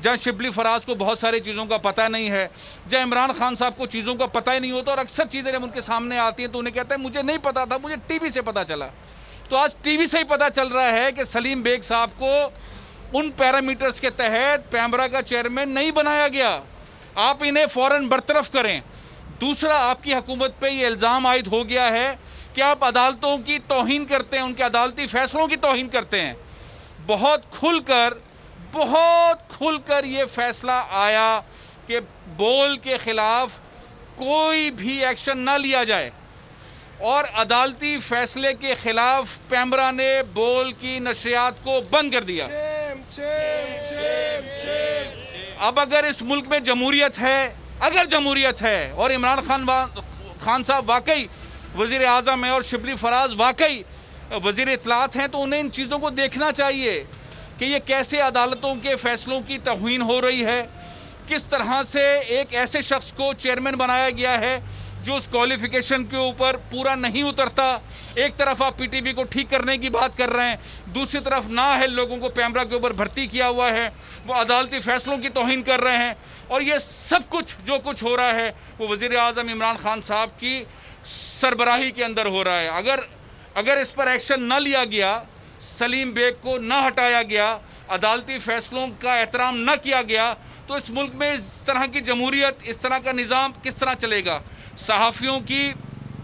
जहाँ शिबली फराज को बहुत सारी चीज़ों का पता नहीं है, जहाँ इमरान खान साहब को चीज़ों का पता ही नहीं होता और अक्सर चीज़ें जब उनके सामने आती हैं तो उन्हें कहता है मुझे नहीं पता था, मुझे TV से पता चला। तो आज TV से ही पता चल रहा है कि सलीम बेग साहब को उन पैरामीटर्स के तहत पैमरा का चेयरमैन नहीं बनाया गया। आप इन्हें फ़ौरन बरतरफ करें। दूसरा, आपकी हुकूमत पे ये इल्ज़ाम आयद हो गया है कि आप अदालतों की तौहीन करते हैं, उनके अदालती फ़ैसलों की तौहीन करते हैं। बहुत खुलकर ये फ़ैसला आया कि बोल के ख़िलाफ़ कोई भी एक्शन ना लिया जाए और अदालती फ़ैसले के ख़िलाफ़ पैमरा ने बोल की नशरियात को बंद कर दिया। अब अगर इस मुल्क में जमहूरियत है, अगर जमहूरियत है और इमरान खान साहब वाकई वज़ीर आज़म है और शिबली फराज वाकई वज़ीर इत्तलात हैं, तो उन्हें इन चीज़ों को देखना चाहिए कि ये कैसे अदालतों के फ़ैसलों की तौहीन हो रही है, किस तरह से एक ऐसे शख्स को चेयरमैन बनाया गया है जो उस क्वालिफ़िकेशन के ऊपर पूरा नहीं उतरता। एक तरफ आप PTV को ठीक करने की बात कर रहे हैं, दूसरी तरफ नाअहल लोगों को पैमरा के ऊपर भर्ती किया हुआ है, वो अदालती फ़ैसलों की तौहीन कर रहे हैं और ये सब कुछ जो कुछ हो रहा है वो वज़ीर आज़म इमरान खान साहब की सरबराही के अंदर हो रहा है। अगर इस पर एक्शन न लिया गया, सलीम बेग को न हटाया गया, अदालती फ़ैसलों का एहतराम न किया गया, तो इस मुल्क में इस तरह की जमहूरियत, इस तरह का निज़ाम किस तरह चलेगा। सहाफ़ियों की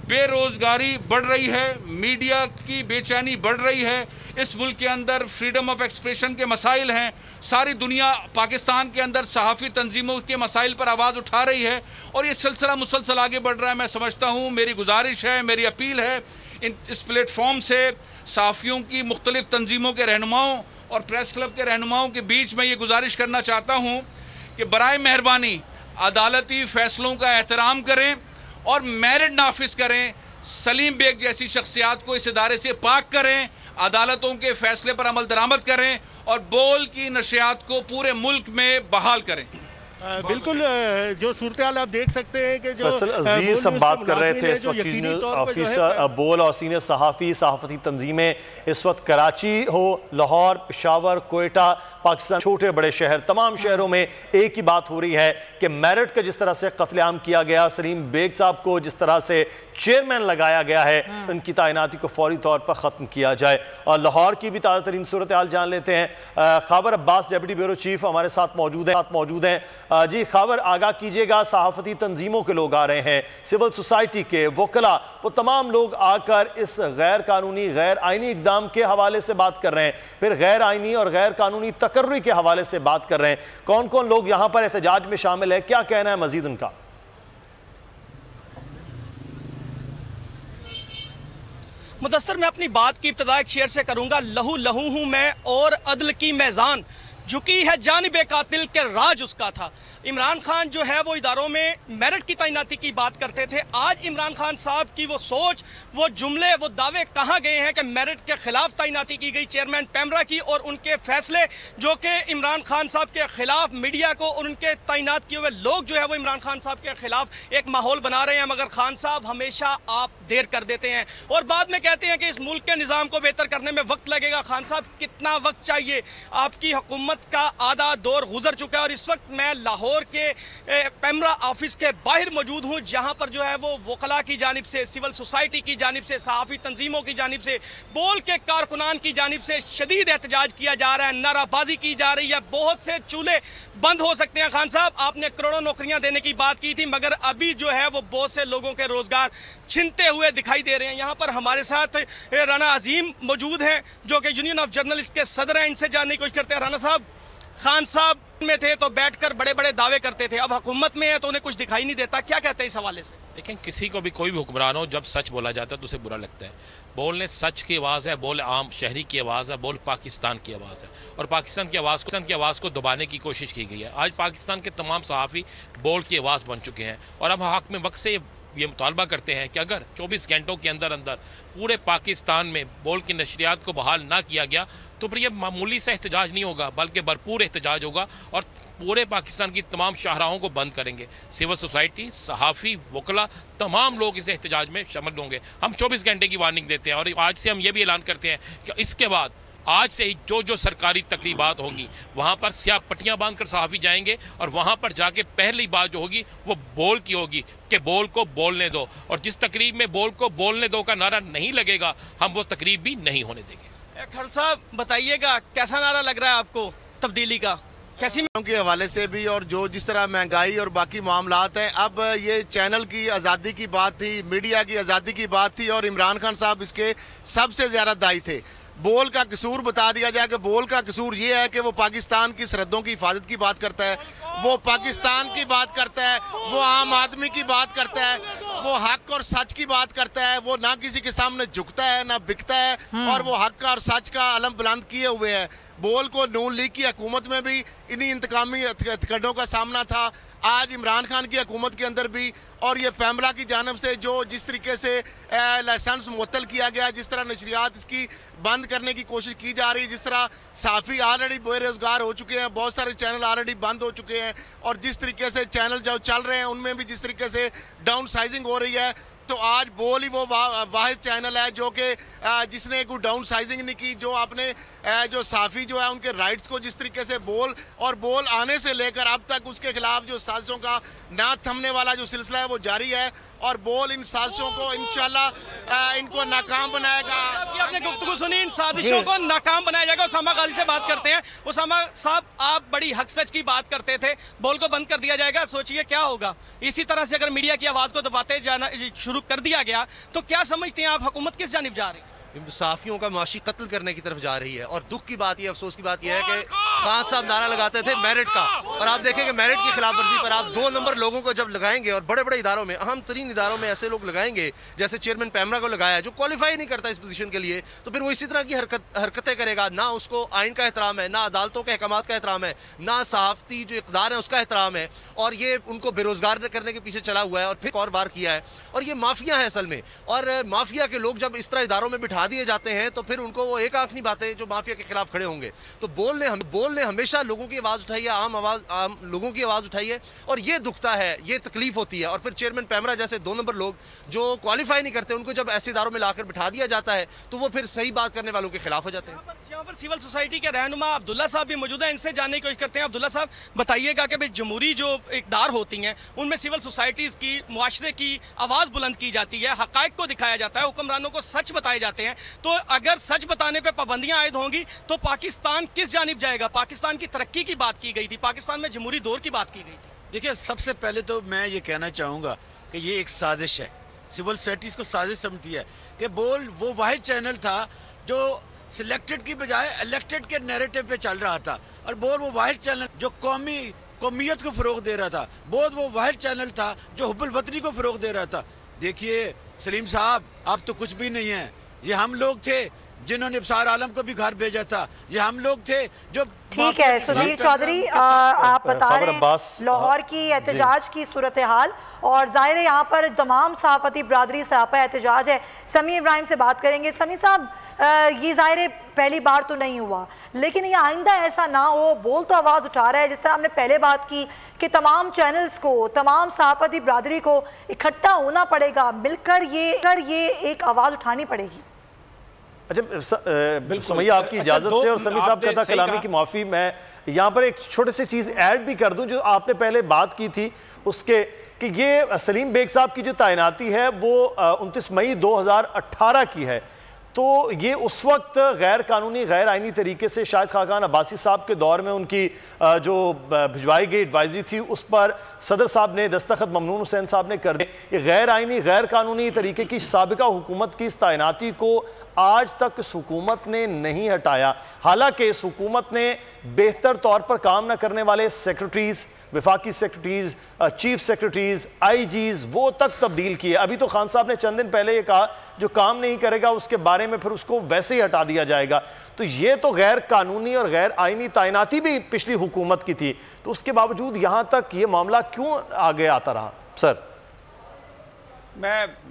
बेरोज़गारी बढ़ रही है, मीडिया की बेचैनी बढ़ रही है, इस मुल्क के अंदर फ्रीडम ऑफ एक्सप्रेशन के मसाइल हैं, सारी दुनिया पाकिस्तान के अंदर सहाफ़ी तंजीमों के मसाइल पर आवाज़ उठा रही है और ये सिलसिला मुसलसल आगे बढ़ रहा है। मैं समझता हूँ, मेरी गुजारिश है, मेरी अपील है इस प्लेटफॉर्म से सहाफ़ियों की मुख्तलिफ़ तंजीमों के रहनुमाओं और प्रेस क्लब के रहनुमाओं के बीच में ये गुजारिश करना चाहता हूँ कि बराए मेहरबानी अदालती फ़ैसलों का एहतराम करें और मेरिट नाफिज करें। सलीम बेग जैसी शख्सियात को इस इदारे से पाक करें, अदालतों के फ़ैसले पर अमल दरामद करें और बोल की नशियात को पूरे मुल्क में बहाल करें। बिल्कुल, जो सूरत हाल आप देख सकते हैं कि जो अजीज हम बात कर रहे थे इस वक्त चीफ न्यूज़ ऑफिसर बोल और सीनियर सहाफ़ी सहाफ़ती तंजीमें इस वक्त कराची हो, लाहौर, पेशावर, कोयटा, पाकिस्तान छोटे बड़े शहर, तमाम शहरों में एक ही बात हो रही है कि मेरिट का जिस तरह से कत्लेआम किया गया, सलीम बेग साहब को जिस तरह से चेयरमैन लगाया गया है, उनकी तैनाती को फौरी तौर पर ख़त्म किया जाए। और लाहौर की भी ताज़ा तरीन सूरत हाल जान लेते हैं। खाबर अब्बास डेप्यूटी ब्यूरो चीफ हमारे साथ मौजूद हैं। जी खाबर, आगाह कीजिएगा, सहाफ़ती तंजीमों के लोग आ रहे हैं, सिविल सोसाइटी के वकला, वो तमाम लोग आकर इस गैर कानूनी गैर आइनी इक़दाम के हवाले से बात कर रहे हैं, फिर गैर आइनी और गैर कानूनी तकर्री के हवाले से बात कर रहे हैं। कौन कौन लोग यहाँ पर एहतजाज में शामिल है, क्या कहना है मजीद उनका? मुदस्सर, मैं अपनी बात की इब्तिदा एक शेर से करूंगा। लहू लहू हूं मैं और अदल की मैजान, झुकी है जानिबे कातिल के राज उसका था। इमरान खान जो है वो इदारों में मेरिट की तैनाती की बात करते थे। आज इमरान खान साहब की वो सोच, वो जुमले, वो दावे कहाँ गए हैं कि मेरिट के खिलाफ तैनाती की गई चेयरमैन पैमरा की, और उनके फैसले जो कि इमरान खान साहब के खिलाफ मीडिया को और उनके तैनात किए हुए लोग जो है वो इमरान खान साहब के खिलाफ एक माहौल बना रहे हैं। मगर खान साहब हमेशा आप देर कर देते हैं और बाद में कहते हैं कि इस मुल्क के निज़ाम को बेहतर करने में वक्त लगेगा। खान साहब कितना वक्त चाहिए? आपकी हुकूमत का आधा दौर गुजर चुका है और इस वक्त मैं लाहौर के पैमरा ऑफिस के बाहर मौजूद हूँ, जहाँ पर जो है वो वकला की जानिब से, सिविल सोसाइटी की जानिब से, सहाफ़ी तंजीमों की जानिब से, बोल के कारकुनान की जानिब से शदीद एहतजाज किया जा रहा है, नाराबाजी की जा रही है। बहुत से चूल्हे बंद हो सकते हैं। खान साहब, आपने करोड़ों नौकरियां देने की बात की थी, मगर अभी जो है वो बहुत से लोगों के रोजगार छिनते हुए दिखाई दे रहे हैं। यहाँ पर हमारे साथ राना अजीम मौजूद हैं जो कि यूनियन ऑफ जर्नलिस्ट के सदर हैं। इनसे जानने की कोशिश करते हैं। राना साहब, खान साहब में थे तो बैठकर बड़े बड़े दावे करते थे, अब हुकूमत में है तो उन्हें कुछ दिखाई नहीं देता, क्या कहते हैं इस हवाले से? लेकिन किसी को भी, कोई भी हुक्मरान हो, जब सच बोला जाता है तो उसे बुरा लगता है। बोल ने सच की आवाज़ है, बोल आम शहरी की आवाज़ है, बोल पाकिस्तान की आवाज़ है और पाकिस्तान की आवाज़ को दबाने की कोशिश की गई है। आज पाकिस्तान के तमाम सहाफ़ी बोल की आवाज़ बन चुके हैं और अब हक़ में वक्त से ये मुतालबा करते हैं कि अगर 24 घंटों के अंदर अंदर पूरे पाकिस्तान में बोल की नशरियात को बहाल ना किया गया तो फिर ये मामूली सा एहतजाज नहीं होगा, बल्कि भरपूर एहतजाज होगा और पूरे पाकिस्तान की तमाम शाहराहों को बंद करेंगे। सिविल सोसाइटी, सहाफ़ी, वकला, तमाम लोग इस एहतजाज में शामिल होंगे। हम 24 घंटे की वार्निंग देते हैं और आज से हम ये भी ऐलान करते हैं कि इसके बाद आज से ही जो सरकारी तकरीबात होंगी वहाँ पर स्याह पट्टियाँ बांध कर सहाफ़ी जाएंगे और वहाँ पर जाके पहली बात जो होगी वो बोल की होगी कि बोल को बोलने दो, और जिस तकरीब में बोल को बोलने दो का नारा नहीं लगेगा हम वो तकरीब भी नहीं होने देंगे। खल साहब, बताइएगा कैसा नारा लग रहा है आपको तब्दीली का? कैसी के हवाले से भी और जो जिस तरह महंगाई और बाकी मामलात हैं, अब ये चैनल की आज़ादी की बात थी, मीडिया की आज़ादी की बात थी और इमरान खान साहब इसके सबसे ज़्यादा दायी थे। बोल का कसूर बता दिया जाए कि बोल का कसूर ये है कि वो पाकिस्तान की सरहदों की हिफाजत की बात करता है, वो पाकिस्तान की बात करता है, वो आम आदमी की बात करता है, वो हक और सच की बात करता है, वो ना किसी के सामने झुकता है ना बिकता है और वो हक और सच का अलम बुलंद किए हुए है। बोल को नून लीग की हुकूमत में भी इन्हीं इंतकामी हथकंडों का सामना था, आज इमरान खान की हुकूमत के अंदर भी, और ये पैमरा की जानब से जो जिस तरीके से लाइसेंस मुअत्तल किया गया, जिस तरह नशरियात इसकी बंद करने की कोशिश की जा रही है, जिस तरह सहाफ़ी ऑलरेडी बेरोज़गार हो चुके हैं, बहुत सारे चैनल ऑलरेडी बंद हो चुके हैं और जिस तरीके से चैनल जो चल रहे हैं उनमें भी जिस तरीके से डाउन साइजिंग हो रही है, तो आज बोल ही वो वाहिद चैनल है जो कि जिसने कोई डाउन साइजिंग नहीं की, जो आपने जो साफ़ी जो है उनके राइट्स को जिस तरीके से बोल आने से लेकर अब तक उसके खिलाफ जो साजिशों का ना थमने वाला जो सिलसिला है वो जारी है और बोल इन साजिशों को इंशाल्लाह इनको नाकाम बनाएगा। आपने गुफ्तगू सुनी, इन साजिशों को नाकाम बनाया जाएगा। उसामा गाजी से बात करते हैं। उसामा साहब, आप बड़ी हक सच की बात करते थे, बोल को बंद कर दिया जाएगा, सोचिए क्या होगा। इसी तरह से अगर मीडिया की आवाज़ को दबाते जाना शुरू कर दिया गया तो क्या समझते हैं आप, हुकूमत किस जानिब जा रही है? सहाफ़ियों का माशी कत्ल करने की तरफ जा रही है और दुख की बात यह, अफसोस की बात यह है कि खान साहब नारा लगाते थे मेरिट का, और आप देखें कि मेरिट की खिलाफ वर्जी पर आप 2 नंबर लोगों को जब लगाएंगे और बड़े बड़े इदारों में, अहम तरीन इदारों में ऐसे लोग लगाएंगे जैसे चेयरमैन पैमरा को लगाया जो क्वालिफाई नहीं करता इस पोजीशन के लिए, तो फिर वो इसी तरह की हरकतें करेगा। ना उसको आइन का एहतराम है, ना अदालतों के अहकाम का एहतराम है, ना सहाफ़ती जो इक़दार है उसका एहतराम है, और ये उनको बेरोज़गार करने के पीछे चला हुआ है और फिर और बार किया है। और ये माफिया है असल में, और माफिया के लोग जब इस तरह इदारों में बिठा दिए जाते हैं तो फिर उनको वो एक आंख नहीं बातें जो माफिया के खिलाफ खड़े होंगे। तो बोल ने हमेशा लोगों की आवाज़ उठाई है, आम लोगों की आवाज़ उठाई है और ये दुखता है, ये तकलीफ होती है। और फिर चेयरमैन पैमरा जैसे 2 नंबर लोग जो क्वालिफाई नहीं करते उनको जब ऐसे इदारों में लाकर बिठा दिया जाता है तो वो फिर सही बात करने वालों के खिलाफ हो जाते हैं। यहाँ पर सिविल सोसाइटी के रहनुमा अब्दुल्ला साहब भी मौजूद हैं, इनसे जानने की कोशिश करते हैं। अब्दुल्ला साहब, बताइएगा कि भाई जमहूरी जो इक़दार होती हैं उनमें सिविल सोसाइटीज़ की, मुआशरे की आवाज़ बुलंद की जाती है, हक़ाइक़ को दिखाया जाता है, हुक्मरानों को सच बताए जाते हैं, तो अगर सच बताने पे पाबंदियां आयद होंगी तो पाकिस्तान किस जानिब जाएगा? पाकिस्तान की तरक्की की बात की गई थी, पाकिस्तान में जमहूरी दौर की बात की गई थी। देखिए, सबसे पहले तो मैं ये कहना चाहूँगा कि ये एक साजिश है, सिविल सोसाइटीज़ को साजिश समझती है कि बोल वो वाहिद चैनल था जो सिलेक्टेड की बजाय इलेक्टेड के नैरेटिव पे चल रहा था, और बोल वो वाहिद चैनल जो कौमियत को फ़रोग दे रहा था, बोल वो वाहिद चैनल था जो हुब्बुल वतनी को फ़रोग दे रहा था। देखिए सलीम साहब, आप तो कुछ भी नहीं हैं, ये हम लोग थे जिन्होंने इब्सार आलम को भी घर भेजा था, ये हम लोग थे जो। ठीक है सुधीर चौधरी, आप बता रहे हैं लाहौर की एहतजाज की सूरत हाल, और जाहिर है यहाँ पर तमाम सहाफ़ती बरादरी से आपका एहतजाज है। समी इब्राहिम से बात करेंगे। समी साहब, ये जाहिर है पहली बार तो नहीं हुआ, लेकिन ये आइंदा ऐसा ना हो, बोल तो आवाज़ उठा रहा है, जिस तरह हमने पहले बात की कि तमाम चैनल्स को, तमाम सहाफ़ती बरादरी को इकट्ठा होना पड़ेगा, मिलकर ये एक आवाज़ उठानी पड़ेगी। अच्छा सुमैया, आपकी इजाज़त से और समी साहब का कलामी की माफ़ी, मैं यहाँ पर एक छोटी सी चीज़ ऐड भी कर दूँ जो आपने पहले बात की थी उसके, कि ये सलीम बेग साहब की जो तैनाती है वो 29 मई 2018 की है। तो ये उस वक्त गैर कानूनी गैर आइनी तरीके से शाहिद खाकान अब्बासी साहब के दौर में उनकी जो भिजवाई गई एडवाइजरी थी उस पर सदर साहब ने दस्तखत ममनून हुसैन साहब ने कर दिए। ये गैर आइनी गैर कानूनी तरीके की साबिका हुकूमत की इस तैनाती को आज तक इस हुकूमत ने नहीं हटाया। हालांकि इस हुकूमत ने बेहतर तौर पर काम न करने वाले सेक्रेटरीज, वफाकी सेक्रेटरीज, चीफ सेक्रेटरीज, आईजीज वो तक तब्दील किए। अभी तो खान साहब ने चंद दिन पहले ये कहा जो काम नहीं करेगा उसके बारे में फिर उसको वैसे ही हटा दिया जाएगा। तो ये तो गैर कानूनी और गैर आइनी तैनाती भी पिछली हुकूमत की थी, तो उसके बावजूद यहाँ तक ये मामला क्यों आगे आता रहा? सर,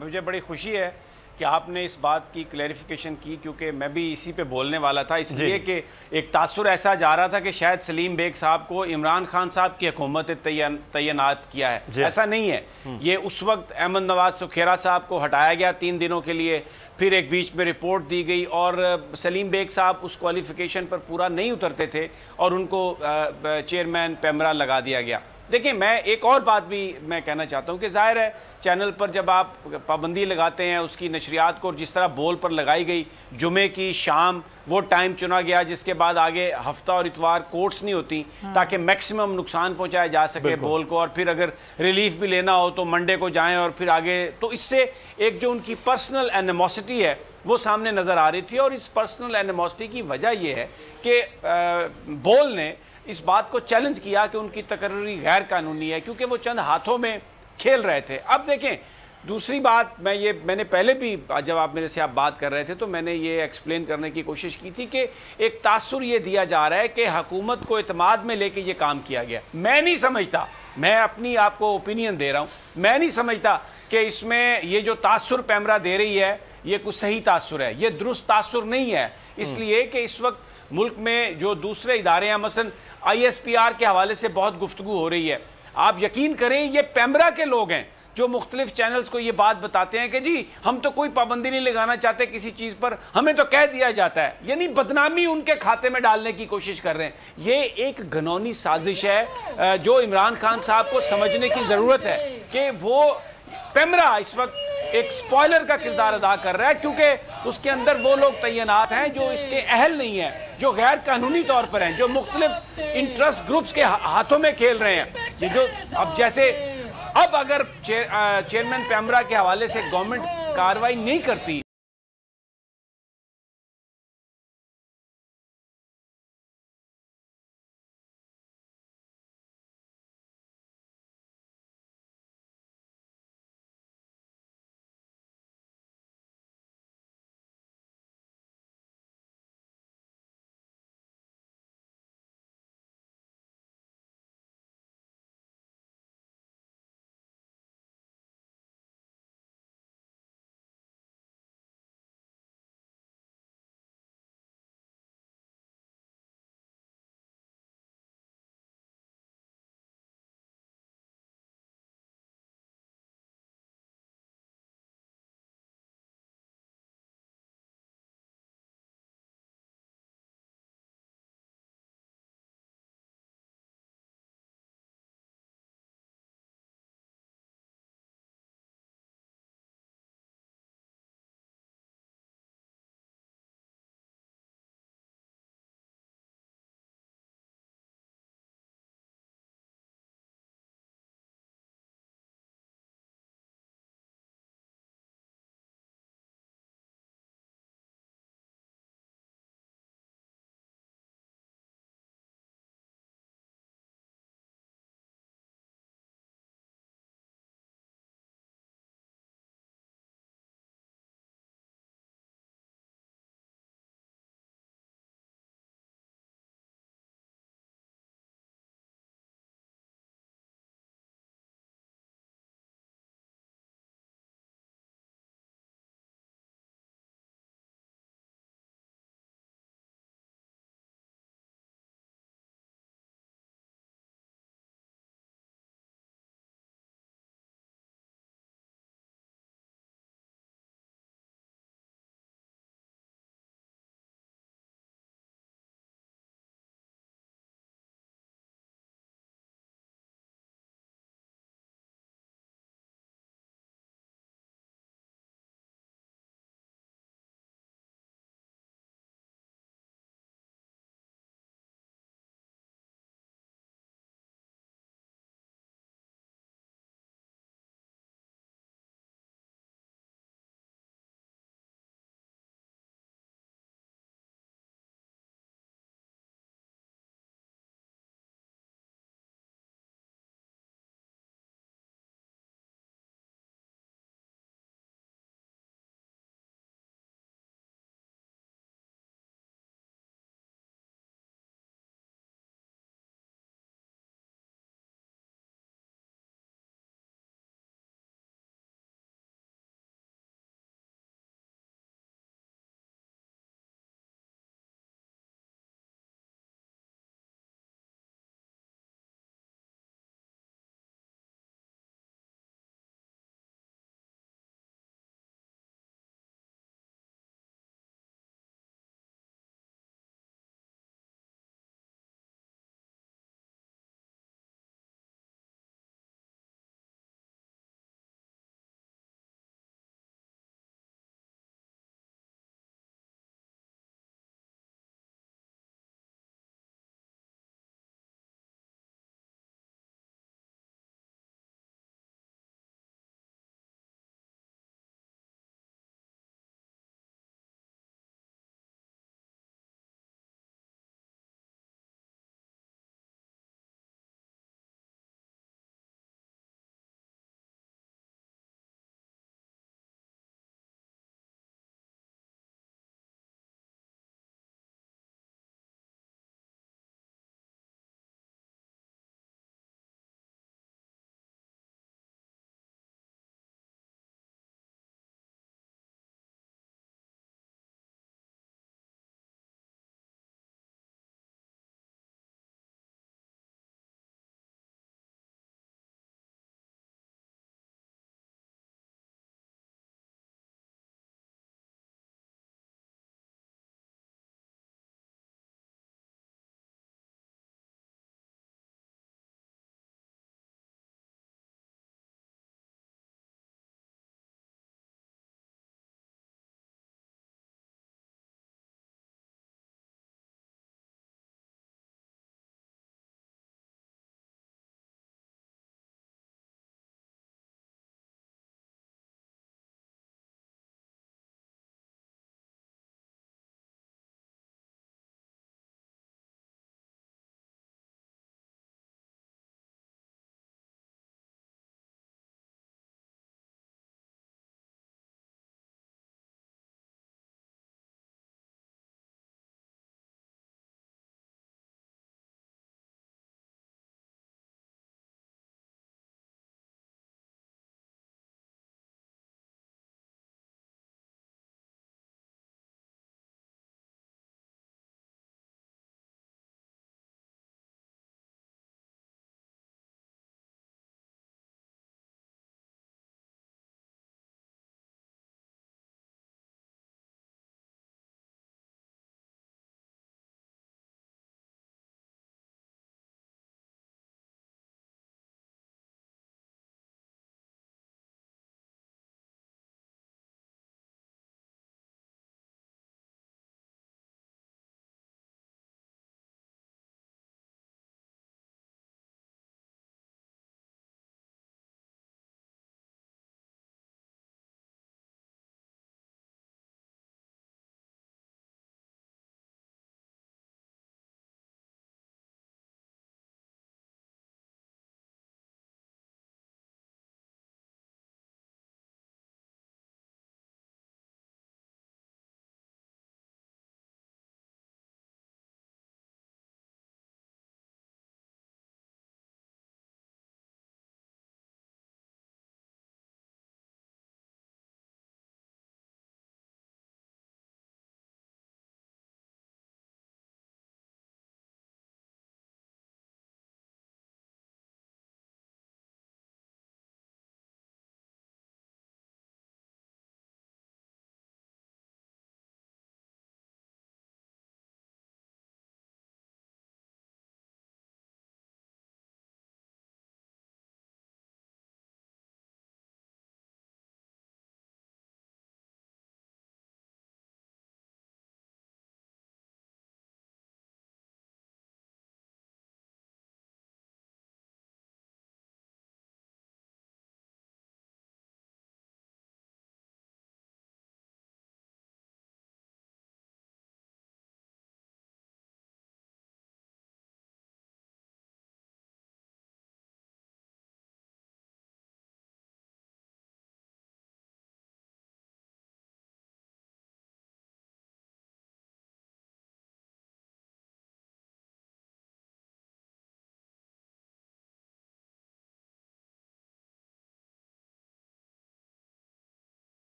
मुझे बड़ी खुशी है कि आपने इस बात की क्लैरिफिकेशन की, क्योंकि मैं भी इसी पे बोलने वाला था, इसलिए कि एक तासुर ऐसा जा रहा था कि शायद सलीम बेग साहब को इमरान खान साहब की हुकूमत तैनात किया है। ऐसा नहीं है। ये उस वक्त अहमद नवाज सुखेरा साहब को हटाया गया 3 दिनों के लिए, फिर एक बीच में रिपोर्ट दी गई और सलीम बेग साहब उस क्वालिफिकेशन पर पूरा नहीं उतरते थे और उनको चेयरमैन पैमरा लगा दिया गया। देखिए, मैं एक और बात भी मैं कहना चाहता हूँ कि जाहिर है चैनल पर जब आप पाबंदी लगाते हैं उसकी नशरियात को, और जिस तरह बोल पर लगाई गई जुमे की शाम वो टाइम चुना गया जिसके बाद आगे हफ्ता और इतवार कोर्ट्स नहीं होती ताकि मैक्सिमम नुकसान पहुंचाया जा सके बोल को, और फिर अगर रिलीफ भी लेना हो तो मंडे को जाएं और फिर आगे, तो इससे एक जो उनकी पर्सनल एनिमोसिटी है वो सामने नज़र आ रही थी। और इस पर्सनल एनिमोसिटी की वजह यह है कि बोल ने इस बात को चैलेंज किया कि उनकी तकर्री गैर कानूनी है क्योंकि वो चंद हाथों में खेल रहे थे। अब देखें, दूसरी बात मैंने पहले भी जब आप मेरे से आप बात कर रहे थे तो मैंने ये एक्सप्लेन करने की कोशिश की थी कि एक तासुर ये दिया जा रहा है कि हुकूमत को इत्मीनान में लेके ये काम किया गया। मैं नहीं समझता, मैं अपनी आपको ओपिनियन दे रहा हूँ, मैं नहीं समझता कि इसमें ये जो तासुर पैमरा दे रही है ये कुछ सही तासुर है, ये दुरुस्त तासुर नहीं है। इसलिए कि इस वक्त मुल्क में जो दूसरे इदारे हैं, मसलन ISPR के हवाले से बहुत गुफ्तगू हो रही है। आप यकीन करें ये पैमरा के लोग हैं जो मुख्तलिफ चैनल्स को ये बात बताते हैं कि जी हम तो कोई पाबंदी नहीं लगाना चाहते किसी चीज़ पर, हमें तो कह दिया जाता है, यानी बदनामी उनके खाते में डालने की कोशिश कर रहे हैं। ये एक घनौनी साजिश है जो इमरान खान साहब को समझने की ज़रूरत है कि वो पैमरा इस वक्त एक स्पॉइलर का किरदार अदा कर रहा है क्योंकि उसके अंदर वो लोग तैनात हैं जो इसके अहल नहीं है, जो गैर कानूनी तौर पर हैं, जो मुख्तलिफ इंटरेस्ट ग्रुप्स के हाथों में खेल रहे हैं। ये जो अब जैसे अब अगर चेयरमैन पैमरा के हवाले से गवर्नमेंट कार्रवाई नहीं करती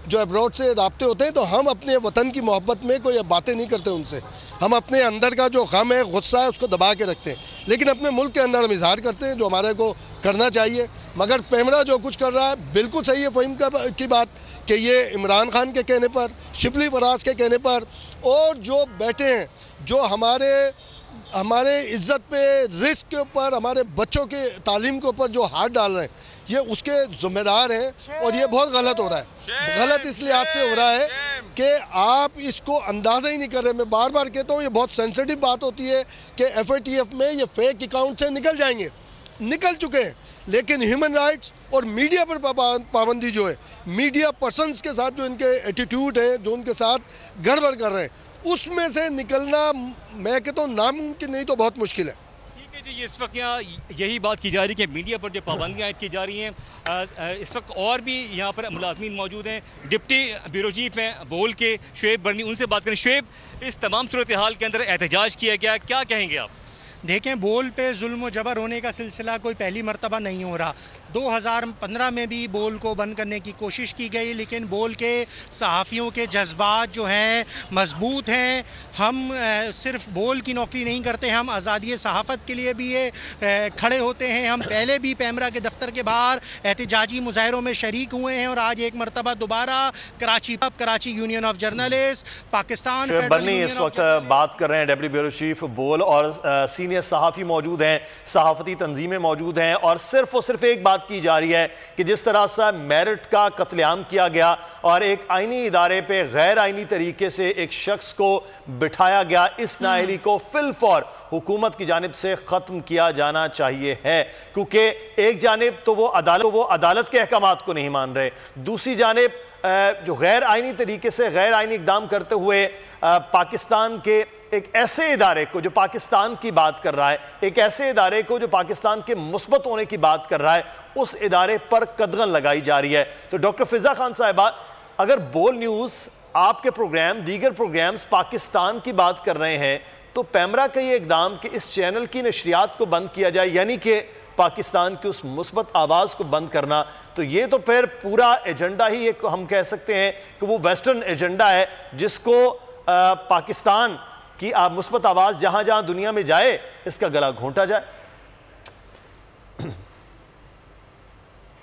जो अब्रॉड से राब्ते होते हैं, तो हम अपने वतन की मोहब्बत में कोई बातें नहीं करते उनसे। हम अपने अंदर का जो गम है, गुस्सा है, उसको दबा के रखते हैं, लेकिन अपने मुल्क के अंदर हम इजहार करते हैं, जो हमारे को करना चाहिए। मगर पैमरा जो कुछ कर रहा है बिल्कुल सही है फ़हीम की बात कि ये इमरान खान के कहने पर, शिबली फराज के कहने पर, और जो बैठे हैं, जो हमारे इज़्ज़त पे, रिस्क के ऊपर, हमारे बच्चों के तालीम के ऊपर जो हाथ डाल रहे हैं, ये उसके ज़िम्मेदार हैं। और ये बहुत गलत हो रहा है। गलत इसलिए आपसे हो रहा है कि आप इसको अंदाज़ा ही नहीं कर रहे। मैं बार बार कहता हूँ, ये बहुत सेंसिटिव बात होती है कि FATF में ये फेक अकाउंट से निकल जाएंगे, निकल चुके हैं, लेकिन ह्यूमन राइट्स और मीडिया पर पाबंदी जो है, मीडिया पर्सन्स के साथ जो इनके एटीट्यूड है, जो उनके साथ गड़बड़ कर रहे हैं, उसमें से निकलना मैं कहता हूँ नामुमकिन नहीं तो बहुत मुश्किल है। ठीक है जी, इस वक्त यहाँ यही बात की जा रही है कि मीडिया पर जो पाबंदियाँ आयद की जा रही हैं। इस वक्त और भी यहाँ पर मुलाज़मीन मौजूद हैं। डिप्टी ब्यूरो चीफ हैं बोल के शुएब बर्नी, उनसे बात करें। शुएब, इस तमाम सूरत हाल के अंदर एहतजाज किया गया, क्या कहेंगे आप? देखें, बोल पे जुल्म व जबर होने का सिलसिला कोई पहली मर्तबा नहीं हो रहा। 2015 में भी बोल को बंद करने की कोशिश की गई, लेकिन बोल के सहाफ़ियों के जज्बात जो हैं मजबूत हैं। हम सिर्फ बोल की नौकरी नहीं करते, हम आज़ादी सहाफ़त के लिए भी ये खड़े होते हैं। हम पहले भी पैमरा के दफ्तर के बाहर एहतजाजी मुजाहरों में शरीक हुए हैं और आज एक मरतबा दोबारा Karachi union of journalist, Pakistan इस वक्त बात कर रहे हैं डेप्यूटी ब्यूरो चीफ बोल, और सीनियर सहाफ़ी मौजूद हैं, सहाफ़ती तंजीमें मौजूद हैं, और सिर्फ एक बात की जा रही है कि जिस तरह से मेरिट का कत्लेआम किया गया और एक आईनी इदारे पे गैर आईनी तरीके से एक शख्स को बिठाया गया, इस नाअहली को फिलफौर हुकूमत की जानिब से ख़त्म किया जाना चाहिए है। क्योंकि एक जानिब तो वो अदालत के अहकामात को नहीं मान रहे, दूसरी जानिब जो गैर आईनी तरीके से गैर आईनी इक़दाम करते हुए पाकिस्तान के एक ऐसे इदारे को जो पाकिस्तान की बात कर रहा है, एक ऐसे इदारे को जो पाकिस्तान के मुस्बत होने की बात कर रहा है, उस इदारे पर कदगन लगाई जा रही है। तो डॉक्टर फिजा खान साहिबा, अगर बोल न्यूज़ आपके प्रोग्राम, दीगर प्रोग्राम्स पाकिस्तान की बात कर रहे हैं, तो पैमरा का ये इकदाम कि इस चैनल की नशरियात को बंद किया जाए, यानी कि पाकिस्तान की उस मुस्बत आवाज़ को बंद करना, तो ये तो फिर पूरा एजेंडा ही एक हम कह सकते हैं कि वो वेस्टर्न एजेंडा है, जिसको पाकिस्तान कि आप मुस्बत आवाज़ जहां जहां दुनिया में जाए इसका गला घोंटा जाए।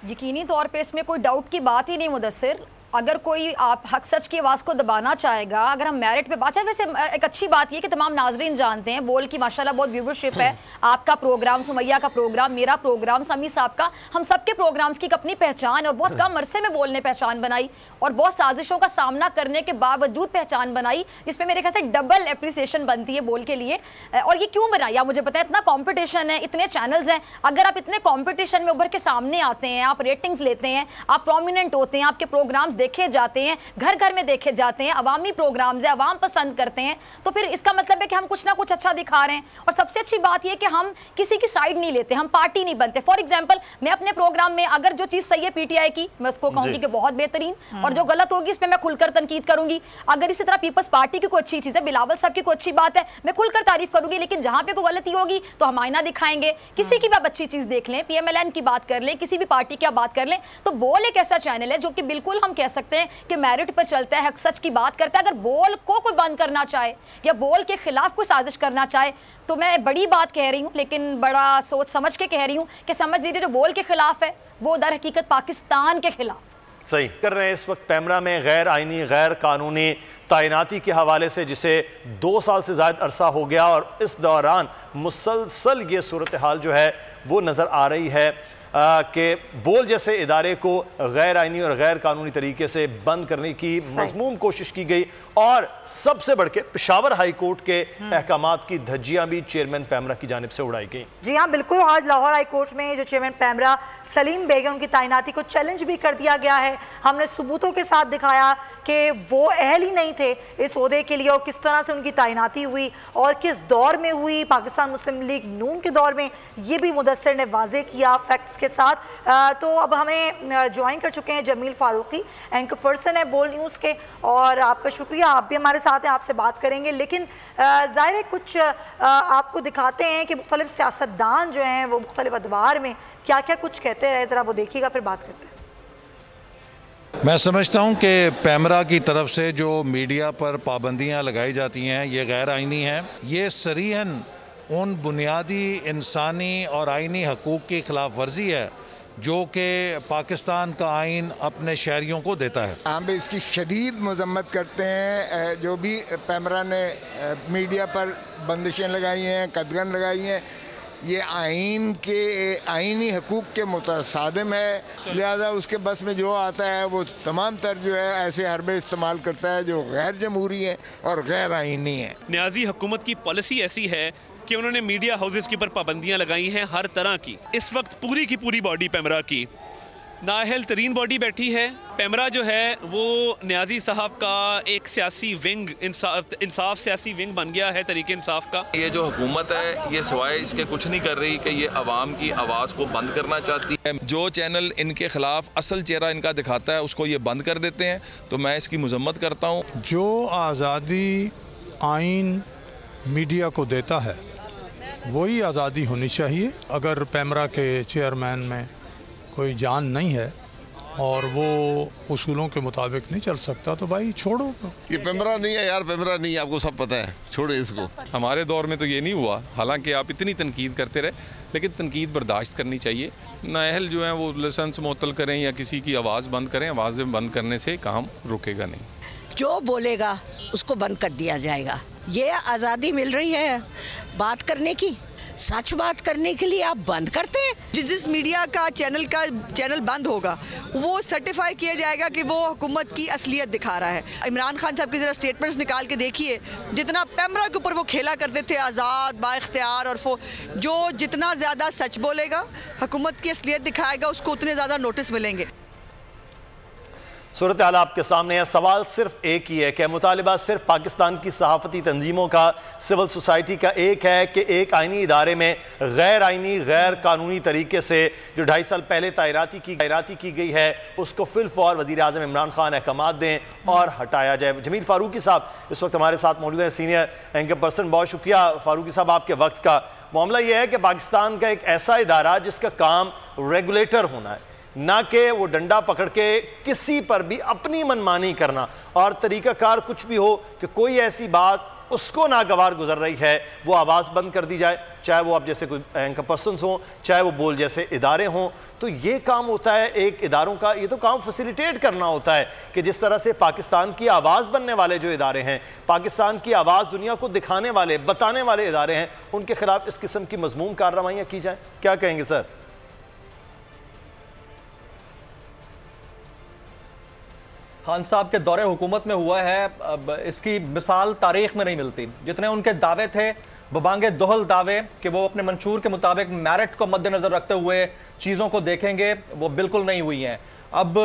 यकीनी तौर पे इसमें कोई डाउट की बात ही नहीं मुदस्सिर। अगर कोई आप हक सच की आवाज़ को दबाना चाहेगा, अगर हम मेरिट पे बात, वैसे एक अच्छी बात ये कि तमाम नाजरीन जानते हैं बोल की माशाल्लाह बहुत व्यूवरशिप है। आपका प्रोग्राम, सुमैया का प्रोग्राम, मेरा प्रोग्राम, समी साहब का, हम सबके प्रोग्राम्स की अपनी पहचान और बहुत कम अरसे में बोल ने पहचान बनाई और बहुत साजिशों का सामना करने के बावजूद पहचान बनाई। इस पर मेरे ख्याल से डबल एप्रिसिएशन बनती है बोल के लिए। और ये क्यों बनाई आप मुझे पता है, इतना कॉम्पिटिशन है, इतने चैनल्स हैं, अगर आप इतने कॉम्पिटिशन में उभर के सामने आते हैं, आप रेटिंग्स लेते हैं, आप प्रोमिनेंट होते हैं, आपके प्रोग्राम्स देखे जाते हैं, घर घर में देखे जाते हैं, अवामी प्रोग्राम्स है, अवाम पसंद करते हैं, तो फिर इसका मतलब है कि हम कुछ ना कुछ अच्छा दिखा रहे हैं। और सबसे अच्छी बात यह कि हम किसी की साइड नहीं लेते, हम पार्टी नहीं बनते। फॉर एग्जांपल, मैं अपने प्रोग्राम में अगर जो चीज सही है पीटीआई की, मैं उसको कहूंगी कि बहुत बेहतरीन, और जो गलत होगी इस पर मैं खुलकर तनकीद करूंगी। अगर इसी तरह पीपल्स पार्टी की कोई अच्छी चीज है, बिलावल साहब की कोई अच्छी बात है, मैं खुलकर तारीफ करूंगी, लेकिन जहां पे कोई गलती होगी तो हम आईना दिखाएंगे। किसी की भी आप अच्छी चीज देख लें, PMLN की बात कर लें, किसी भी पार्टी की आप बात कर लें, तो बोल एक ऐसा चैनल है जो कि बिल्कुल हम कह सकते हैं कि मेरिट पर चलता है, हक सच की बात करता है। अगर बोल को कोई बंद करना चाहे या बोल के खिलाफ कोई साजिश करना चाहे, तो मैं बड़ी बात कह रही हूँ, लेकिन बड़ा सोच समझ के कह रही हूँ कि समझ लीजिए जो बोल के खिलाफ है वो दर हकीकत पाकिस्तान के खिलाफ सही कर रहे हैं। इस वक्त पैमरा में गैर आईनी, गैर कानूनी तैनाती के हवाले से, जिसे 2 साल से ज़्यादा अरसा हो गया, और इस दौरान मुसलसल ये सूरत हाल जो है वो नज़र आ रही है कि बोल जैसे इदारे को गैर आईनी और गैर कानूनी तरीके से बंद करने की मज़मूम कोशिश की गई, और सबसे बढ़ के पेशावर हाई कोर्ट के अहकामात की धज्जियां भी चेयरमैन पैमरा की जानिब से उड़ाई गई। जी हाँ, बिल्कुल। आज लाहौर हाई कोर्ट में जो चेयरमैन पैमरा सलीम बेगम की तैनाती को चैलेंज भी कर दिया गया है। हमने सबूतों के साथ दिखाया कि वो अहल ही नहीं थे इस ओहदे के लिए, और किस तरह से उनकी तैनाती हुई और किस दौर में हुई, पाकिस्तान मुस्लिम लीग नून के दौर में, ये भी मुदस्सिर ने वाजे किया फैक्ट्स के साथ। तो अब हमें ज्वाइन कर चुके हैं जमील फारूकी, एंकर पर्सन है बोल न्यूज़ के, और आपका शुक्रिया, आप भी हमारे साथ हैं, आपसे बात करेंगे। लेकिन ज़ाहिर है कुछ आपको दिखाते हैं कि मुख्तलिफ सियासतदान जो हैं वो मुख्तलिफ अदवार में क्या क्या कुछ कहते हैं, ज़रा वो देखिएगा, फिर बात करते हैं। मैं समझता हूं कि पैमरा की तरफ से जो मीडिया पर पाबंदियां लगाई जाती हैं ये गैर आइनी हैं। ये सरीहन उन बुनियादी इंसानी और आइनी हकूक़ की खिलाफ वर्जी है जो कि पाकिस्तान का आइन अपने शहरियों को देता है। हम भी इसकी शदीद मजम्मत करते हैं। जो भी पैमरा ने मीडिया पर बंदिशें लगाई हैं, कदगन लगाई हैं, ये आइन के आइनी हकूक़ के मुतसादिम है। लिहाजा उसके बस में जो आता है वो तमाम तर जो है ऐसे हरबे इस्तेमाल करता है जो गैर जमहूरी हैं और गैर आइनी हैं। न्याजी हुकूमत की पॉलिसी ऐसी है कि उन्होंने मीडिया हाउसेस के ऊपर पाबंदियां लगाई हैं हर तरह की। इस वक्त पूरी की पूरी बॉडी पैमरा की नाअहल तरीन बॉडी बैठी है। पैमरा जो है वो न्याजी साहब का एक सियासी विंग, इंसाफ सियासी विंग बन गया है तरीके इंसाफ का। ये जो हुकूमत है ये सिवाय इसके कुछ नहीं कर रही कि ये आवाम की आवाज़ को बंद करना चाहती है। जो चैनल इनके खिलाफ असल चेहरा इनका दिखाता है उसको ये बंद कर देते हैं, तो मैं इसकी मजम्मत करता हूँ। जो आज़ादी आइन मीडिया को देता है वही आज़ादी होनी चाहिए। अगर पैमरा के चेयरमैन में कोई जान नहीं है और वो उसूलों के मुताबिक नहीं चल सकता तो भाई छोड़ो। ये पैमरा नहीं है यार, पैमरा नहीं है, आपको सब पता है, छोड़े इसको। हमारे दौर में तो ये नहीं हुआ, हालांकि आप इतनी तनकीद करते रहे, लेकिन तनकीद बर्दाश्त करनी चाहिए। नाअहल जो है वो लाइसेंस मुअत्तल करें या किसी की आवाज़ बंद करें, आवाज़ें बंद करने से काम रुकेगा नहीं। जो बोलेगा उसको बंद कर दिया जाएगा। ये आज़ादी मिल रही है बात करने की, सच बात करने के लिए आप बंद करते हैं। जिस मीडिया का चैनल बंद होगा वो सर्टिफाई किया जाएगा कि वो हुकूमत की असलियत दिखा रहा है। इमरान खान साहब की ज़रा स्टेटमेंट्स निकाल के देखिए, जितना पैमरा के ऊपर वो खेला करते थे आज़ाद बाइख्तियार, और जो जितना ज़्यादा सच बोलेगा, हुकूमत की असलियत दिखाएगा, उसको उतने ज़्यादा नोटिस मिलेंगे। सूरत हाल आपके सामने है। सवाल सिर्फ एक ही है कि मुतालिबा सिर्फ पाकिस्तान की सहाफ़ती तंजीमों का, सिविल सोसाइटी का एक है कि एक आइनी इदारे में गैर आइनी गैर कानूनी तरीके से जो 2.5 साल पहले तैराती की गई है उसको फिलफौर वज़ीर आज़म इमरान खान अहकामात दें और हटाया जाए। जमील फारूकी साहब इस वक्त हमारे साथ मौजूद हैं, सीनियर एंकर पर्सन। बहुत शुक्रिया फारूकी साहब आपके वक्त का। मामला यह है कि पाकिस्तान का एक ऐसा इदारा जिसका काम रेगुलेटर होना है, ना कि वो डंडा पकड़ के किसी पर भी अपनी मनमानी करना, और तरीकाकार कुछ भी हो कि कोई ऐसी बात उसको नागवार गुजर रही है वो आवाज़ बंद कर दी जाए, चाहे वो आप जैसे कोई एंकर पर्सन हों, चाहे वो बोल जैसे इदारे हों। तो ये काम होता है एक इदारों का, ये तो काम फैसिलिटेट करना होता है कि जिस तरह से पाकिस्तान की आवाज़ बनने वाले जो इदारे हैं, पाकिस्तान की आवाज़ दुनिया को दिखाने वाले, बताने वाले इदारे हैं, उनके खिलाफ इस किस्म की मजमूम कार्रवाइयाँ की जाएँ। क्या कहेंगे सर? खान साहब के दौरे हुकूमत में हुआ है, अब इसकी मिसाल तारीख में नहीं मिलती। जितने उनके दावे थे बबांगे दोहल दावे कि वो अपने मंशूर के मुताबिक मेरिट को मद्देनजर रखते हुए चीज़ों को देखेंगे, वो बिल्कुल नहीं हुई हैं। अब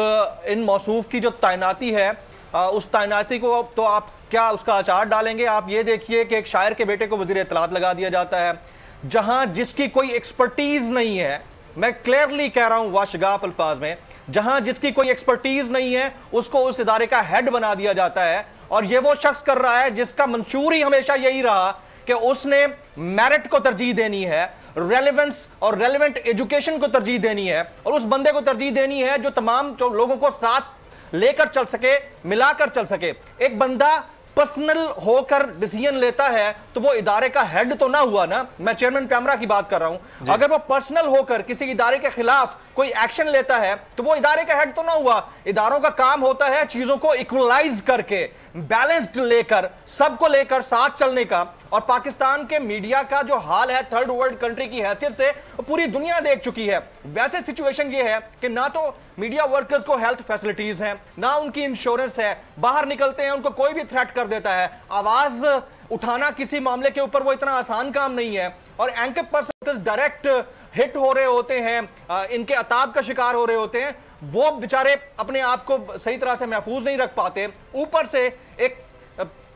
इन मौसूफ की जो तैनाती है, उस तैनाती को तो आप क्या उसका अचार डालेंगे? आप ये देखिए कि एक शायर के बेटे को वज़ीर इत्तलात लगा दिया जाता है, जहाँ जिसकी कोई एक्सपर्टीज़ नहीं है, मैं क्लियरली कह रहा हूँ वाशगाफ अल्फाज में, जहां जिसकी कोई एक्सपर्टीज नहीं है उसको उस इदारे का हेड बना दिया जाता है। और ये वो शख्स कर रहा है जिसका मंशूर ही हमेशा यही रहा कि उसने मेरिट को तरजीह देनी है, रेलेवेंस और रेलेवेंट एजुकेशन को तरजीह देनी है, और उस बंदे को तरजीह देनी है जो तमाम जो लोगों को साथ लेकर चल सके, मिलाकर चल सके। एक बंदा पर्सनल होकर डिसीजन लेता है तो वो इदारे का हेड तो ना हुआ ना। मैं चेयरमैन पैमरा की बात कर रहा हूं। अगर वो पर्सनल होकर किसी इदारे के खिलाफ कोई एक्शन लेता है तो वो इदारे का हेड तो ना हुआ। इदारों का काम होता है चीजों को इक्वलाइज करके, बैलेंस्ड लेकर, सबको लेकर साथ चलने का। और पाकिस्तान के मीडिया का जो हाल है थर्ड वर्ल्ड कंट्री की हैसियत से पूरी दुनिया देख चुकी है। वैसे सिचुएशन ये है कि ना तो मीडिया वर्कर्स को हेल्थ फैसिलिटीज हैं, ना उनकी इंश्योरेंस है, बाहर निकलते हैं उनको कोई भी थ्रेट कर देता है। आवाज उठाना किसी मामले के ऊपर वो इतना आसान काम नहीं है। और एंकर पर्सन डायरेक्ट हिट हो रहे होते हैं, इनके अताब का शिकार हो रहे होते हैं, वो बेचारे अपने आप को सही तरह से महफूज नहीं रख पाते। ऊपर से एक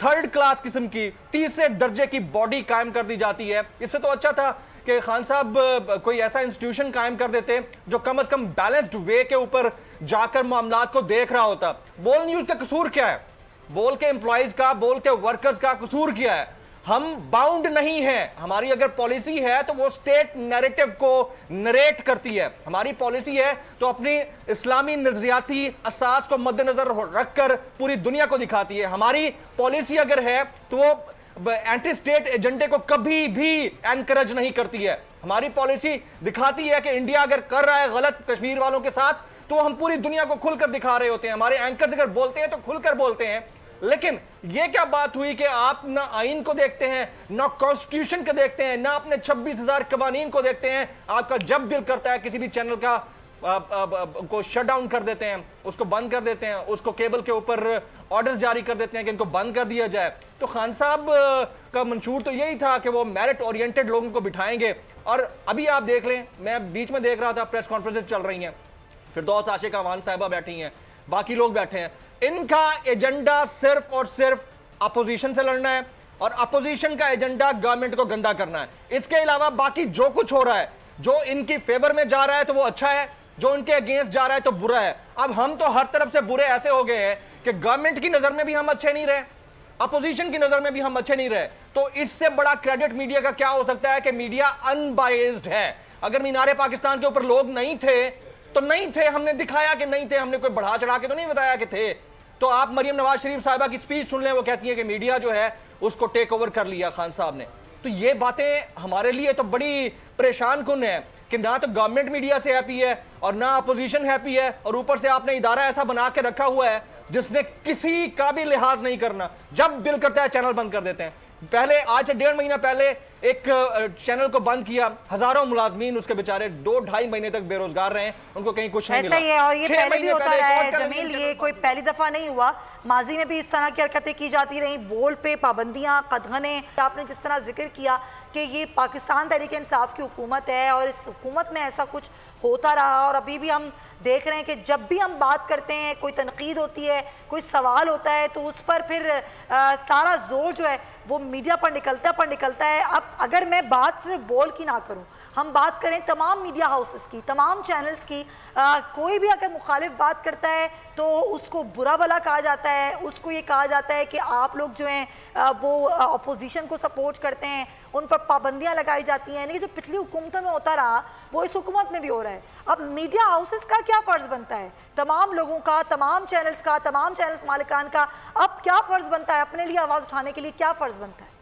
थर्ड क्लास किस्म की, तीसरे दर्जे की बॉडी कायम कर दी जाती है। इससे तो अच्छा था कि खान साहब कोई ऐसा इंस्टीट्यूशन कायम कर देते जो कम से कम बैलेंस्ड वे के ऊपर जाकर मामलात को देख रहा होता। बोल न्यूज का कसूर क्या है? बोल के एम्प्लॉइज का, बोल के वर्कर्स का कसूर क्या है? हम बाउंड नहीं हैं। हमारी अगर पॉलिसी है तो वो स्टेट नैरेटिव को नरेट करती है। हमारी पॉलिसी है तो अपनी इस्लामी नजरियाती असास को मद्देनजर रखकर पूरी दुनिया को दिखाती है। हमारी पॉलिसी अगर है तो वो एंटी स्टेट एजेंडे को कभी भी एनकरेज नहीं करती है। हमारी पॉलिसी दिखाती है कि इंडिया अगर कर रहा है गलत कश्मीर वालों के साथ तो हम पूरी दुनिया को खुलकर दिखा रहे होते हैं। हमारे एंकर्स अगर बोलते हैं तो खुलकर बोलते हैं। लेकिन यह क्या बात हुई कि आप ना आइन को देखते हैं, ना कॉन्स्टिट्यूशन को देखते हैं, ना अपने 26,000 कवानीन को देखते हैं। आपका जब दिल करता है किसी भी चैनल का को शट डाउन कर देते हैं, उसको बंद कर देते हैं, उसको केबल के ऊपर ऑर्डर्स जारी कर देते हैं कि इनको बंद कर दिया जाए। तो खान साहब का मंशूर तो यही था कि वो मेरिट ओरिएंटेड लोगों को बिठाएंगे। और अभी आप देख लें, मैं बीच में देख रहा था प्रेस कॉन्फ्रेंसेस चल रही हैं, फिरदौस आशिक अवान साहिबा बैठी हैं, बाकी लोग बैठे हैं। इनका एजेंडा सिर्फ और सिर्फ अपोजिशन से लड़ना है और अपोजिशन का एजेंडा गवर्नमेंट को गंदा करना है। इसके अलावा बाकी जो कुछ हो रहा है, जो इनकी फेवर में जा रहा है तो वो अच्छा है, जो इनके अगेंस्ट जा रहा है तो बुरा है। अब हम तो हर तरफ से बुरे ऐसे हो गए हैं कि गवर्नमेंट की नजर में भी हम अच्छे नहीं रहे, अपोजिशन की नजर में भी हम अच्छे नहीं रहे। तो इससे बड़ा क्रेडिट मीडिया का क्या हो सकता है कि मीडिया अनबाइज्ड है। अगर मीनारे पाकिस्तान के ऊपर लोग नहीं थे तो नहीं थे, हमने दिखाया कि नहीं थे, हमने कोई बढ़ा चढ़ा के तो नहीं बताया कि थे। तो आप मरियम नवाज शरीफ साहिबा की स्पीच सुन लें, वो कहती है कि मीडिया जो है उसको टेक ओवर कर लिया खान साहब ने। तो ये बातें हमारे लिए तो बड़ी परेशान कुन है कि ना तो गवर्नमेंट मीडिया से हैप्पी है और ना अपोजिशन हैप्पी है, और ऊपर से आपने इदारा ऐसा बना के रखा हुआ है जिसने किसी का भी लिहाज नहीं करना। जब दिल करता है चैनल बंद कर देते हैं। पहले आज से 1.5 महीना पहले एक चैनल को बंद किया, हजारों मुलाजमीन उसके बेचारे 2-2.5 महीने तक बेरोजगार रहे, उनको कहीं कुछ नहीं मिला। ऐसा ही है और ये पहले भी होता रहा है जमील, ये कोई पहली दफा नहीं हुआ। माजी में भी इस तरह की हरकतें की जाती रही, बोल पे पाबंदियां, कदगने। आपने जिस तरह जिक्र किया कि ये पाकिस्तान तहरीक इंसाफ की हुकूमत है और इस हुकूमत में ऐसा कुछ होता रहा और अभी भी हम देख रहे हैं कि जब भी हम बात करते हैं, कोई तनकीद होती है, कोई सवाल होता है तो उस पर फिर सारा जोर जो है वो मीडिया पर निकलता है। अब अगर मैं बात सिर्फ बोल की ना करूं, हम बात करें तमाम मीडिया हाउसेस की, तमाम चैनल्स की, कोई भी अगर मुखालिफ बात करता है तो उसको बुरा भला कहा जाता है, उसको ये कहा जाता है कि आप लोग जो हैं वो अपोजिशन को सपोर्ट करते हैं, उन पर पाबंदियां लगाई जाती हैं। यानी कि जो पिछली हुकूमतों में होता रहा वो इस हुकूमत में भी हो रहा है। अब मीडिया हाउसेस का क्या फ़र्ज़ बनता है, तमाम लोगों का, तमाम चैनल्स का, तमाम चैनल्स मालिकान का अब क्या फ़र्ज़ बनता है, अपने लिए आवाज़ उठाने के लिए क्या फ़र्ज़ बनता है?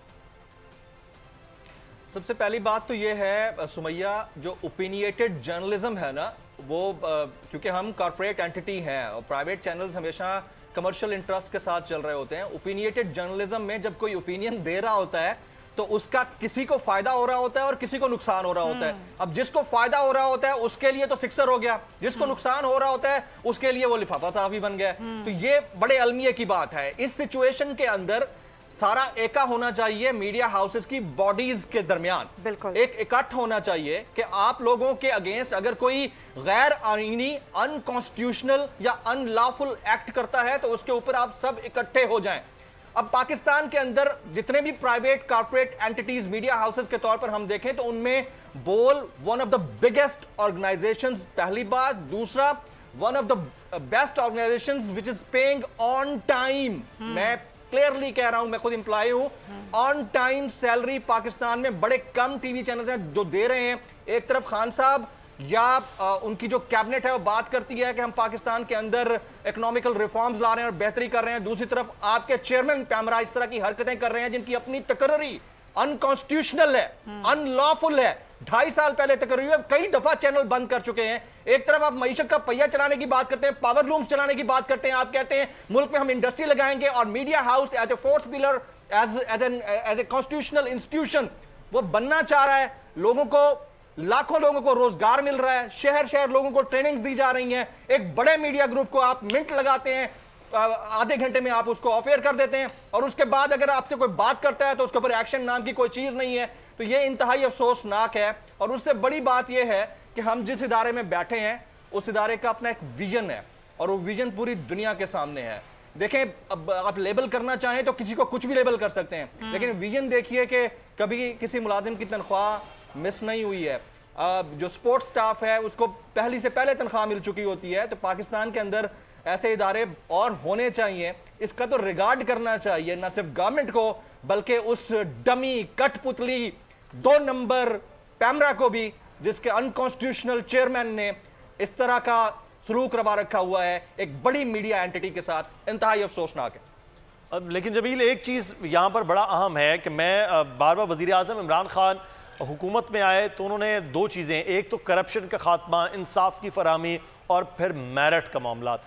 सबसे पहली बात तो ये है सुमैया, जो ओपिनिएटेड जर्नलिज्म है ना, वो क्योंकि हम कॉर्पोरेट एंटिटी हैं और प्राइवेट चैनल्स हमेशा कमर्शियल इंटरेस्ट के साथ चल रहे होते हैं। ओपिनिएटेड जर्नलिज्म में जब कोई ओपिनियन दे रहा होता है तो उसका किसी को फायदा हो रहा होता है और किसी को नुकसान हो रहा होता है। अब जिसको फायदा हो रहा होता है उसके लिए तो सिक्सर हो गया, जिसको नुकसान हो रहा होता है उसके लिए वो लिफाफा साफी बन गया। तो ये बड़े अलमिये की बात है। इस सिचुएशन के अंदर सारा एका होना चाहिए मीडिया हाउसेस की बॉडीज के दरमियान, बिल्कुल एक इकट्ठ होना चाहिए कि आप लोगों के अगेंस्ट अगर कोई गैर आईनी, अनकॉन्स्टिट्यूशनल या अनलॉफुल एक्ट करता है तो उसके ऊपर आप सब इकट्ठे हो जाएं। अब पाकिस्तान के अंदर जितने भी private corporate entities media houses के तौर पर हम देखें तो उनमें बोल one of the biggest organisations, पहली बात। दूसरा, one of the best organisations which is paying on time. मैं क्लियरली कह रहा हूं, मैं खुद एम्प्लॉय हूं, ऑन टाइम सैलरी पाकिस्तान में बड़े कम टीवी चैनल हैं जो दे रहे हैं। एक तरफ खान साहब या उनकी जो कैबिनेट है वो बात करती है कि हम पाकिस्तान के अंदर इकोनॉमिकल रिफॉर्म्स ला रहे हैं और बेहतरी कर रहे हैं, दूसरी तरफ आपके चेयरमैन पैमरा इस तरह की हरकतें कर रहे हैं जिनकी अपनी तकर्री अनकॉन्स्टिट्यूशनल है, अनलॉफुल है। 2.5 साल पहले तकर्री हुई, कई दफा चैनल बंद कर चुके हैं। एक तरफ आप मईशत का पहिया चलाने की बात करते हैं, पावर लूम्स चलाने की बात करते हैं, आप कहते हैं मुल्क में हम इंडस्ट्री लगाएंगे, और media house as a fourth pillar, as a constitutional institution वो बनना चाह रहा है। लोगों को, लाखों लोगों को रोजगार मिल रहा है, शहर शहर लोगों को ट्रेनिंग्स दी जा रही हैं। एक बड़े मीडिया ग्रुप को आप मिनट लगाते हैं, आधे घंटे में आप उसको ऑफ एयर कर देते हैं, और उसके बाद अगर आपसे कोई बात करता है तो उसके ऊपर एक्शन नाम की कोई चीज नहीं है। तो ये इंतहाई अफसोसनाक है। और उससे बड़ी बात यह है कि हम जिस इदारे में बैठे हैं उस इदारे का अपना एक विजन है और वो विजन पूरी दुनिया के सामने है। देखें, अब आप लेबल करना चाहें तो किसी को कुछ भी लेबल कर सकते हैं, लेकिन विजन देखिए कि कभी किसी मुलाजिम की तनख्वाह मिस नहीं हुई है। जो स्पोर्ट्स स्टाफ है उसको पहले तनख्वाह मिल चुकी होती है। तो पाकिस्तान के अंदर ऐसे इदारे और होने चाहिए। इसका तो रिगार्ड करना चाहिए, ना सिर्फ गवर्नमेंट को बल्कि उस डमी कठपुतली 2 नंबर पैमरा को भी, जिसके अनकॉन्स्टिट्यूशनल चेयरमैन ने इस तरह का सलूक रवा रखा हुआ है एक बड़ी मीडिया एंटिटी के साथ। इंतहाई अफसोसनाक है। अब लेकिन जमील, एक चीज़ यहाँ पर बड़ा अहम है कि मैं बार बार वज़ीर आज़म इमरान खान हुकूमत में आए तो उन्होंने 2 चीज़ें, एक तो करप्शन का खात्मा, इंसाफ की फराहमी और फिर मेरिट का मामला।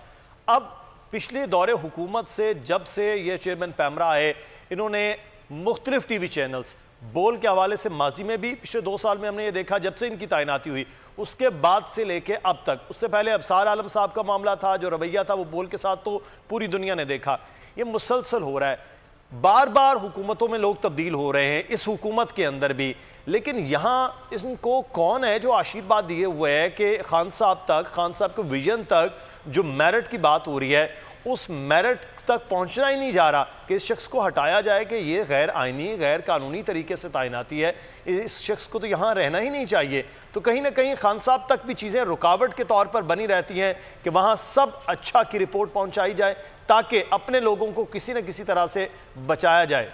अब पिछले दौरे हुकूमत से जब से ये चेयरमैन पैमरा आए, इन्होंने मुख्तलिफ TV चैनल्स बोल के हवाले से माजी में भी पिछले 2 साल में हमने ये देखा जब से इनकी तैनाती हुई, उसके बाद से लेके अब तक, उससे पहले अबसार आलम साहब का मामला था, जो रवैया था वो बोल के साथ तो पूरी दुनिया ने देखा, ये मुसलसल हो रहा है। बार बार हुकूमतों में लोग तब्दील हो रहे हैं, इस हुकूमत के अंदर भी, लेकिन यहाँ इनको कौन है जो आशीर्वाद दिए हुए है कि खान साहब के विजन तक जो मेरिट की बात हो रही है उस मेरिट तक पहुंचना ही नहीं जा रहा कि इस शख्स को हटाया जाए कि ये गैर आइनी, गैर कानूनी तरीके से तैनाती है, इस शख्स को तो यहाँ रहना ही नहीं चाहिए। तो कहीं ना कहीं खान साहब तक भी चीज़ें रुकावट के तौर पर बनी रहती हैं कि वहाँ सब अच्छा की रिपोर्ट पहुँचाई जाए ताकि अपने लोगों को किसी न किसी तरह से बचाया जाए।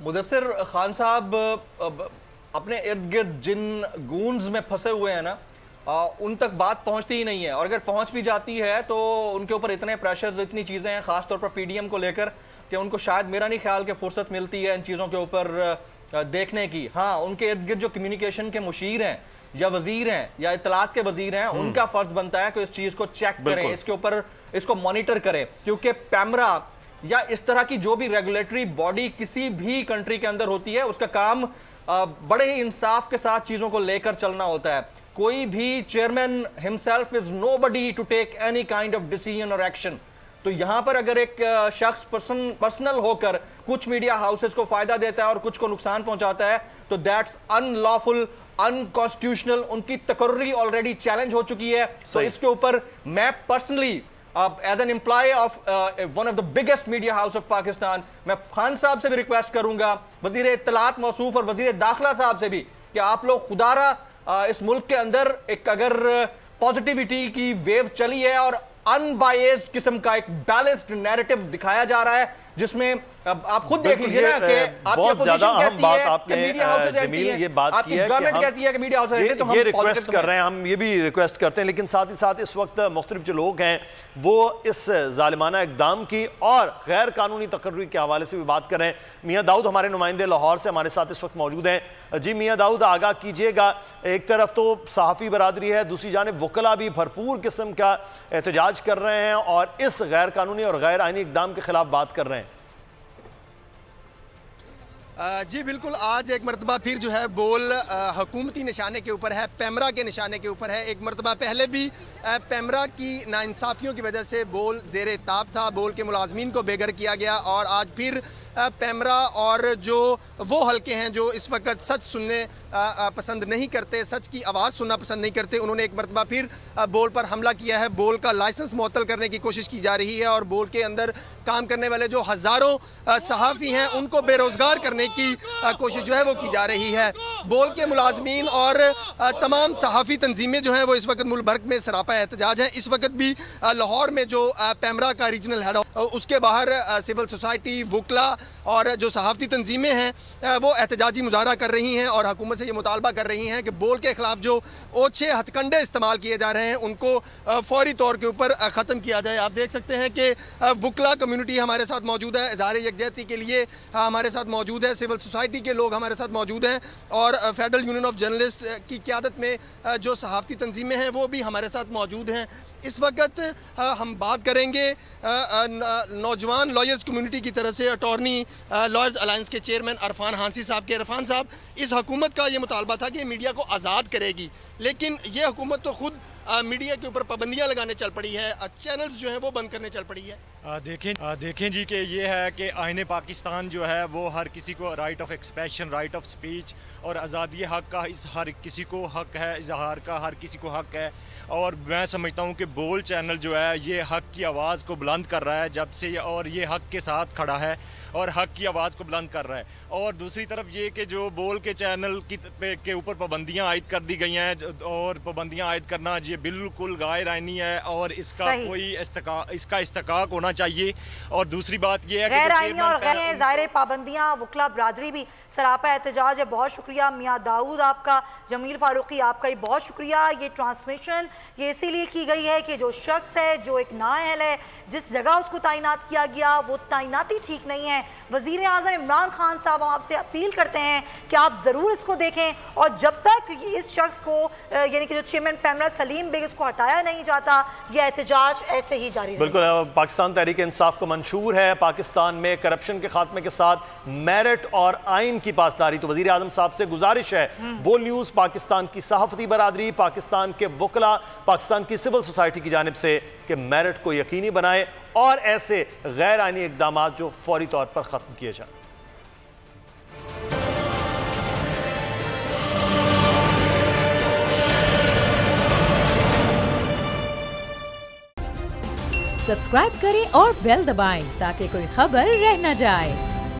मुदस्सिर खान साहब अपने इर्द गिर्द जिन गूंज में फंसे हुए हैं ना, उन तक बात पहुंचती ही नहीं है, और अगर पहुंच भी जाती है तो उनके ऊपर इतने प्रेशर्स, इतनी चीज़ें हैं ख़ासतौर पर PDM को लेकर कि उनको शायद, मेरा नहीं ख्याल कि फुर्सत मिलती है इन चीज़ों के ऊपर देखने की। हाँ, उनके इर्द गिर्द जो कम्युनिकेशन के मुशीर हैं या वजीर हैं या इत्तलात के वजीर हैं, उनका फ़र्ज बनता है कि इस चीज़ को चेक करें, इसके ऊपर इसको मॉनिटर करें, क्योंकि पैमरा या इस तरह की जो भी रेगुलेटरी बॉडी किसी भी कंट्री के अंदर होती है, उसका काम बड़े ही इंसाफ के साथ चीज़ों को लेकर चलना होता है। कोई भी chairman himself is nobody to take any kind of decision और एक्शन। तो यहां पर अगर एक शख्स पर्सनल होकर कुछ मीडिया हाउसेस को फायदा देता है और कुछ को नुकसान पहुंचाता है तो दैट्स अनलॉफुल, अनकॉन्स्टिट्यूशनल। उनकी तकर्री ऑलरेडी चैलेंज हो चुकी है। तो इसके ऊपर मैं personally as an employee of one of the biggest media house of Pakistan, मैं खान साहब से भी रिक्वेस्ट करूंगा, वजीर इत्तलात मौसूफ और वजीर दाखिला साहब से भी, कि आप लोग खुदारा इस मुल्क के अंदर एक अगर पॉजिटिविटी की वेव चली है और अनबायस्ड किस्म का एक बैलेंस्ड नैरेटिव दिखाया जा रहा है, जिसमें आप खुद देख लीजिए ना कि बहुत ज्यादा अहम बात आपने जमील ये बात की है गवर्नमेंट कहती है कि मीडिया हाउस है, तो हम ये रिक्वेस्ट कर रहे हैं, हम ये भी रिक्वेस्ट करते हैं, लेकिन साथ ही साथ इस वक्त मुख्तलिफ जो लोग हैं वो इस जालिमाना इकदाम की और गैर कानूनी तकर्री के हवाले से भी बात कर रहे हैं। मियाँ दाऊद हमारे नुमाइंदे लाहौर से हमारे साथ इस वक्त मौजूद हैं। जी मियाँ दाऊद, आगाह कीजिएगा, एक तरफ तो सहाफ़ी बरादरी है, दूसरी जानिब वकला भी भरपूर किस्म का एहतजाज कर रहे हैं और इस गैर कानूनी और गैर आइनी इकदाम के खिलाफ बात कर रहे हैं। जी बिल्कुल, आज एक मरतबा फिर जो है बोल हुकूमती निशाने के ऊपर है, पैमरा के निशाने के ऊपर है। एक मरतबा पहले भी पैमरा की नाइंसाफ़ियों की वजह से बोल ज़ेरे ताब था, बोल के मुलाजमीन को बेघर किया गया, और आज फिर पैमरा और जो वो हल्के हैं जो इस वक्त सच सुनने पसंद नहीं करते, सच की आवाज़ सुनना पसंद नहीं करते, उन्होंने एक मरतबा फिर बोल पर हमला किया है। बोल का लाइसेंस मुअत्तल करने की कोशिश की जा रही है और बोल के अंदर काम करने वाले जो हज़ारों सहाफ़ी हैं उनको बेरोज़गार करने की कोशिश जो है वो की जा रही है। बोल के मुलाजमीन और तमाम सहाफ़ी तंजीमें जो हैं वो इस वक्त मुल्क भर में सरापा एहतजाज हैं। इस वक्त भी लाहौर में जो पैमरा का रीजनल हेड उसके बाहर सिविल सोसाइटी, वकला और जो सहाफ़ती तंजीमें हैं वो एहतजाजी मुजाहरा कर रही हैं और हुकूमत से ये मुतालबा कर रही हैं कि बोल के ख़िलाफ़ जो ओछे हथकंडे इस्तेमाल किए जा रहे हैं उनको फौरी तौर के ऊपर ख़त्म किया जाए। आप देख सकते हैं कि वकला कम्युनिटी हमारे साथ मौजूद है, इज़हार यकजहती के लिए हमारे साथ मौजूद है, सिविल सोसाइटी के लोग हमारे साथ मौजूद हैं और फेडरल यूनियन ऑफ जर्नलिस्ट की क़यादत में जो सहाफ़ती तंजीमें हैं वो भी हमारे साथ मौजूद हैं। इस वक्त हम बात करेंगे नौजवान लॉयर्स कम्युनिटी की तरफ से अटॉर्नी लॉयर्स अलायंस के चेयरमैन अरफान हांसी साहब के। अरफान साहब, इस हुकूमत का ये मुतालबा था कि मीडिया को आज़ाद करेगी, लेकिन ये हुकूमत तो खुद मीडिया के ऊपर पाबंदियां लगाने चल पड़ी है, चैनल्स जो हैं वो बंद करने चल पड़ी है। देखें जी कि ये है कि आईने पाकिस्तान जो है वो हर किसी को right of expression, right of speech और आज़ादी हक का हर किसी को हक है, इजहार का हर किसी को हक है। और मैं समझता हूँ कि बोल चैनल जो है ये हक की आवाज़ को बुलंद कर रहा है जब से, और ये हक के साथ खड़ा है और हक की आवाज़ को बुलंद कर रहा है। और दूसरी तरफ ये कि जो बोल के चैनल के ऊपर पाबंदियाँ आयद कर दी गई हैं और पाबंदियाँ आयद करना ये बिल्कुल गैर आईनी है और इसका कोई इसका इस्तेकाक होना चाहिए। और दूसरी बात ये है कि गैर आईनी और गैर ज़ाहिर पाबंदियाँ, वकला बरादरी भी सरापा एहतजाज है। बहुत शुक्रिया मियाँ दाऊद आपका, जमील फारूकी आपका ही बहुत शुक्रिया। ये ट्रांसमिशन ये इसीलिए की गई है कि जो शख्स है, जो एक नाअहल है, जिस जगह उसको तैनात किया गया वो तैनाती ठीक नहीं है। वज़ीर आज़म इमरान खान साहब हम आपसे अपील करते हैं कि आप ज़रूर इसको देखें और जब तक इस शख्स को यानी कि जो चेयरमैन पैमरा सलीम बेग इसको हटाया नहीं जाता, यह एहतजाज ऐसे ही जारी रहेगा। बिल्कुल, पाकिस्तान तहरीक इंसाफ को मंशूर है पाकिस्तान में करप्शन के खात्मे के साथ मेरिट और आइन की पासदारी। तो वज़ीर आज़म साहब से गुजारिश है, बोल न्यूज़, पाकिस्तान की सहाफ़ती बरादरी, पाकिस्तान के वकला, पाकिस्तान की सिविल सोसाइटी की जानिब से कि मेरिट को यकीनी बनाए और ऐसे गैर आइनी इक़दाम जो फौरी तौर पर ख़त्म किए जाए। सब्सक्राइब करें और बेल दबाएं ताकि कोई खबर रह न जाए।